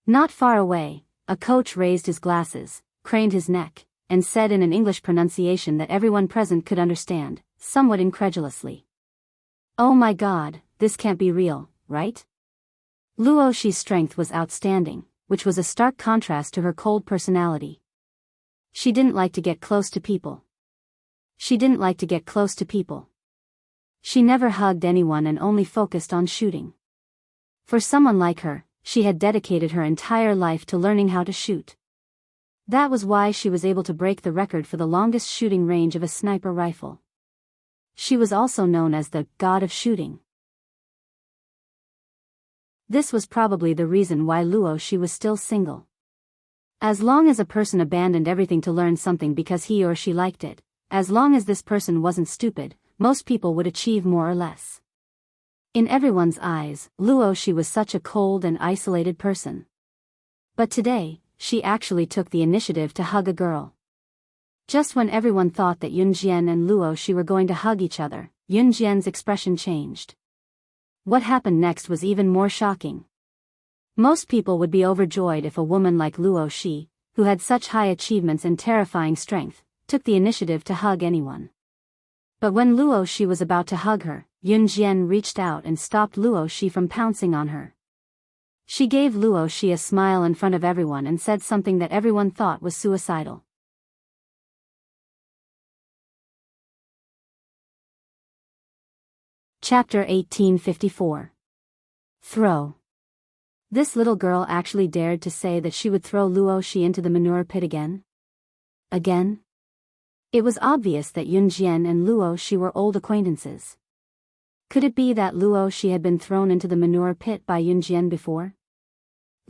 Not far away, a coach raised his glasses, craned his neck, and said in an English pronunciation that everyone present could understand, somewhat incredulously. "Oh my God, this can't be real, right?" Luo Shi's strength was outstanding, which was a stark contrast to her cold personality. She didn't like to get close to people. She never hugged anyone and only focused on shooting. For someone like her, she had dedicated her entire life to learning how to shoot. That was why she was able to break the record for the longest shooting range of a sniper rifle. She was also known as the God of Shooting. This was probably the reason why Luo Shi was still single. As long as a person abandoned everything to learn something because he or she liked it, as long as this person wasn't stupid, most people would achieve more or less. In everyone's eyes, Luo Shi was such a cold and isolated person. But today, she actually took the initiative to hug a girl. Just when everyone thought that Yun Jian and Luo Shi were going to hug each other, Yun Jian's expression changed. What happened next was even more shocking. Most people would be overjoyed if a woman like Luo Shi, who had such high achievements and terrifying strength, took the initiative to hug anyone. But when Luo Shi was about to hug her, Yun Jian reached out and stopped Luo Shi from pouncing on her. She gave Luo Shi a smile in front of everyone and said something that everyone thought was suicidal. Chapter 1854. Throw. This little girl actually dared to say that she would throw Luo Shi into the manure pit again? Again? It was obvious that Yun Jian and Luo Shi were old acquaintances. Could it be that Luo Shi had been thrown into the manure pit by Yun Jian before?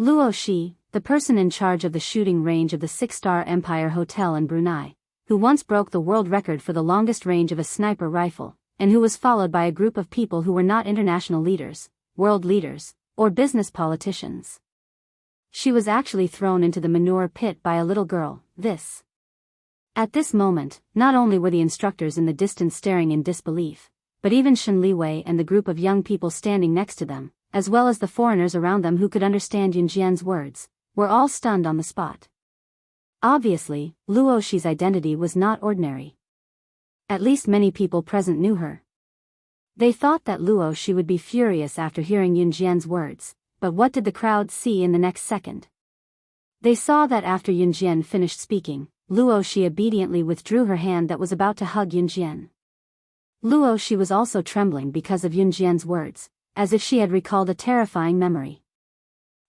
Luo Shi, the person in charge of the shooting range of the 6-star Empire Hotel in Brunei, who once broke the world record for the longest range of a sniper rifle, and who was followed by a group of people who were not international leaders, world leaders, or business politicians. She was actually thrown into the manure pit by a little girl, this. At this moment, not only were the instructors in the distance staring in disbelief, but even Shen Liwei and the group of young people standing next to them, as well as the foreigners around them who could understand Yun Jian's words, were all stunned on the spot. Obviously, Luo Shi's identity was not ordinary. At least many people present knew her. They thought that Luo Shi would be furious after hearing Yun Jian's words, but what did the crowd see in the next second? They saw that after Yun Jian finished speaking, Luo Shi obediently withdrew her hand that was about to hug Yun Jian. Luo Shi was also trembling because of Yun Jian's words, as if she had recalled a terrifying memory.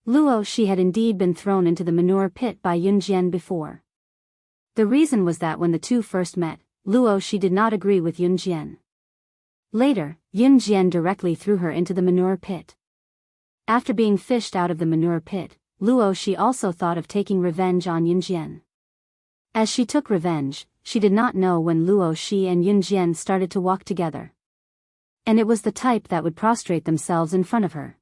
Luo Shi had indeed been thrown into the manure pit by Yun Jian before. The reason was that when the two first met, Luo Shi did not agree with Yun Jian. Later, Yun Jian directly threw her into the manure pit. After being fished out of the manure pit, Luo Shi also thought of taking revenge on Yunjian. As she took revenge, she did not know when Luo Shi and Yunjian started to walk together. And it was the type that would prostrate themselves in front of her.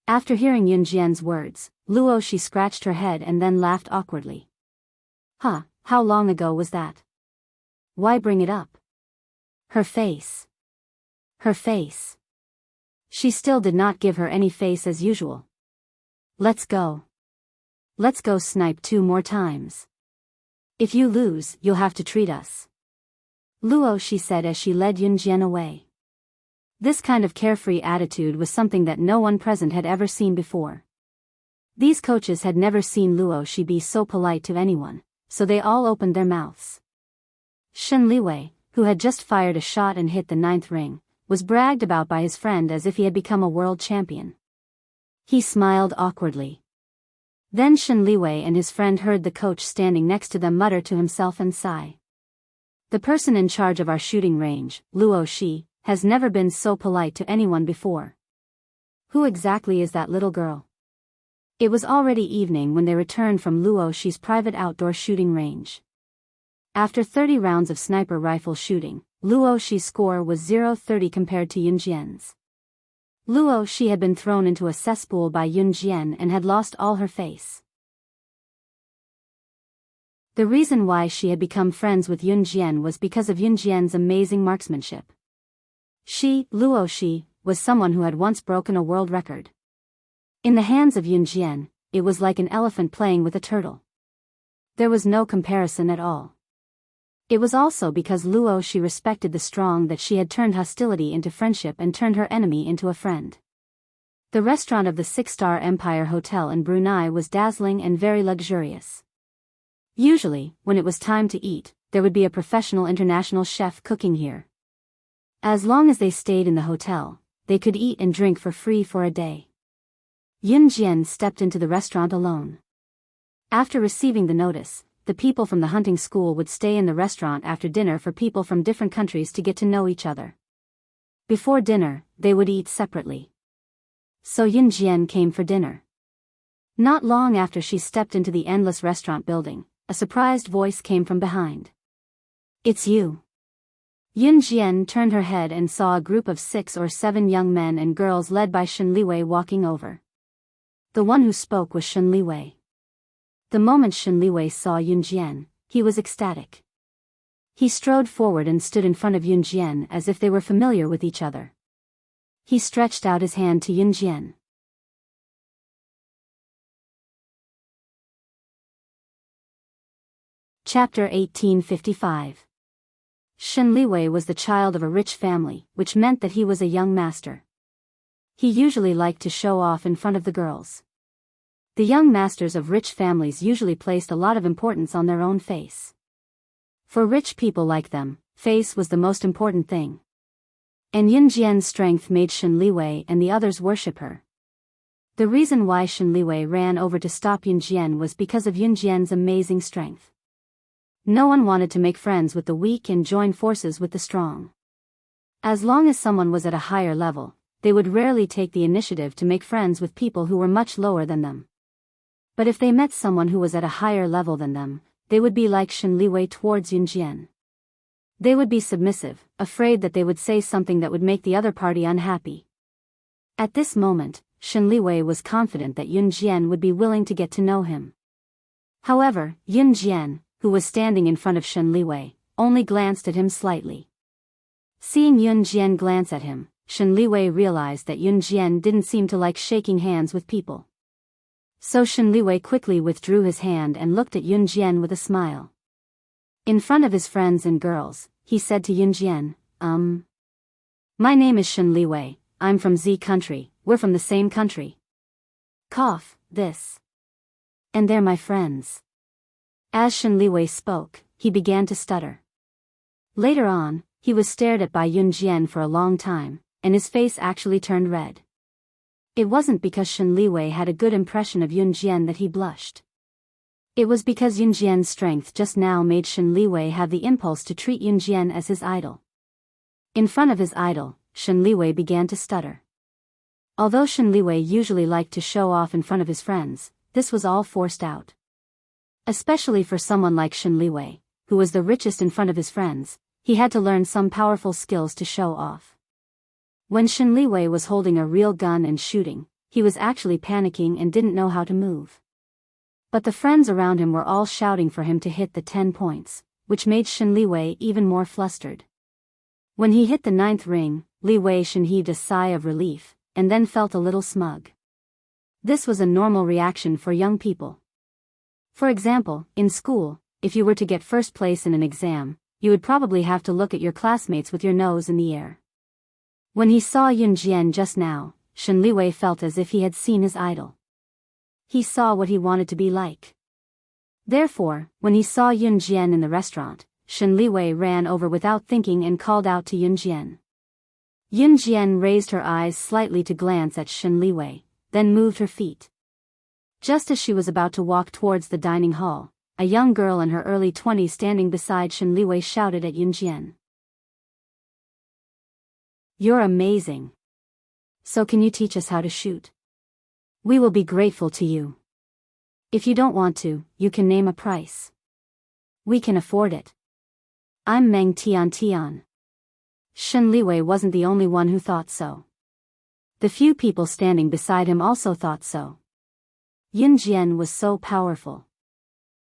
After hearing Yunjian's words, Luo Shi scratched her head and then laughed awkwardly. Huh, how long ago was that? Why bring it up? Her face. Her face. She still did not give her any face as usual. Let's go. Let's go snipe 2 more times. If you lose, you'll have to treat us. Luo Shi said as she led Yunjian away. This kind of carefree attitude was something that no one present had ever seen before. These coaches had never seen Luo Shi be so polite to anyone, so they all opened their mouths. Shen Liwei, who had just fired a shot and hit the 9th ring, was bragged about by his friend as if he had become a world champion. He smiled awkwardly. Then Shen Liwei and his friend heard the coach standing next to them mutter to himself and sigh. The person in charge of our shooting range, Luo Shi, has never been so polite to anyone before. Who exactly is that little girl? It was already evening when they returned from Luo Shi's private outdoor shooting range. After 30 rounds of sniper rifle shooting, Luo Shi's score was 0-30 compared to Yunjian's. Luo Shi had been thrown into a cesspool by Yunjian and had lost all her face. The reason why she had become friends with Yunjian was because of Yunjian's amazing marksmanship. She, Luo Shi, was someone who had once broken a world record. In the hands of Yunjian, it was like an elephant playing with a turtle. There was no comparison at all. It was also because Luo Shi respected the strong that she had turned hostility into friendship and turned her enemy into a friend. The restaurant of the 6-star Empire Hotel in Brunei was dazzling and very luxurious. Usually, when it was time to eat, there would be a professional international chef cooking here. As long as they stayed in the hotel, they could eat and drink for free for a day. Yunjian stepped into the restaurant alone. After receiving the notice, the people from the hunting school would stay in the restaurant after dinner for people from different countries to get to know each other. Before dinner, they would eat separately. So Yunjian came for dinner. Not long after she stepped into the endless restaurant building, a surprised voice came from behind. It's you. Yunjian turned her head and saw a group of 6 or 7 young men and girls led by Shen Liwei walking over. The one who spoke was Shen Liwei. The moment Shen Liwei saw Yunjian, he was ecstatic. He strode forward and stood in front of Yunjian as if they were familiar with each other. He stretched out his hand to Yunjian. Chapter 1855. Shen Liwei was the child of a rich family, which meant that he was a young master. He usually liked to show off in front of the girls. The young masters of rich families usually placed a lot of importance on their own face. For rich people like them, face was the most important thing. And Yunjian's strength made Shen Liwei and the others worship her. The reason why Shen Liwei ran over to stop Yunjian was because of Yunjian's amazing strength. No one wanted to make friends with the weak and join forces with the strong. As long as someone was at a higher level, they would rarely take the initiative to make friends with people who were much lower than them. But if they met someone who was at a higher level than them, they would be like Shen Liwei towards Yunjian. They would be submissive, afraid that they would say something that would make the other party unhappy. At this moment, Shen Liwei was confident that Yunjian would be willing to get to know him. However, Yunjian, who was standing in front of Shen Liwei, only glanced at him slightly. Seeing Yunjian glance at him, Shen Liwei realized that Yunjian didn't seem to like shaking hands with people. So Shen Liwei quickly withdrew his hand and looked at Yunjian with a smile. In front of his friends and girls, he said to Yunjian, My name is Shen Liwei, I'm from Z country, we're from the same country. Cough, this. And they're my friends. As Shen Liwei spoke, he began to stutter. Later on, he was stared at by Yunjian for a long time, and his face actually turned red. It wasn't because Shen Liwei had a good impression of Yunjian that he blushed. It was because Yunjian's strength just now made Shen Liwei have the impulse to treat Yunjian as his idol. In front of his idol, Shen Liwei began to stutter. Although Shen Liwei usually liked to show off in front of his friends, this was all forced out. Especially for someone like Shen Liwei, who was the richest in front of his friends, he had to learn some powerful skills to show off. When Shen Liwei was holding a real gun and shooting, he was actually panicking and didn't know how to move. But the friends around him were all shouting for him to hit the 10 points, which made Shen Liwei even more flustered. When he hit the 9th ring, Liwei Shen heaved a sigh of relief, and then felt a little smug. This was a normal reaction for young people. For example, in school, if you were to get first place in an exam, you would probably have to look at your classmates with your nose in the air. When he saw Yun Jian just now, Shen Liwei felt as if he had seen his idol. He saw what he wanted to be like. Therefore, when he saw Yun Jian in the restaurant, Shen Liwei ran over without thinking and called out to Yun Jian. Yun Jian raised her eyes slightly to glance at Shen Liwei, then moved her feet. Just as she was about to walk towards the dining hall, a young girl in her early 20s standing beside Shen Liwei shouted at Yun Jian. "You're amazing. So can you teach us how to shoot? We will be grateful to you. If you don't want to, you can name a price. We can afford it. I'm Meng Tian." Shen Liwei wasn't the only one who thought so. The few people standing beside him also thought so. Yun Jian was so powerful.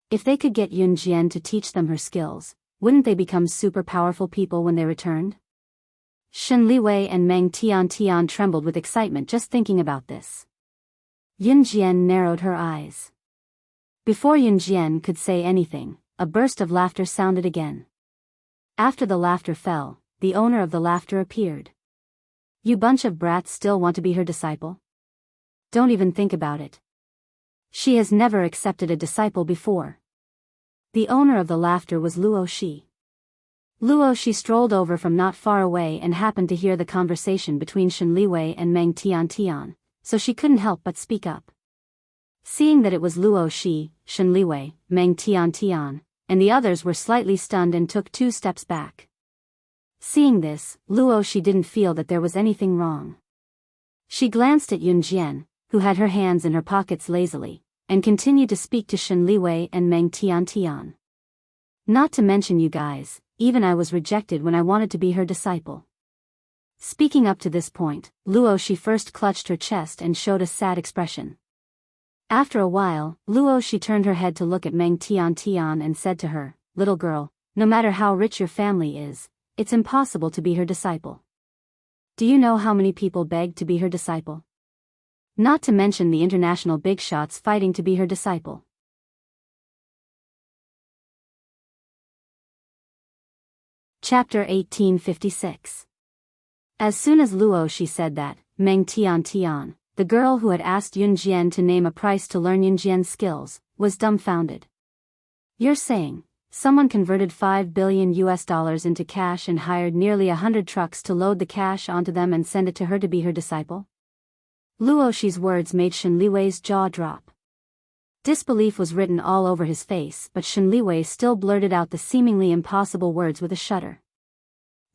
If they could get Yun Jian to teach them her skills, wouldn't they become super powerful people when they returned? Shen Liwei and Meng Tian trembled with excitement just thinking about this. Yun Jian narrowed her eyes. Before Yun Jian could say anything, a burst of laughter sounded again. After the laughter fell, the owner of the laughter appeared. "You bunch of brats still want to be her disciple? Don't even think about it. She has never accepted a disciple before." The owner of the laughter was Luo Shi. Luo Shi strolled over from not far away and happened to hear the conversation between Shen Liwei and Meng Tian, so she couldn't help but speak up. Seeing that it was Luo Shi, Shen Liwei, Meng Tian, and the others were slightly stunned and took 2 steps back. Seeing this, Luo Shi didn't feel that there was anything wrong. She glanced at Yun Jian, who had her hands in her pockets lazily, and continued to speak to Shen Liwei and Meng Tian. "Not to mention you guys, even I was rejected when I wanted to be her disciple." Speaking up to this point, Luo Shi first clutched her chest and showed a sad expression. After a while, Luo Shi turned her head to look at Meng Tian and said to her, "Little girl, no matter how rich your family is, it's impossible to be her disciple. Do you know how many people begged to be her disciple? Not to mention the international big shots fighting to be her disciple." Chapter 1856. As soon as Luo Shi said that, Meng Tian, the girl who had asked Yun Jian to name a price to learn Yun Jian's skills, was dumbfounded. "You're saying someone converted $5 billion into cash and hired nearly 100 trucks to load the cash onto them and send it to her to be her disciple?" Luo Shi's words made Shen Liwei's jaw drop. Disbelief was written all over his face, but Shen Liwei still blurted out the seemingly impossible words with a shudder.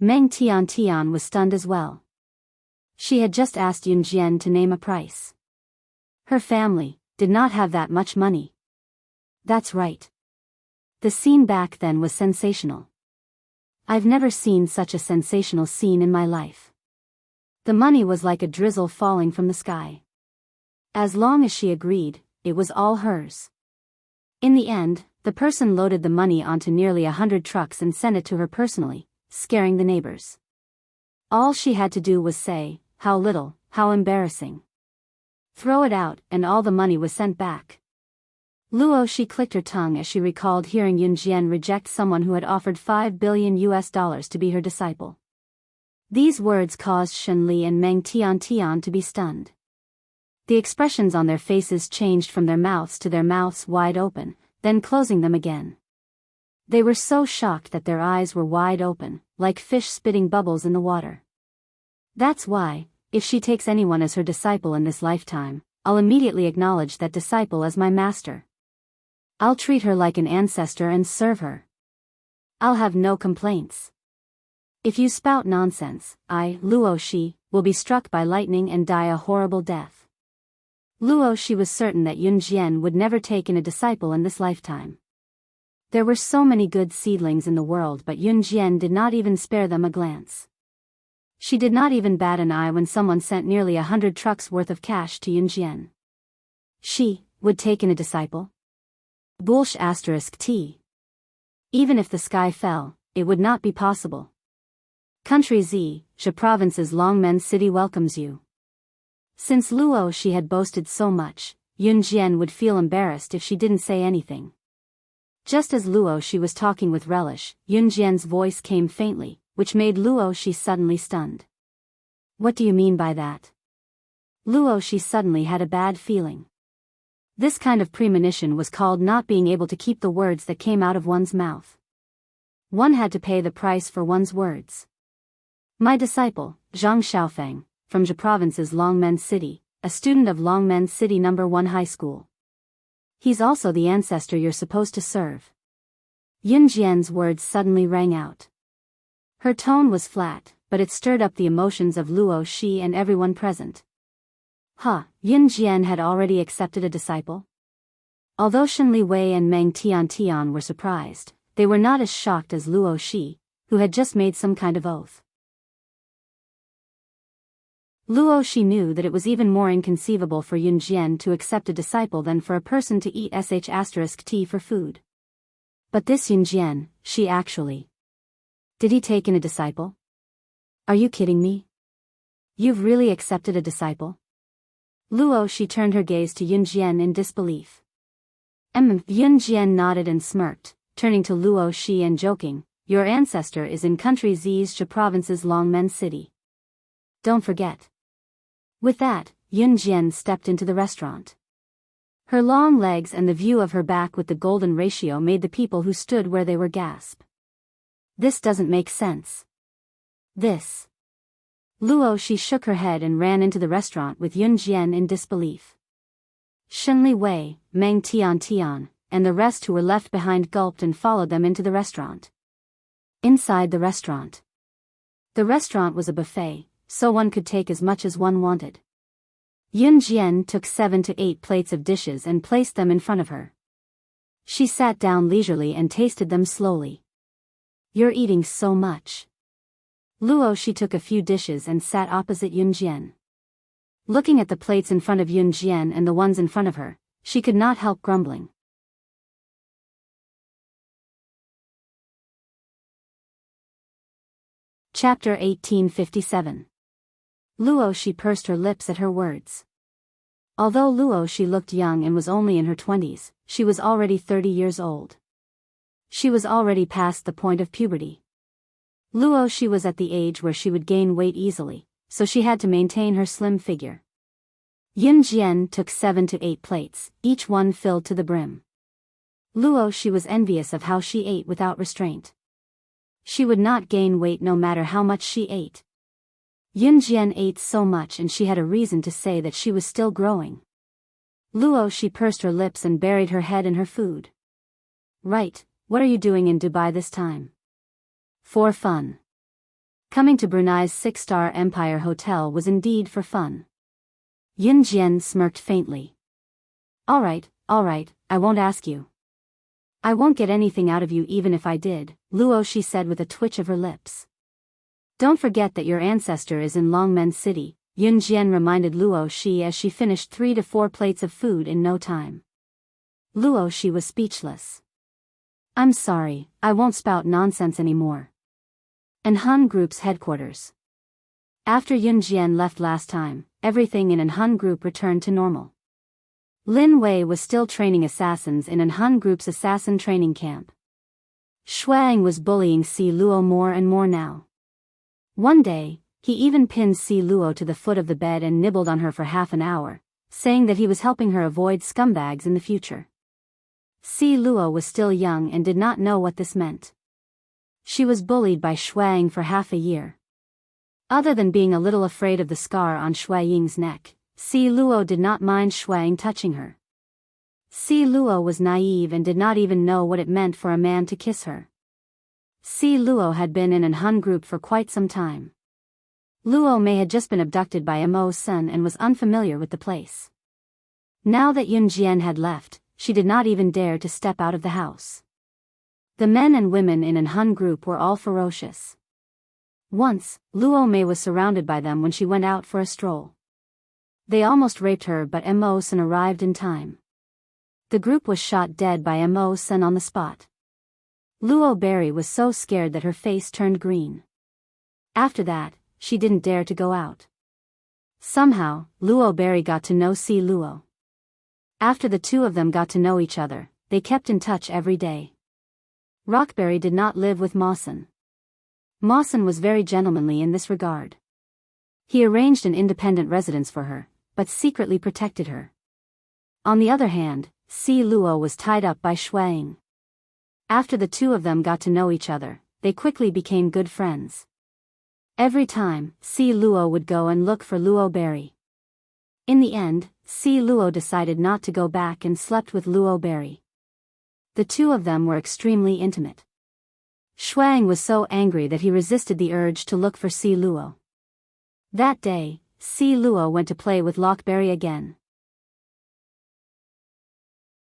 Meng Tian was stunned as well. She had just asked Yun Jian to name a price. Her family did not have that much money. That's right. The scene back then was sensational. I've never seen such a sensational scene in my life. The money was like a drizzle falling from the sky. As long as she agreed, it was all hers. In the end, the person loaded the money onto nearly 100 trucks and sent it to her personally, scaring the neighbors. All she had to do was say, "How little, how embarrassing." Throw it out, and all the money was sent back. Luo Shi clicked her tongue as she recalled hearing Yun Jian reject someone who had offered $5 billion to be her disciple. These words caused Shen Li and Meng Tian to be stunned. The expressions on their faces changed from their mouths to their mouths wide open, then closing them again. They were so shocked that their eyes were wide open, like fish spitting bubbles in the water. That's why, if she takes anyone as her disciple in this lifetime, I'll immediately acknowledge that disciple as my master. I'll treat her like an ancestor and serve her. I'll have no complaints. If you spout nonsense, I, Luo Shi, will be struck by lightning and die a horrible death. Luo Shi was certain that Yun Jian would never take in a disciple in this lifetime. There were so many good seedlings in the world, but Yun Jian did not even spare them a glance. She did not even bat an eye when someone sent nearly 100 trucks worth of cash to Yun Jian. She would take in a disciple? Bullsh *t. Even if the sky fell, it would not be possible. Country Z, Zhe Province's Longmen City welcomes you. Since Luo Shi had boasted so much, Yun Jian would feel embarrassed if she didn't say anything. Just as Luo Shi was talking with relish, Yun Jian's voice came faintly, which made Luo Shi suddenly stunned. What do you mean by that? Luo Shi suddenly had a bad feeling. This kind of premonition was called not being able to keep the words that came out of one's mouth. One had to pay the price for one's words. My disciple, Zhang Xiaofeng, from Zhe Province's Longmen City, a student of Longmen City No. 1 High School. He's also the ancestor you're supposed to serve. Yun Jian's words suddenly rang out. Her tone was flat, but it stirred up the emotions of Luo Shi and everyone present. Yun Jian had already accepted a disciple? Although Shen Li Wei and Meng Tian were surprised, they were not as shocked as Luo Shi, who had just made some kind of oath. Luo Shi knew that it was even more inconceivable for Yun Jian to accept a disciple than for a person to eat *t for food. But this Yun Jian, she actually. Did he take in a disciple? Are you kidding me? You've really accepted a disciple? Luo Shi turned her gaze to Yun Jian in disbelief. Yun Jian nodded and smirked, turning to Luo Shi and joking, your ancestor is in country Z's Zhe Province's Longmen City. Don't forget. With that, Yun Jian stepped into the restaurant. Her long legs and the view of her back with the golden ratio made the people who stood where they were gasp. This doesn't make sense. This. Luo Shi shook her head and ran into the restaurant with Yun Jian in disbelief. Shen Li Wei, Meng Tian, and the rest who were left behind gulped and followed them into the restaurant. Inside the restaurant. The restaurant was a buffet, so one could take as much as one wanted. Yun Jian took 7 to 8 plates of dishes and placed them in front of her. She sat down leisurely and tasted them slowly. You're eating so much. Luo Shi took a few dishes and sat opposite Yun Jian. Looking at the plates in front of Yun Jian and the ones in front of her, she could not help grumbling. Chapter 1857. Luo Shi pursed her lips at her words. Although Luo Shi looked young and was only in her 20s, she was already 30 years old. She was already past the point of puberty. Luo Shi was at the age where she would gain weight easily, so she had to maintain her slim figure. Yun Jian took 7 to 8 plates, each one filled to the brim. Luo Shi was envious of how she ate without restraint. She would not gain weight no matter how much she ate. Yun Jian ate so much and she had a reason to say that she was still growing. Luo Shi pursed her lips and buried her head in her food. Right, what are you doing in Dubai this time? For fun. Coming to Brunei's 6-star Empire Hotel was indeed for fun. Yun Jian smirked faintly. Alright, I won't ask you. I won't get anything out of you even if I did, Luo Shi said with a twitch of her lips. Don't forget that your ancestor is in Longmen City, Yun Jian reminded Luo Shi as she finished 3 to 4 plates of food in no time. Luo Shi was speechless. I'm sorry, I won't spout nonsense anymore. And Han Group's headquarters. After Yun Jian left last time, everything in An Han Group returned to normal. Lin Wei was still training assassins in An Han Group's assassin training camp. Shuang was bullying Si Luo more and more now. One day, he even pinned Si Luo to the foot of the bed and nibbled on her for half an hour, saying that he was helping her avoid scumbags in the future. Si Luo was still young and did not know what this meant. She was bullied by Shuang for half a year. Other than being a little afraid of the scar on Shuaying's neck, Si Luo did not mind Shuang touching her. Si Luo was naive and did not even know what it meant for a man to kiss her. Si Luo had been in An Han Group for quite some time. Luo Mei had just been abducted by Mo Sun and was unfamiliar with the place. Now that Yun Jian had left, she did not even dare to step out of the house. The men and women in an Hun group were all ferocious. Once, Luo Mei was surrounded by them when she went out for a stroll. They almost raped her, but Mo Sen arrived in time. The group was shot dead by Mo Sen on the spot. Luo Berry was so scared that her face turned green. After that, she didn't dare to go out. Somehow, Luo Berry got to know Si Luo. After the two of them got to know each other, they kept in touch every day. Rockberry did not live with Mawson. Mawson was very gentlemanly in this regard. He arranged an independent residence for her, but secretly protected her. On the other hand, Si Luo was tied up by Shuang. After the two of them got to know each other, they quickly became good friends. Every time, Si Luo would go and look for Luo Berry. In the end, Si Luo decided not to go back and slept with Luo Berry. The two of them were extremely intimate. Shuang was so angry that he resisted the urge to look for Si Luo. That day, Si Luo went to play with Lockberry again.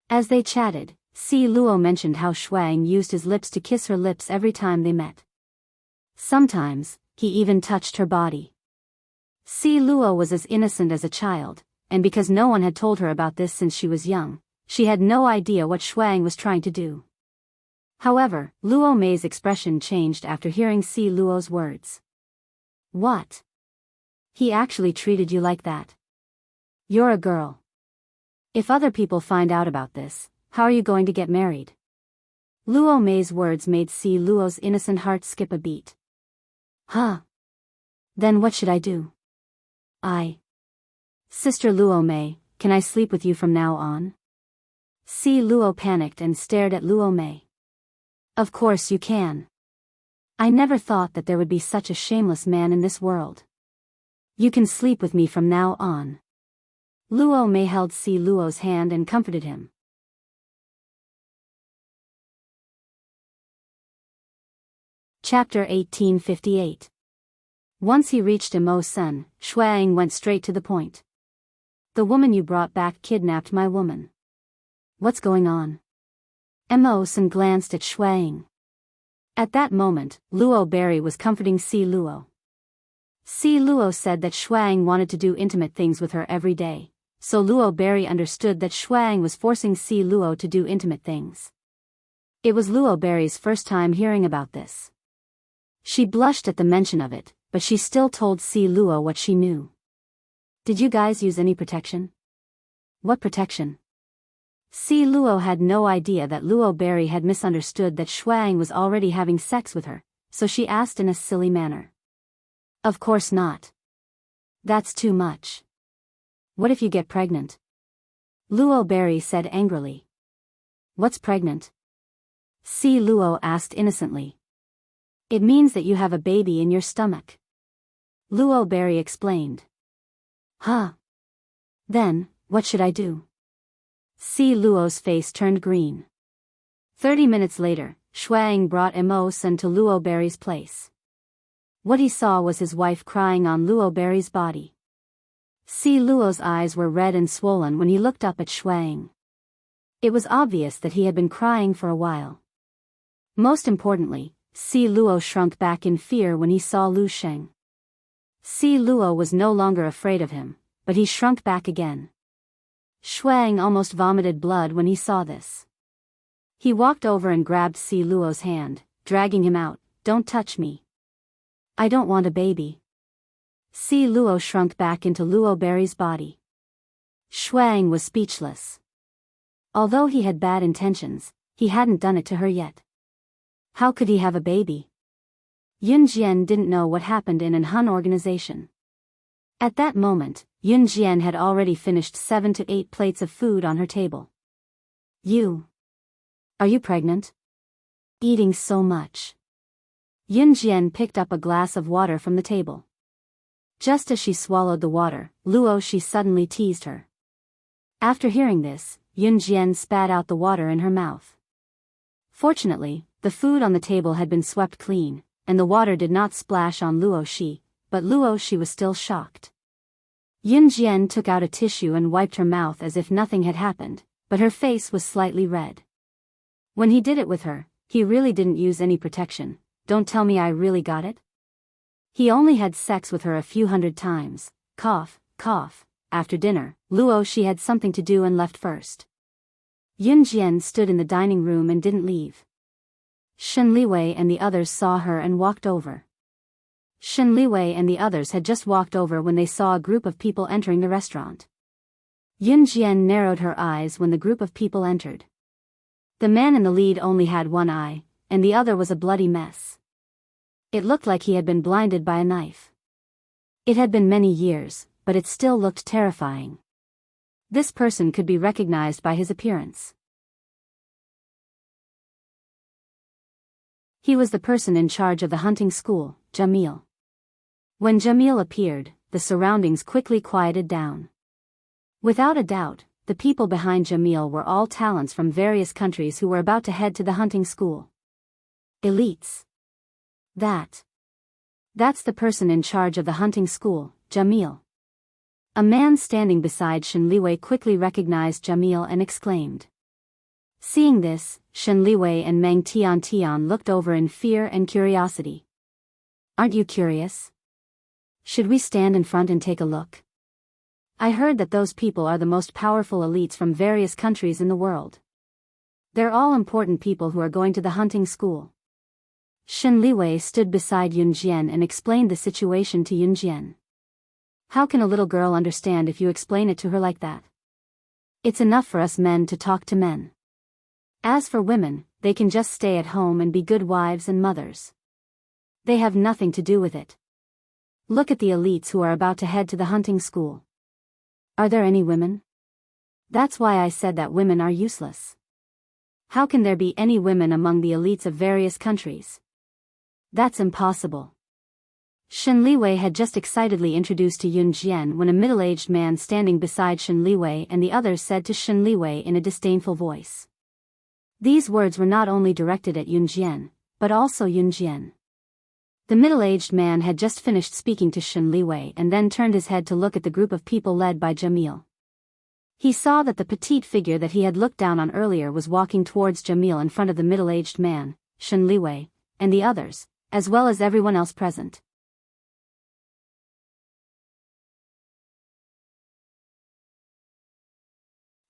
As they chatted, Si Luo mentioned how Shuang used his lips to kiss her lips every time they met. Sometimes, he even touched her body. Si Luo was as innocent as a child, and because no one had told her about this since she was young, she had no idea what Shuang was trying to do. However, Luo Mei's expression changed after hearing Si Luo's words. What? He actually treated you like that? You're a girl. If other people find out about this, how are you going to get married? Luo Mei's words made Si Luo's innocent heart skip a beat. Huh? Then what should I do? Sister Luo Mei, can I sleep with you from now on? Si Luo panicked and stared at Luo Mei. Of course you can. I never thought that there would be such a shameless man in this world. You can sleep with me from now on. Luo Mei held Si Luo's hand and comforted him. Chapter 1858. Once he reached Mo Sen, Shuang went straight to the point. The woman you brought back kidnapped my woman. What's going on? Mo Sen glanced at Shuang. At that moment, Luo Berry was comforting Si Luo. Si Luo said that Shuang wanted to do intimate things with her every day, so Luo Berry understood that Shuang was forcing Si Luo to do intimate things. It was Luo Berry's first time hearing about this. She blushed at the mention of it, but she still told Si Luo what she knew. Did you guys use any protection? What protection? Si Luo had no idea that Luo Berry had misunderstood that Shuang was already having sex with her, so she asked in a silly manner. Of course not. That's too much. What if you get pregnant? Luo Berry said angrily. What's pregnant? Si Luo asked innocently. It means that you have a baby in your stomach. Luo Berry explained. Huh? Then, what should I do? Si Luo's face turned green. 30 minutes later, Shuang brought Mo Sen to Luo Berry's place. What he saw was his wife crying on Luo Berry's body. Si Luo's eyes were red and swollen when he looked up at Shuang. It was obvious that he had been crying for a while. Most importantly, Si Luo shrunk back in fear when he saw Lu Sheng. Si Luo was no longer afraid of him, but he shrunk back again. Shuang almost vomited blood when he saw this. He walked over and grabbed Si Luo's hand, dragging him out. Don't touch me. I don't want a baby. Si Luo shrunk back into Luo Berry's body. Shuang was speechless. Although he had bad intentions, he hadn't done it to her yet. How could he have a baby? Yun Jian didn't know what happened in an Hun organization. At that moment, Yun Jian had already finished 7 to 8 plates of food on her table. Are you pregnant? Eating so much. Yun Jian picked up a glass of water from the table. Just as she swallowed the water, Luo Shi suddenly teased her. After hearing this, Yun Jian spat out the water in her mouth. Fortunately, the food on the table had been swept clean, and the water did not splash on Luo Shi, but Luo Shi was still shocked. Yun Jian took out a tissue and wiped her mouth as if nothing had happened, but her face was slightly red. When he did it with her, he really didn't use any protection. Don't tell me I really got it? He only had sex with her a few hundred times. Cough, cough. After dinner, Luo she had something to do and left first. Yun Jian stood in the dining room and didn't leave. Shen Liwei and the others saw her and walked over. Shen Liwei and the others had just walked over when they saw a group of people entering the restaurant. Yun Jian narrowed her eyes when the group of people entered. The man in the lead only had one eye, and the other was a bloody mess. It looked like he had been blinded by a knife. It had been many years, but it still looked terrifying. This person could be recognized by his appearance. He was the person in charge of the hunting school, Jamil. When Jamil appeared, the surroundings quickly quieted down. Without a doubt, the people behind Jamil were all talents from various countries who were about to head to the hunting school. Elites. That's the person in charge of the hunting school, Jamil. A man standing beside Shen Liwei quickly recognized Jamil and exclaimed. Seeing this, Shen Liwei and Meng Tian looked over in fear and curiosity. Aren't you curious? Should we stand in front and take a look? I heard that those people are the most powerful elites from various countries in the world. They're all important people who are going to the hunting school. Shen Liwei stood beside Yun Jian and explained the situation to Yun Jian. How can a little girl understand if you explain it to her like that? It's enough for us men to talk to men. As for women, they can just stay at home and be good wives and mothers. They have nothing to do with it. Look at the elites who are about to head to the hunting school. Are there any women? That's why I said that women are useless. How can there be any women among the elites of various countries? That's impossible. Shen Liwei had just excitedly introduced to Yun Jian when a middle-aged man standing beside Shen Liwei and the others said to Shen Liwei in a disdainful voice. These words were not only directed at Yun Jian, but also Yun Jian. The middle-aged man had just finished speaking to Shen Liwei and then turned his head to look at the group of people led by Jamil. He saw that the petite figure that he had looked down on earlier was walking towards Jamil in front of the middle-aged man, Shen Liwei, and the others, as well as everyone else present.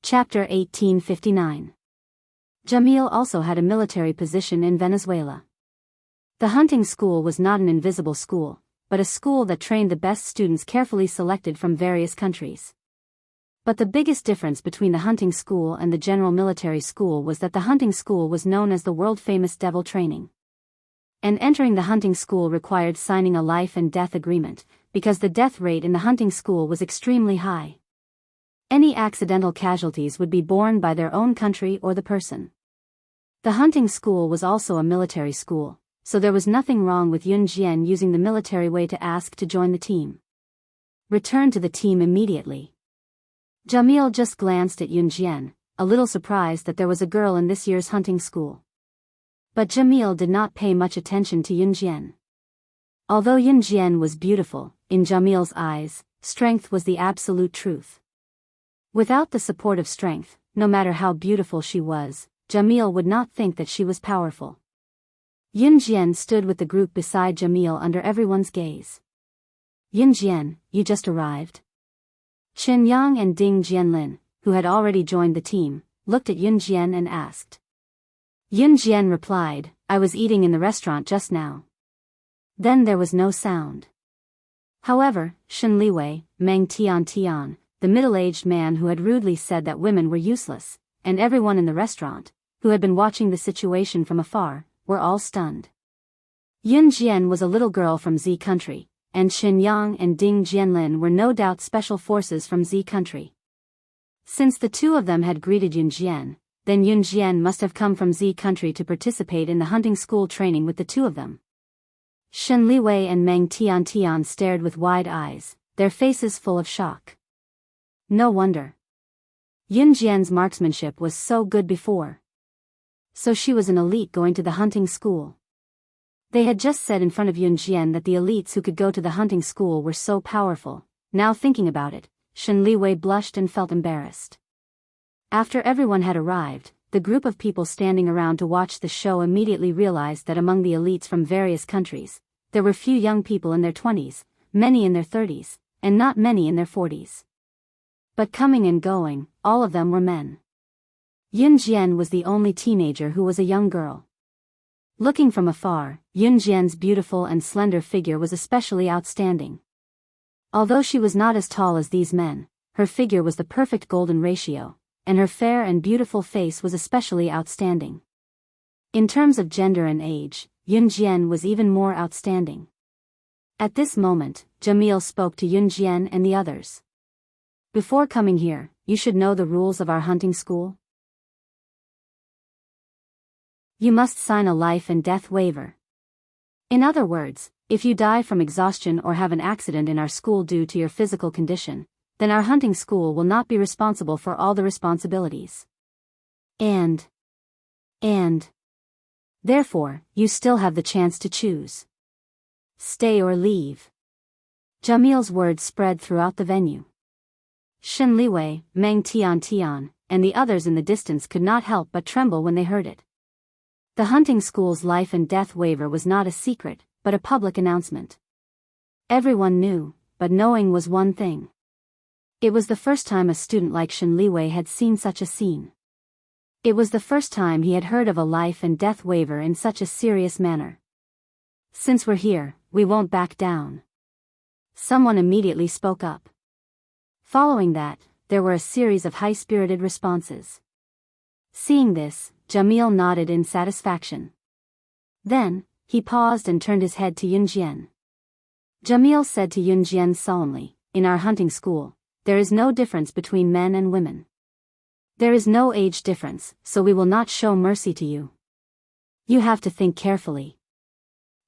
Chapter 1859. Jamil also had a military position in Venezuela. The hunting school was not an invisible school, but a school that trained the best students carefully selected from various countries. But the biggest difference between the hunting school and the general military school was that the hunting school was known as the world-famous devil training. And entering the hunting school required signing a life and death agreement, because the death rate in the hunting school was extremely high. Any accidental casualties would be borne by their own country or the person. The hunting school was also a military school, so there was nothing wrong with Yun Jian using the military way to ask to join the team. Return to the team immediately. Jamil just glanced at Yun Jian, a little surprised that there was a girl in this year's hunting school. But Jamil did not pay much attention to Yun Jian. Although Yun Jian was beautiful, in Jamil's eyes, strength was the absolute truth. Without the support of strength, no matter how beautiful she was, Jamil would not think that she was powerful. Yun Jian stood with the group beside Jamil under everyone's gaze. Yun Jian, you just arrived? Chen Yang and Ding Jianlin, who had already joined the team, looked at Yun Jian and asked. Yun Jian replied, I was eating in the restaurant just now. Then there was no sound. However, Shen Liwei, Meng Tian, the middle-aged man who had rudely said that women were useless, and everyone in the restaurant, who had been watching the situation from afar, were all stunned. Yun Jian was a little girl from Z country, and Chen Yang and Ding Jianlin were no doubt special forces from Z country. Since the two of them had greeted Yun Jian, then Yun Jian must have come from Z country to participate in the hunting school training with the two of them. Shen Liwei and Meng Tian stared with wide eyes, their faces full of shock. No wonder. Yun Jian's marksmanship was so good before. So she was an elite going to the hunting school. They had just said in front of Yun Jian that the elites who could go to the hunting school were so powerful. Now thinking about it, Shen Liwei blushed and felt embarrassed. After everyone had arrived, the group of people standing around to watch the show immediately realized that among the elites from various countries, there were few young people in their 20s, many in their 30s, and not many in their 40s. But coming and going, all of them were men. Yun Jian was the only teenager who was a young girl. Looking from afar, Yun Jian's beautiful and slender figure was especially outstanding. Although she was not as tall as these men, her figure was the perfect golden ratio, and her fair and beautiful face was especially outstanding. In terms of gender and age, Yun Jian was even more outstanding. At this moment, Jamil spoke to Yun Jian and the others. Before coming here, you should know the rules of our hunting school. You must sign a life and death waiver. In other words, if you die from exhaustion or have an accident in our school due to your physical condition, then our hunting school will not be responsible for all the responsibilities. And therefore, you still have the chance to choose. Stay or leave. Jamil's words spread throughout the venue. Shen Liwei, Meng Tian, and the others in the distance could not help but tremble when they heard it. The hunting school's life and death waiver was not a secret, but a public announcement. Everyone knew, but knowing was one thing. It was the first time a student like Shen Liwei had seen such a scene. It was the first time he had heard of a life and death waiver in such a serious manner. Since we're here, we won't back down. Someone immediately spoke up. Following that, there were a series of high-spirited responses. Seeing this, Jamil nodded in satisfaction. Then, he paused and turned his head to Yun Jian. Jamil said to Yun Jian solemnly, "In our hunting school, there is no difference between men and women. There is no age difference, so we will not show mercy to you. You have to think carefully."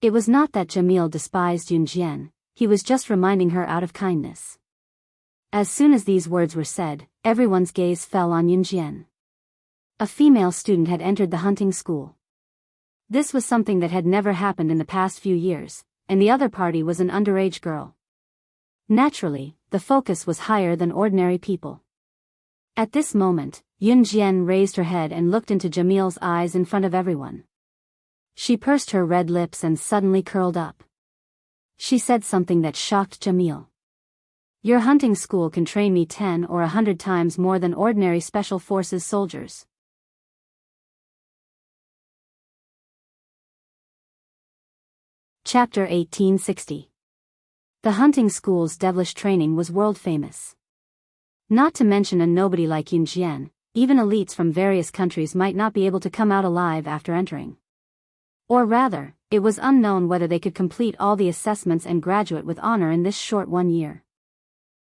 It was not that Jamil despised Yun Jian, he was just reminding her out of kindness. As soon as these words were said, everyone's gaze fell on Yun Jian. A female student had entered the hunting school. This was something that had never happened in the past few years, and the other party was an underage girl. Naturally, the focus was higher than ordinary people. At this moment, Yun Jian raised her head and looked into Jamil's eyes in front of everyone. She pursed her red lips and suddenly curled up. She said something that shocked Jamil. "Your hunting school can train me 10 or 100 times more than ordinary special forces soldiers." Chapter 1860. The hunting school's devilish training was world famous. Not to mention a nobody like Yun Jian, even elites from various countries might not be able to come out alive after entering. Or rather, it was unknown whether they could complete all the assessments and graduate with honor in this short 1 year.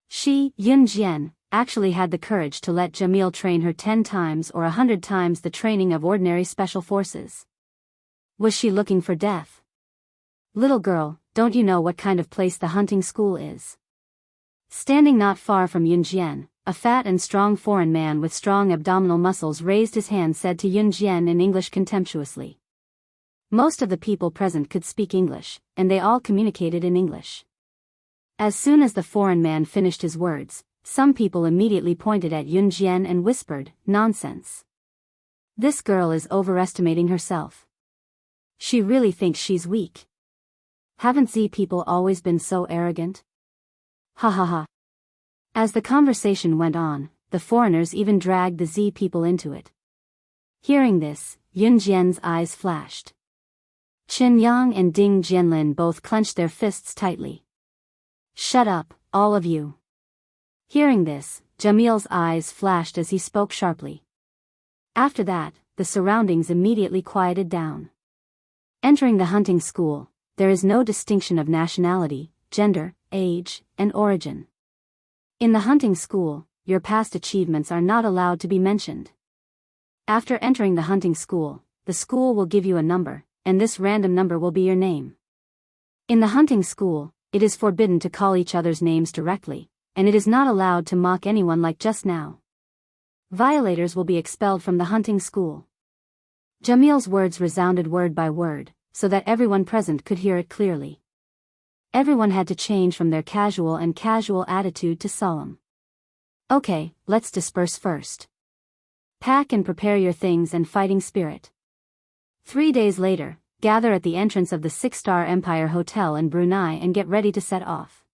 She, Yun Jian, actually had the courage to let Jamil train her 10 times or 100 times the training of ordinary special forces. Was she looking for death? "Little girl, don't you know what kind of place the hunting school is?" Standing not far from Yun Jian, a fat and strong foreign man with strong abdominal muscles raised his hand said to Yun Jian in English contemptuously. Most of the people present could speak English, and they all communicated in English. As soon as the foreign man finished his words, some people immediately pointed at Yun Jian and whispered, "Nonsense. This girl is overestimating herself. She really thinks she's weak. Haven't Z people always been so arrogant? Ha ha ha." As the conversation went on, the foreigners even dragged the Z people into it. Hearing this, Yun Jian's eyes flashed. Chen Yang and Ding Jianlin both clenched their fists tightly. "Shut up, all of you." Hearing this, Jamil's eyes flashed as he spoke sharply. After that, the surroundings immediately quieted down. Entering the hunting school, there is no distinction of nationality, gender, age, and origin. In the hunting school, your past achievements are not allowed to be mentioned. After entering the hunting school, the school will give you a number, and this random number will be your name. In the hunting school, it is forbidden to call each other's names directly, and it is not allowed to mock anyone like just now. Violators will be expelled from the hunting school. Jamil's words resounded word by word, so that everyone present could hear it clearly. Everyone had to change from their casual attitude to solemn. Okay, let's disperse first. Pack and prepare your things and fighting spirit. 3 days later, gather at the entrance of the 6-star Empire Hotel in Brunei and get ready to set off.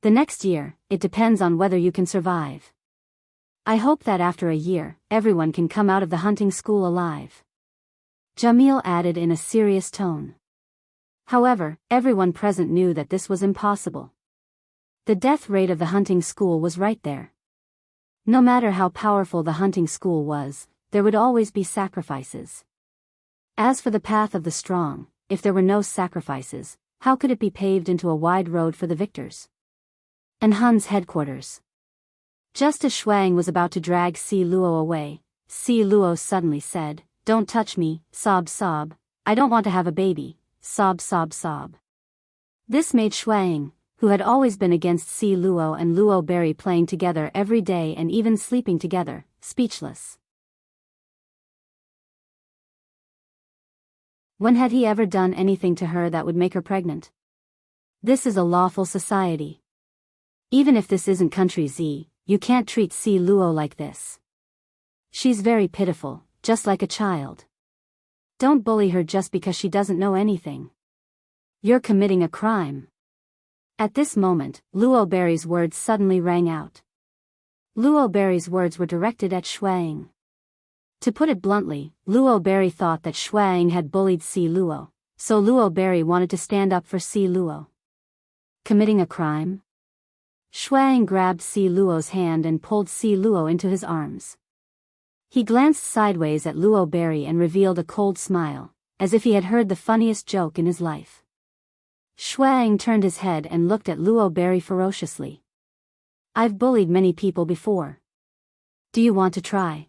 The next year, it depends on whether you can survive. I hope that after a year, everyone can come out of the hunting school alive. Jamil added in a serious tone. However, everyone present knew that this was impossible. The death rate of the hunting school was right there. No matter how powerful the hunting school was, there would always be sacrifices. As for the path of the strong, if there were no sacrifices, how could it be paved into a wide road for the victors? And Hun's headquarters. Just as Shuang was about to drag Si Luo away, Si Luo suddenly said, "Don't touch me, sob sob, I don't want to have a baby, sob sob sob." This made Shuang, who had always been against Si Luo and Luo Berry playing together every day and even sleeping together, speechless. When had he ever done anything to her that would make her pregnant? This is a lawful society. Even if this isn't country Z, you can't treat Si Luo like this. She's very pitiful, just like a child. Don't bully her just because she doesn't know anything. You're committing a crime. At this moment, Luo Berry's words suddenly rang out. Luo Berry's words were directed at Shuang. To put it bluntly, Luo Berry thought that Shuang had bullied Si Luo, so Luo Berry wanted to stand up for Si Luo. Committing a crime? Shuang grabbed Si Luo's hand and pulled Si Luo into his arms. He glanced sideways at Luo Berry and revealed a cold smile, as if he had heard the funniest joke in his life. Shuang turned his head and looked at Luo Berry ferociously. "I've bullied many people before. Do you want to try?"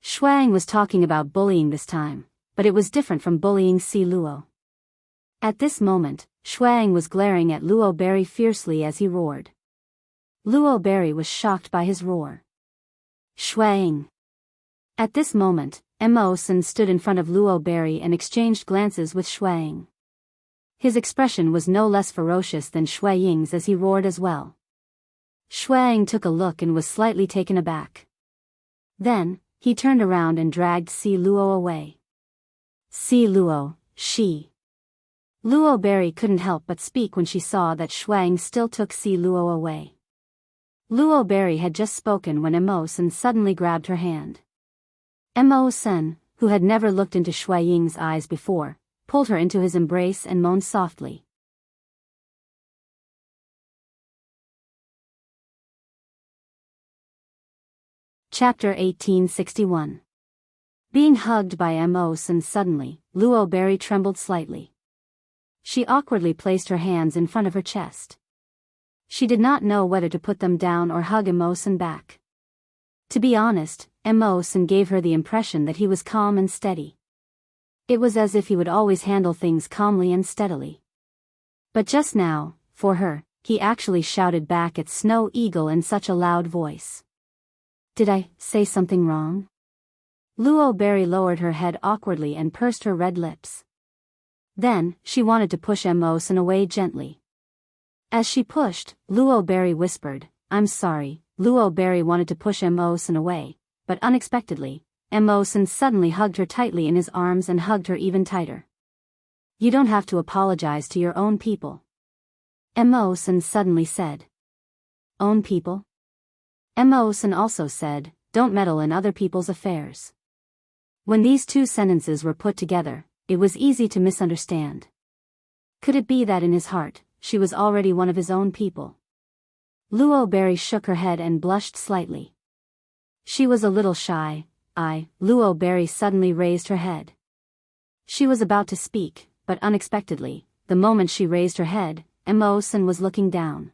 Shuang was talking about bullying this time, but it was different from bullying Si Luo. At this moment, Shuang was glaring at Luo Berry fiercely as he roared. Luo Berry was shocked by his roar. Shuang! At this moment, Mo Sen stood in front of Luo Berry and exchanged glances with Shuang. His expression was no less ferocious than Shui Ying's as he roared as well. Shuang took a look and was slightly taken aback. Then, he turned around and dragged Si Luo away. Si Luo, she. Luo Berry couldn't help but speak when she saw that Shuang still took Si Luo away. Luo Berry had just spoken when Mo Sen suddenly grabbed her hand. Mo Sen, who had never looked into Shui Ying's eyes before, pulled her into his embrace and moaned softly. Chapter 1861. Being hugged by Mo Sen suddenly, Luo Berry trembled slightly. She awkwardly placed her hands in front of her chest. She did not know whether to put them down or hug Mo Sen back. To be honest, Mo Sen gave her the impression that he was calm and steady. It was as if he would always handle things calmly and steadily. But just now, for her, he actually shouted back at Snow Eagle in such a loud voice. "Did I say something wrong?" Luo Berry lowered her head awkwardly and pursed her red lips. Then, she wanted to push Mo Sen away gently. As she pushed, Luo Berry whispered, "I'm sorry." Luo Berry wanted to push Mo Sen away, but unexpectedly, Mo Sen suddenly hugged her tightly in his arms and hugged her even tighter. "You don't have to apologize to your own people," Mo Sen suddenly said. "Own people?" Mo Sen also said, "Don't meddle in other people's affairs." When these two sentences were put together, it was easy to misunderstand. Could it be that in his heart, she was already one of his own people? Luo Berry shook her head and blushed slightly. She was a little shy. Luo Berry suddenly raised her head. She was about to speak, but unexpectedly, the moment she raised her head, Mo Sen was looking down.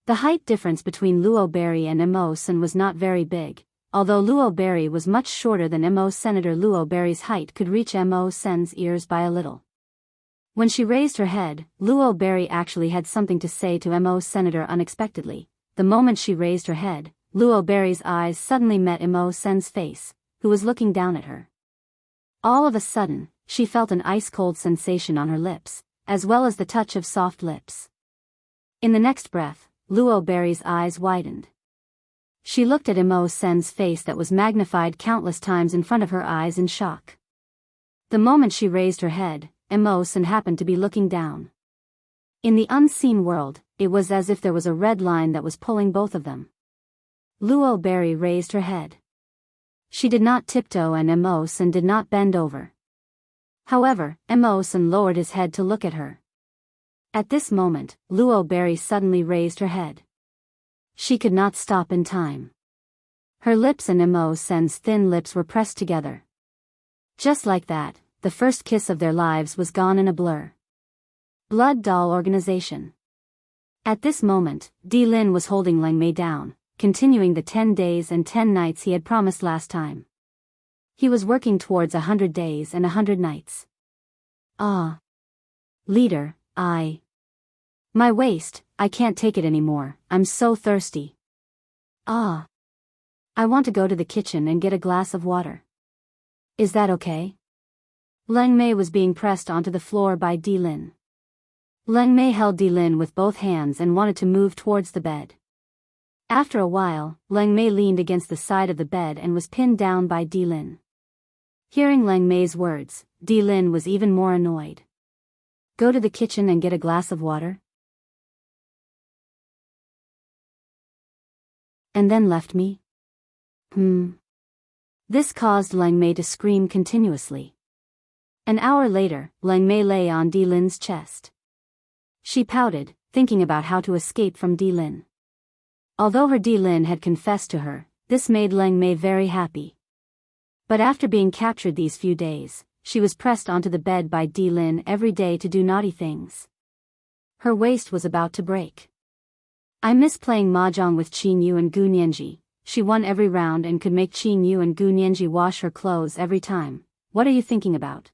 The height difference between Luo Berry and Mo Sen was not very big, although Luo Berry was much shorter than Mo. Senator Luo Berry's height could reach Mo Sen's ears by a little. When she raised her head, Luo Berry actually had something to say to Mo Senator unexpectedly. The moment she raised her head, Luo Berry's eyes suddenly met Mo Sen's face, who was looking down at her. All of a sudden, she felt an ice-cold sensation on her lips, as well as the touch of soft lips. In the next breath, Luo Berry's eyes widened. She looked at Imo Sen's face that was magnified countless times in front of her eyes in shock. The moment she raised her head, Imo Sen happened to be looking down. In the unseen world, it was as if there was a red line that was pulling both of them. Luo Berry raised her head. She did not tiptoe and Imo Sen did not bend over. However, Imo Sen lowered his head to look at her. At this moment, Luo Berry suddenly raised her head. She could not stop in time. Her lips and Imo Sen's thin lips were pressed together. Just like that, the first kiss of their lives was gone in a blur. Blood Doll Organization. At this moment, Di Lin was holding Leng Mei down, continuing the 10 days and 10 nights he had promised last time. He was working towards 100 days and 100 nights. Ah. Leader, my waist, I can't take it anymore, I'm so thirsty. Ah. I want to go to the kitchen and get a glass of water. Is that okay? Leng Mei was being pressed onto the floor by Di Lin. Leng Mei held Di Lin with both hands and wanted to move towards the bed. After a while, Leng Mei leaned against the side of the bed and was pinned down by Di Lin. Hearing Leng Mei's words, Di Lin was even more annoyed. Go to the kitchen and get a glass of water? And then left me? This caused Leng Mei to scream continuously. An hour later, Leng Mei lay on Di Lin's chest. She pouted, thinking about how to escape from Di Lin. Although her Di Lin had confessed to her, this made Leng Mei very happy. But after being captured these few days, she was pressed onto the bed by Di Lin every day to do naughty things. Her waist was about to break. I miss playing mahjong with Qin Yu and Gu Nianji. She won every round and could make Qin Yu and Gu Nianji wash her clothes every time. What are you thinking about?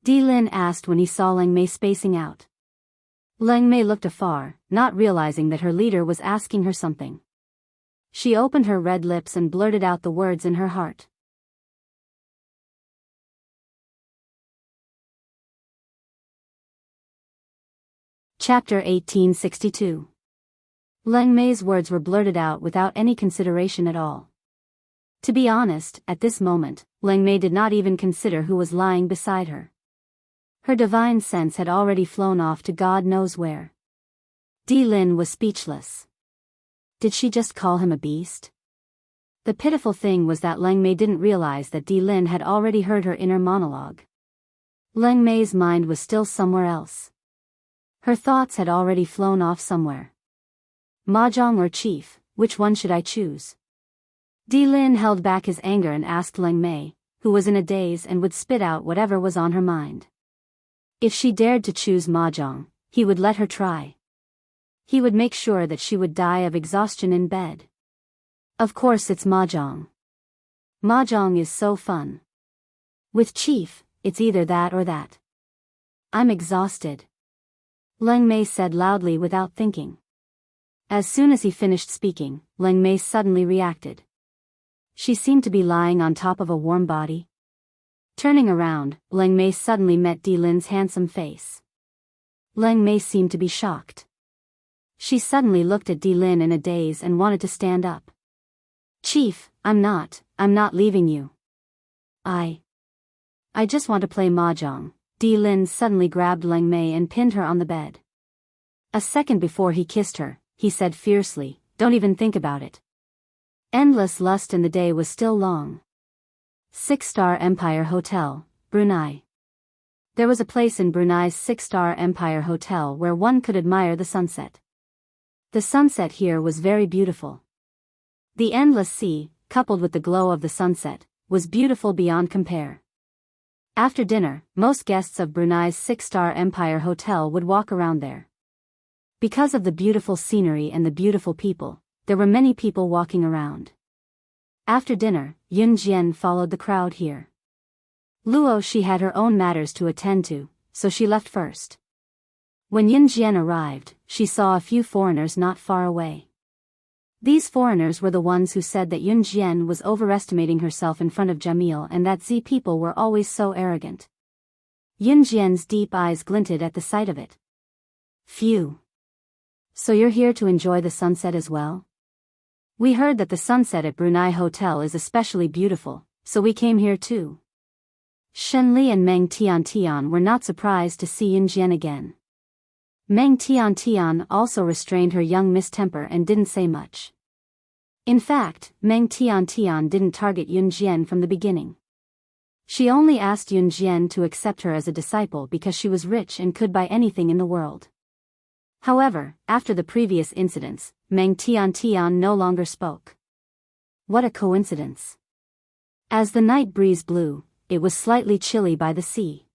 Di Lin asked when he saw Leng Mei spacing out. Leng Mei looked afar, not realizing that her leader was asking her something. She opened her red lips and blurted out the words in her heart. Chapter 1862. Leng Mei's words were blurted out without any consideration at all. To be honest, at this moment, Leng Mei did not even consider who was lying beside her. Her divine sense had already flown off to God knows where. Di Lin was speechless. Did she just call him a beast? The pitiful thing was that Leng Mei didn't realize that Di Lin had already heard her inner monologue. Leng Mei's mind was still somewhere else. Her thoughts had already flown off somewhere. Mahjong or chief, which one should I choose? Di Lin held back his anger and asked Leng Mei, who was in a daze and would spit out whatever was on her mind. If she dared to choose mahjong, he would let her try. He would make sure that she would die of exhaustion in bed. Of course it's mahjong. Mahjong is so fun. With chief, it's either that or that. I'm exhausted. Leng Mei said loudly without thinking. As soon as he finished speaking, Leng Mei suddenly reacted. She seemed to be lying on top of a warm body. Turning around, Leng Mei suddenly met Di Lin's handsome face. Leng Mei seemed to be shocked. She suddenly looked at Di Lin in a daze and wanted to stand up. Chief, I'm not leaving you. I just want to play mahjong. Di Lin suddenly grabbed Leng Mei and pinned her on the bed. A second before he kissed her, he said fiercely, don't even think about it. Endless lust and the day was still long. 6-star Empire Hotel, Brunei. There was a place in Brunei's 6-star Empire Hotel where one could admire the sunset. The sunset here was very beautiful. The endless sea, coupled with the glow of the sunset, was beautiful beyond compare. After dinner, most guests of Brunei's 6-star Empire Hotel would walk around there. Because of the beautiful scenery and the beautiful people, there were many people walking around. After dinner, Yun Jian followed the crowd here. Luo she had her own matters to attend to, so she left first. When Yun Jian arrived, she saw a few foreigners not far away. These foreigners were the ones who said that Yun Jian was overestimating herself in front of Jamil and that Z people were always so arrogant. Yunjian's deep eyes glinted at the sight of it. Phew. So you're here to enjoy the sunset as well? We heard that the sunset at Brunei Hotel is especially beautiful, so we came here too. Shenli and Meng Tian were not surprised to see Yunjian again. Meng Tian also restrained her young mistemper and didn't say much. In fact, Meng Tian didn't target Yunjian from the beginning. She only asked Yunjian to accept her as a disciple because she was rich and could buy anything in the world. However, after the previous incidents, Meng Tian no longer spoke. What a coincidence. As the night breeze blew, it was slightly chilly by the sea.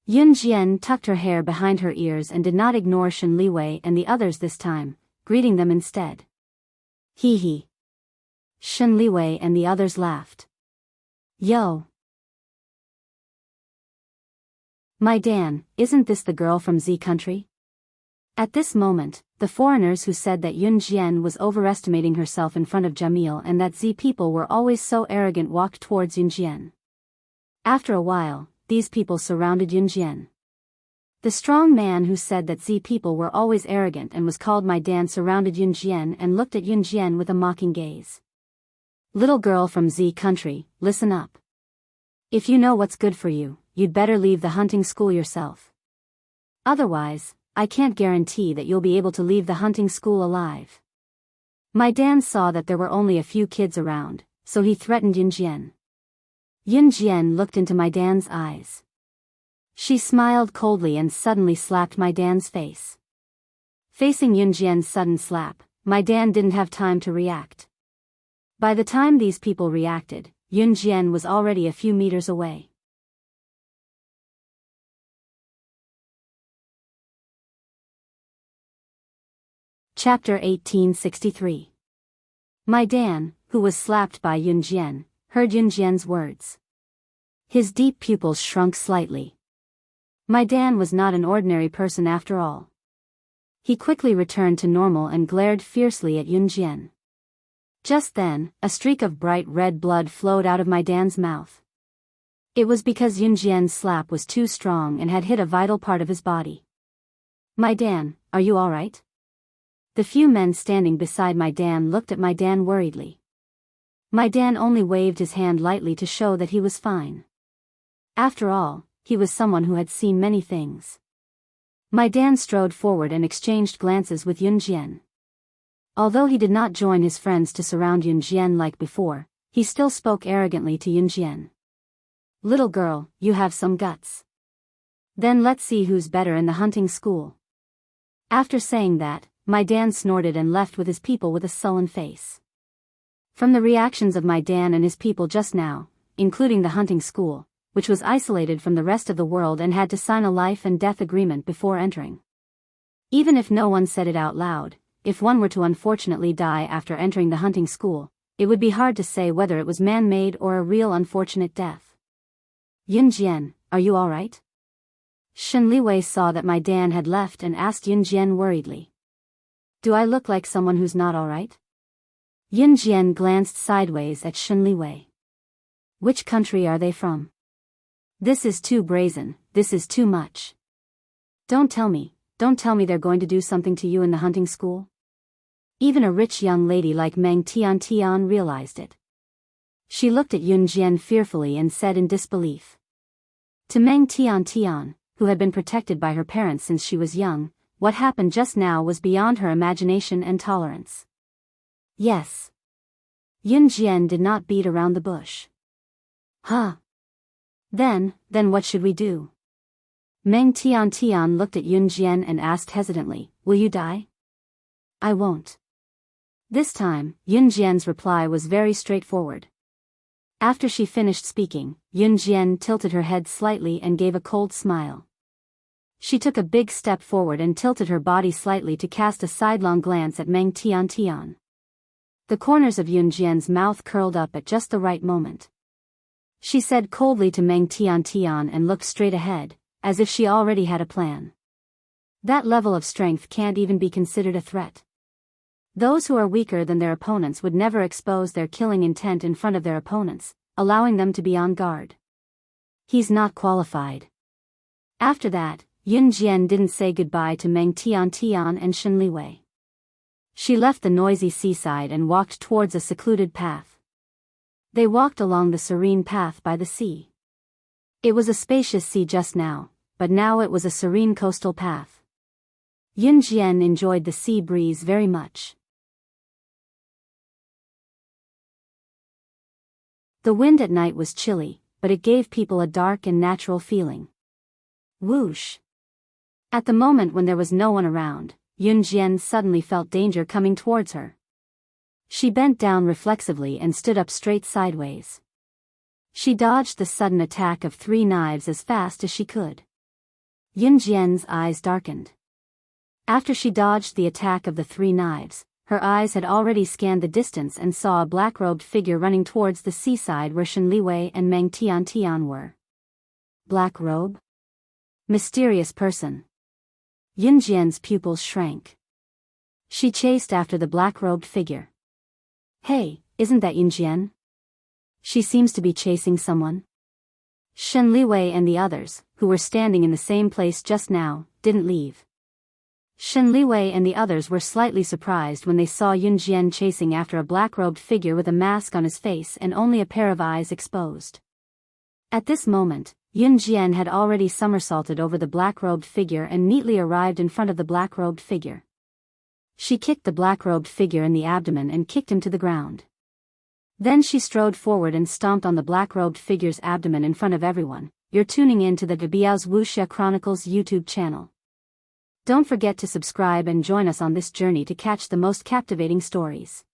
Yunjian tucked her hair behind her ears and did not ignore Shen Liwei and the others this time, greeting them instead. Hee hee. Shen Liwei and the others laughed. Yo. My Dan, isn't this the girl from Z country? At this moment, the foreigners who said that Yunjian was overestimating herself in front of Jamil and that Z people were always so arrogant walked towards Yunjian. After a while, these people surrounded Yunjian. The strong man who said that Z people were always arrogant and was called My Dan surrounded Yunjian and looked at Yunjian with a mocking gaze. Little girl from Z country, listen up. If you know what's good for you, you'd better leave the hunting school yourself. Otherwise, I can't guarantee that you'll be able to leave the hunting school alive. My Dan saw that there were only a few kids around, so he threatened Yunjian. Yunjian looked into My Dan's eyes. She smiled coldly and suddenly slapped My Dan's face. Facing Yunjian's sudden slap, My Dan didn't have time to react. By the time these people reacted, Yunjian was already a few meters away. Chapter 1863. My Dan, who was slapped by Yunjian, heard Yunjian's words. His deep pupils shrunk slightly. My Dan was not an ordinary person after all. He quickly returned to normal and glared fiercely at Yunjian. Just then, a streak of bright red blood flowed out of My Dan's mouth. It was because Yunjian's slap was too strong and had hit a vital part of his body. My Dan, are you all right? The few men standing beside My Dan looked at My Dan worriedly. My Dan only waved his hand lightly to show that he was fine. After all, he was someone who had seen many things. My Dan strode forward and exchanged glances with Yunjian. Although he did not join his friends to surround Yunjian like before, he still spoke arrogantly to Yunjian. Little girl, you have some guts. Then let's see who's better in the hunting school. After saying that, My Dan snorted and left with his people with a sullen face. From the reactions of My Dan and his people just now, including the hunting school, which was isolated from the rest of the world and had to sign a life and death agreement before entering. Even if no one said it out loud, if one were to unfortunately die after entering the hunting school, it would be hard to say whether it was man-made or a real unfortunate death. Yunjian, are you all right? Shen Liwei saw that My Dan had left and asked Yunjian worriedly. Do I look like someone who's not all right? Yunjian glanced sideways at Shen Liwei. Which country are they from? This is too brazen, this is too much. Don't tell me they're going to do something to you in the hunting school? Even a rich young lady like Meng Tian realized it. She looked at Yunjian fearfully and said in disbelief. To Meng Tian, who had been protected by her parents since she was young, what happened just now was beyond her imagination and tolerance. Yes. Yunjian did not beat around the bush. Huh. Then what should we do? Meng Tian looked at Yunjian and asked hesitantly, will you die? I won't. This time, Yunjian's reply was very straightforward. After she finished speaking, Yunjian tilted her head slightly and gave a cold smile. She took a big step forward and tilted her body slightly to cast a sidelong glance at Meng Tian. The corners of Yunjian's mouth curled up at just the right moment. She said coldly to Meng Tian and looked straight ahead, as if she already had a plan. That level of strength can't even be considered a threat. Those who are weaker than their opponents would never expose their killing intent in front of their opponents, allowing them to be on guard. He's not qualified. After that, Yun Jian didn't say goodbye to Meng Tian and Shen Liwei. She left the noisy seaside and walked towards a secluded path. They walked along the serene path by the sea. It was a spacious sea just now, but now it was a serene coastal path. Yun Jian enjoyed the sea breeze very much. The wind at night was chilly, but it gave people a dark and natural feeling. Whoosh! At the moment when there was no one around, Yun Jian suddenly felt danger coming towards her. She bent down reflexively and stood up straight sideways. She dodged the sudden attack of 3 knives as fast as she could. Yun Jian's eyes darkened. After she dodged the attack of the 3 knives, her eyes had already scanned the distance and saw a black-robed figure running towards the seaside where Shen Liwei and Meng Tian were. Black robe? Mysterious person. Yun Jian's pupils shrank. She chased after the black-robed figure. Hey, isn't that Yun Jian? She seems to be chasing someone. Shen Liwei and the others, who were standing in the same place just now, didn't leave. Shen Liwei and the others were slightly surprised when they saw Yun Jian chasing after a black-robed figure with a mask on his face and only a pair of eyes exposed. At this moment, Yun Jian had already somersaulted over the black-robed figure and neatly arrived in front of the black-robed figure. She kicked the black-robed figure in the abdomen and kicked him to the ground. Then she strode forward and stomped on the black-robed figure's abdomen in front of everyone. You're tuning in to the Biyao's Wuxia Chronicles YouTube channel. Don't forget to subscribe and join us on this journey to catch the most captivating stories.